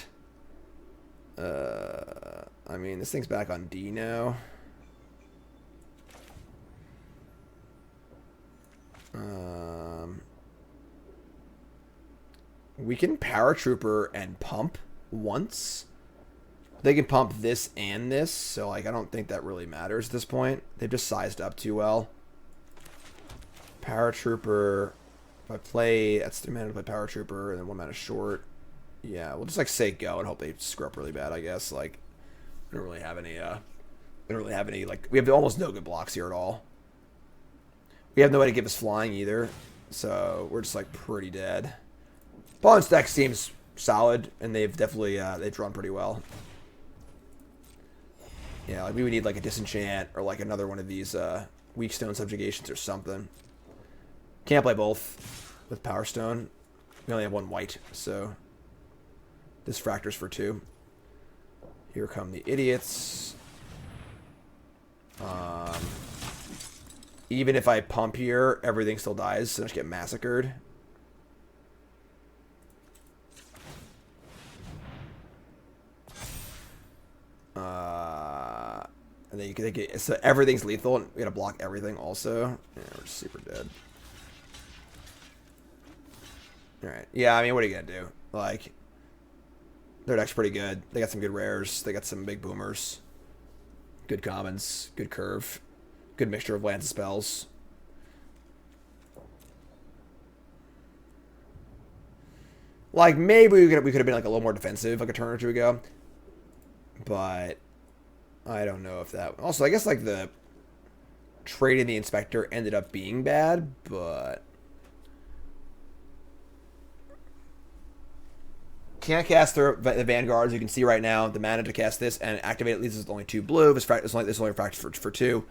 I mean, this thing's back on D now. We can Paratrooper and pump once. They can pump this and this, so like I don't think that really matters at this point. They've just sized up too well. Paratrooper. If I play, that's 3 mana to play Paratrooper, and then 1 mana short. Yeah, we'll just like say go and hope they screw up really bad. I guess like we don't really have any. We don't really have any like we have almost no good blocks here at all. We have no way to give us flying either, so we're just like pretty dead. Opponent's deck seems solid, and they've definitely they've drawn pretty well. Yeah, like we would need like a disenchant or like another one of these weak stone subjugations or something. Can't play both with Power Stone. We only have one white, so this Fractor's for 2. Here come the idiots. Even if I pump here, everything still dies, so I just get massacred. And then you can get so everything's lethal, and we gotta block everything also. Yeah, we're super dead. Alright. Yeah, I mean, what are you gonna do? Like, their deck's pretty good. They got some good rares. They got some big boomers. Good commons. Good curve. Good mixture of lands and spells. Like, maybe we could have been like a little more defensive like a turn or two ago. But I don't know if that... Also, I guess like the trade in the Inspector ended up being bad, but... Can't cast the Vanguards. You can see right now the mana to cast this and activate it leaves us with only 2 blue. This only fractures for 2.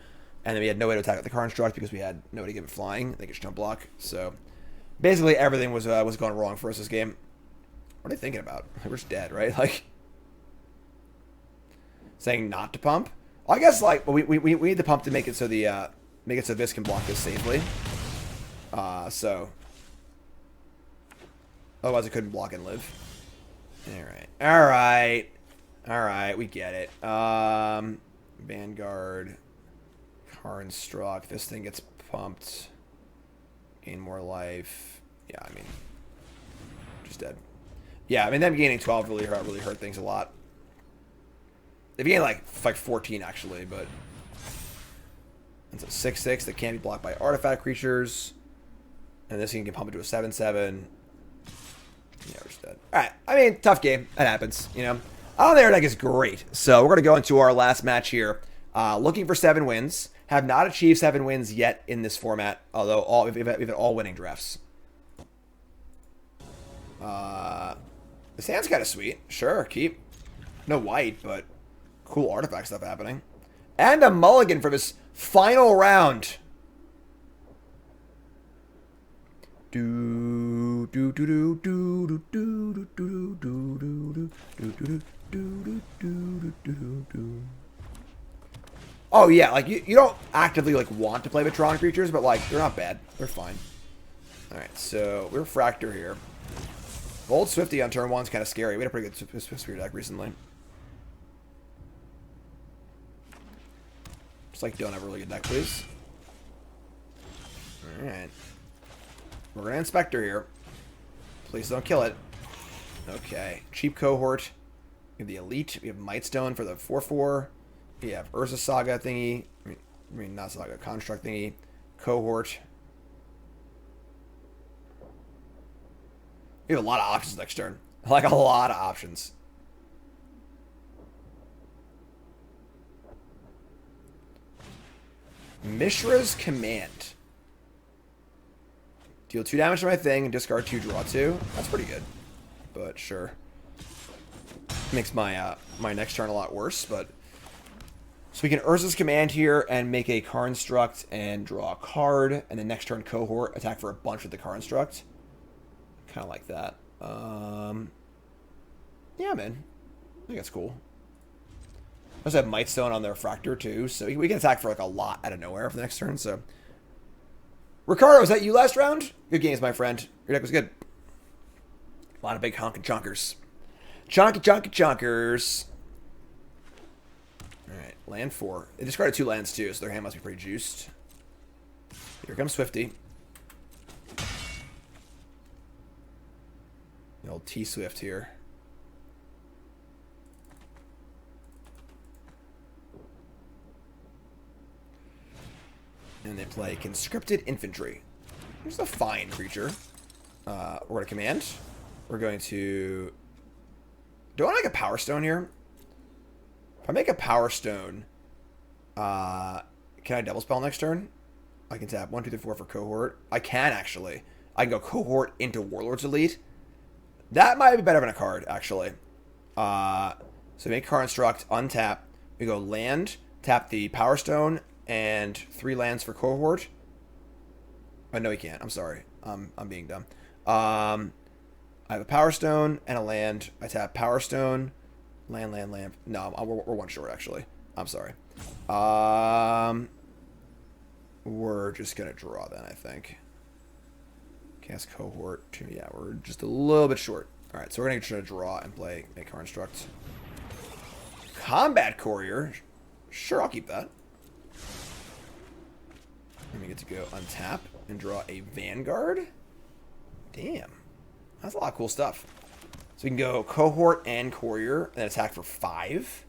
And then we had no way to attack with the Construct because we had nobody give it flying. They could jump block. So basically everything was going wrong for us this game. What are they thinking about? We're just dead, right? Like saying not to pump. Well, I guess like we need the pump to make it so the Vis can block this safely. So otherwise it couldn't block and live. Alright, we get it. Vanguard, Construct, this thing gets pumped. Gain more life. Yeah, I mean, just dead. Yeah, I mean, them gaining 12 really hurt things a lot. They gained like 14 actually, but it's a 6/6 that can't be blocked by artifact creatures. And this thing can pump into a 7/7. Yeah, we're just dead. Alright, I mean, tough game. That happens, you know. I don't think our deck is great. So we're going to go into our last match here. Looking for 7 wins. Have not achieved 7 wins yet in this format. Although we've had all winning drafts. This hand's kind of sweet. Sure, keep. No white, but cool artifact stuff happening. And a mulligan for this final round. Oh yeah, like you don't actively like want to play Vitron creatures, but like they're not bad. They're fine. Alright, so we're Fractor here. Old Swifty on turn 1's kind of scary. We had a pretty good Spirit deck recently. Just like don't have a really good deck, please. Alright. We're going to Inspector here. Please don't kill it. Okay. Cheap Cohort. We have the Elite. We have Mightstone for the 4/4. We have Urza Saga thingy. I mean, not Saga. Construct thingy. Cohort. We have a lot of options next turn. Like, a lot of options. Mishra's Command. Deal 2 damage to my thing and discard 2, draw 2. That's pretty good. But sure. Makes my my next turn a lot worse, but... So we can Urza's Command here and make a Construct and draw a card. And then next turn Cohort, attack for a bunch with the Construct. Kind of like that. Yeah, man. I think that's cool. I also have Mightstone on their Fractor too, so we can attack for like a lot out of nowhere for the next turn, so... Ricardo, was that you last round? Good games, my friend. Your deck was good. A lot of big honkin' chonkers. Chonkers. Alright, land 4. They discarded 2 lands too, so their hand must be pretty juiced. Here comes Swifty. The old T-Swift here. And they play Conscripted Infantry. Here's a fine creature. We're going to command. We're going to... Do I want to make a Power Stone here? If I make a Power Stone, can I double spell next turn? I can tap 1, 2, 3, 4 for Cohort. I can, actually. I can go Cohort into Warlord's Elite. That might be better than a card, actually. So make Construct, untap. We go land, tap the Power Stone, and 3 lands for Cohort. Oh, no, he can't. I'm sorry. I'm being dumb. I have a Power Stone and a land. I tap Power Stone, land. No, we're 1 short, actually. I'm sorry. We're just going to draw then, I think. Cast Cohort. Yeah, we're just a little bit short. All right, so we're going to try to draw and play make Car Instruct. Combat Courier. Sure, I'll keep that. And we get to go untap and draw a Vanguard. Damn. That's a lot of cool stuff. So we can go Cohort and Courier and then attack for 5.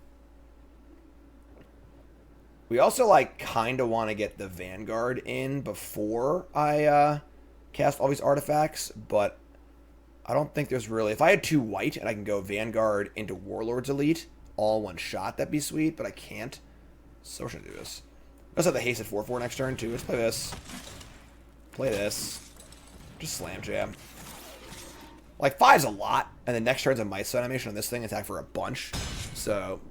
We also, like, kind of want to get the Vanguard in before I cast all these artifacts, but I don't think there's really... If I had 2 white and I can go Vanguard into Warlord's Elite all 1 shot, that'd be sweet, but I can't. So we're going to do this. Let's have the haste at 4/4 next turn, too. Let's play this. Play this. Just slam jam. Like, 5's a lot, and then next turn's a Mice animation on this thing, attack for a bunch. So...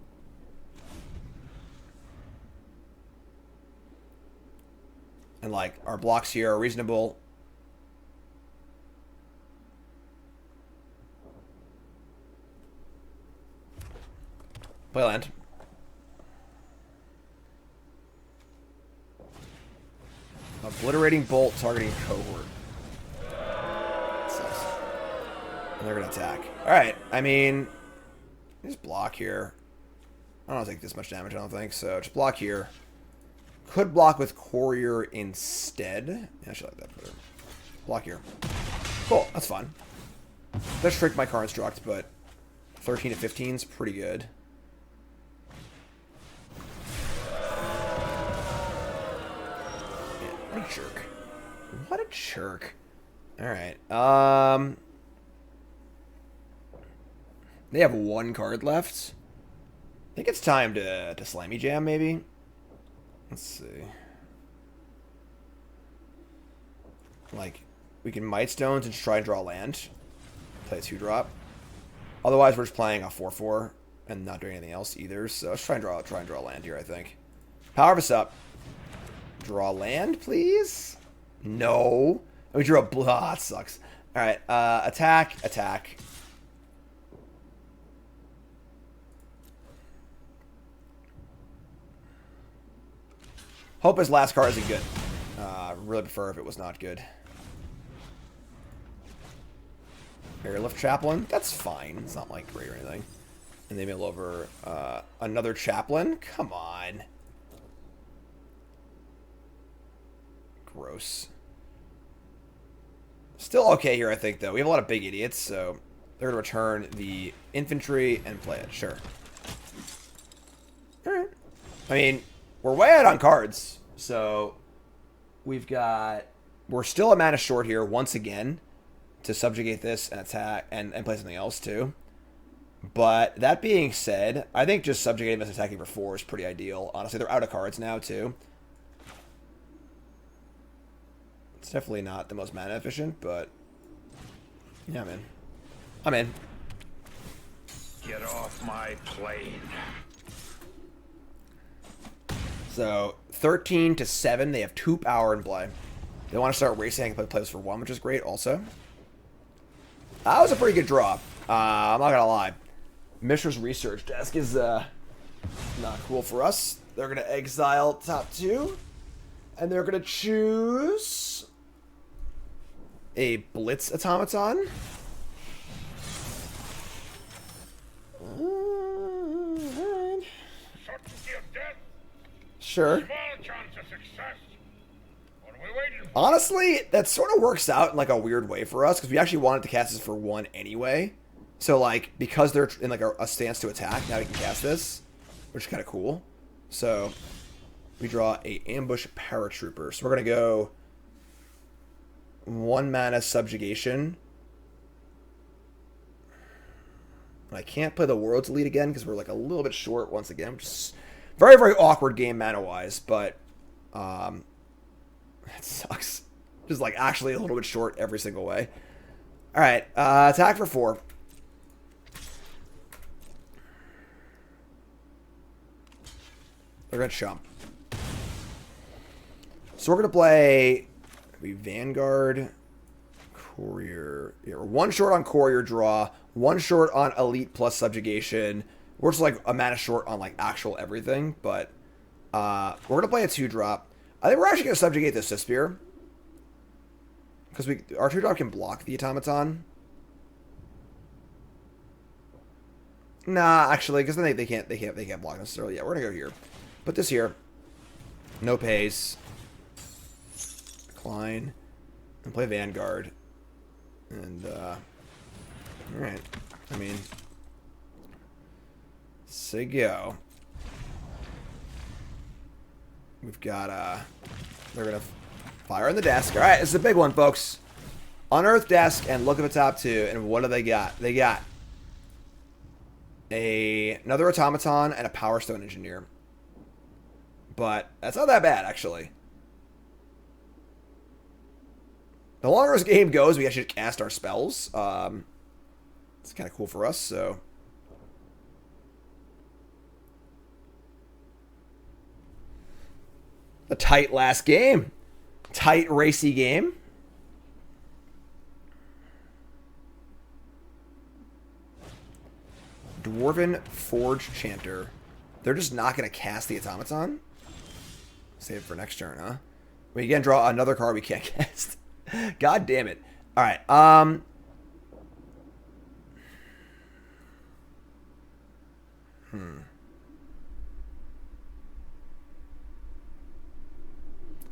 And, like, our blocks here are reasonable. Play land. Obliterating Bolt targeting Cohort. That sucks. And they're going to attack. Alright, I mean... Just block here. I don't take this much damage, I don't think, so just block here. Could block with Courier instead. Yeah, I should like that better. Block here. Cool, that's fun. Let's trick my Car Instruct, but 13 to 15 is pretty good. Man, what a jerk. What a jerk. Alright. They have 1 card left. I think it's time to Slimy Jam, maybe. Let's see. Like, we can Might Stones and try and draw land. Play a 2-drop. Otherwise, we're just playing a 4/4 and not doing anything else either. So let's try and draw land here, I think. Power of us up. Draw land, please. No. We drew a blue. Ah, it sucks. All right. Attack. Hope his last card isn't good. Really prefer if it was not good. Airlift Chaplain. That's fine. It's not like great or anything. And they mill over another Chaplain. Come on. Gross. Still okay here, I think, though. We have a lot of big idiots, so they're going to return the infantry and play it. Sure. Alright. I mean... We're way out on cards, so we're still a mana short here once again to subjugate this and attack and play something else too. But that being said, I think just subjugating this and attacking for 4 is pretty ideal. Honestly, they're out of cards now too. It's definitely not the most mana efficient, but yeah, man. I'm in. Get off my plane. So 13 to 7, they have 2 power in play. They want to start racing and play this for 1, which is great also. That was a pretty good draw. I'm not gonna lie. Mishra's Research Desk is not cool for us. They're gonna exile top 2, and they're gonna choose a Blitz Automaton. Sure. Honestly, that sort of works out in like a weird way for us because we actually wanted to cast this for 1 anyway. So like because they're in like a stance to attack, now we can cast this, which is kind of cool. So we draw a Ambush Paratrooper. So we're gonna go 1 mana Subjugation. I can't play the World's Elite again because we're like a little bit short once again, which is very, very awkward game mana-wise, but it sucks. Just like actually a little bit short every single way. All right, attack for 4. They're gonna chump. So we're going to play Vanguard, Courier. Yeah, we're one short on Courier draw, one short on Elite plus Subjugation. We're just like a mana short on like actual everything, but we're going to play a 2-drop. I think we're actually going to subjugate the Sisphere. Because our 2-drop can block the Automaton. Nah, actually, because then they can't block necessarily. Yeah, we're going to go here. Put this here. No pays. Decline. And play Vanguard. And, alright. I mean, say go. We've got, they're going to fire on the desk. Alright, this is a big one, folks. Unearth desk and look at the top 2. And what do they got? They got another Automaton and a Power Stone Engineer. But that's not that bad, actually. The longer this game goes, we actually cast our spells. It's kind of cool for us, so. A tight last game. Tight, racy game. Dwarven Forge Chanter. They're just not going to cast the Automaton? Save it for next turn, huh? We can draw another card we can't cast. God damn it. Alright,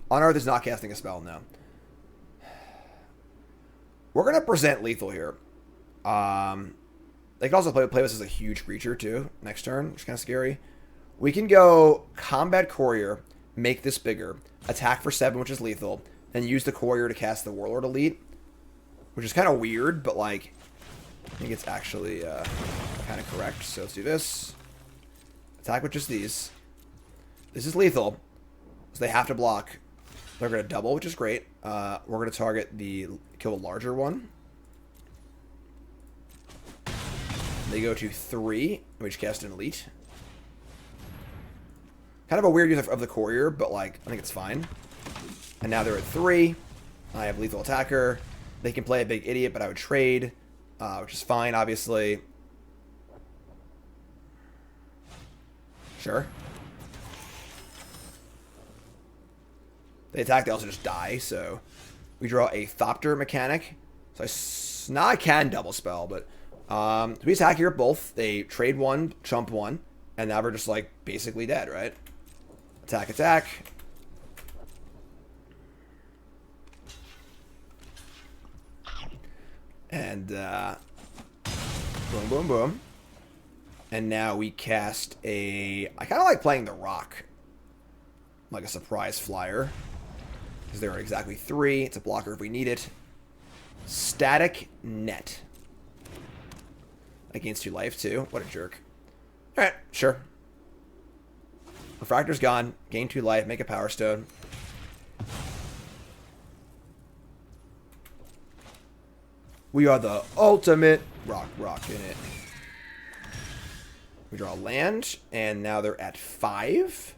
Unearth is not casting a spell, no. We're going to present lethal here. They can also play this as a huge creature, too, next turn, which is kind of scary. We can go Combat Courier, make this bigger, attack for 7, which is lethal, then use the Courier to cast the Warlord Elite, which is kind of weird, but, like, I think it's actually kind of correct. So let's do this. Attack with just these. This is lethal, so they have to block. They're going to double, which is great. We're going to target kill the larger one. They go to 3, which cast an Elite. Kind of a weird use of the Courier, but like I think it's fine. And now they're at 3. I have Lethal Attacker. They can play a Big Idiot, but I would trade, which is fine, obviously. Sure. They attack, they also just die, so we draw a Thopter Mechanic. So now I can double spell, but we attack here both. They trade 1, chump 1, and now we're just like basically dead, right? Attack, attack. And boom, boom, boom. And now we cast I kind of like playing the Rock. Like a surprise flyer. Because there are exactly 3. It's a blocker if we need it. Static Net. Against 2 life, too. What a jerk. Alright, sure. Refractor's gone. Gain 2 life. Make a Power Stone. We are the ultimate rock in it. We draw a land, and now they're at 5.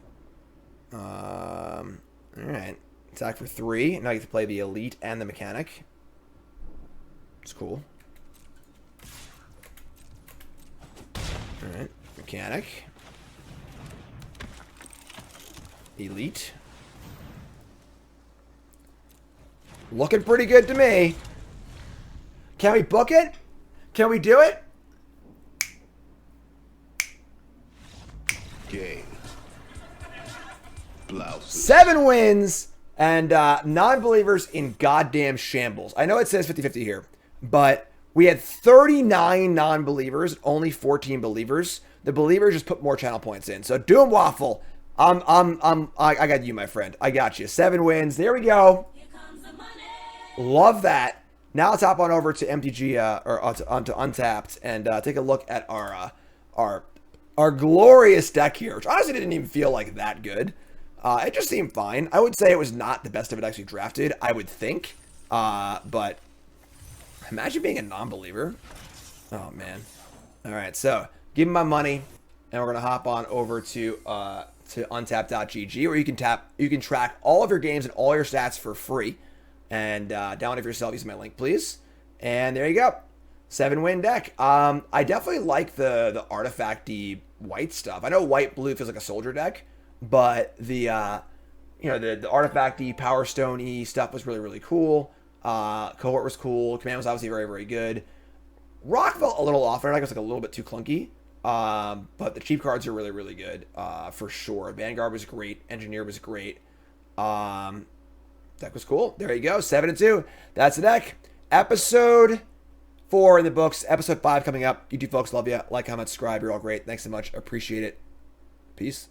Alright. Attack for 3. Now you get to play the Elite and the Mechanic. It's cool. Alright. Mechanic. Elite. Looking pretty good to me. Can we book it? Can we do it? Game. Blouses. 7 wins and non-believers in goddamn shambles. I know it says 50-50 here, but we had 39 non-believers, only 14 believers. The believers just put more channel points in. So Doom Waffle, I got you, my friend. I got you. 7 wins. There we go. Here comes the money. Love that. Now let's hop on over to MTG or onto Untapped and take a look at our glorious deck here, which honestly didn't even feel like that good. It just seemed fine. I would say it was not the best of it actually drafted, I would think. But imagine being a non-believer. Oh, man. All right, so give me my money, and we're going to hop on over to to untap.gg, or you can track all of your games and all your stats for free. And download it for yourself using my link, please. And there you go. 7-win deck. I definitely like the artifact-y white stuff. I know white-blue feels like a soldier deck, but the artifact-y, Power Stone-y stuff was really, really cool. Cohort was cool. Command was obviously very, very good. Rock felt a little off. I think it was like a little bit too clunky. But the cheap cards are really, really good, for sure. Vanguard was great. Engineer was great. Deck was cool. There you go. 7-2. That's the deck. Episode 4 in the books. Episode 5 coming up. YouTube folks, love you. Like, comment, subscribe. You're all great. Thanks so much. Appreciate it. Peace.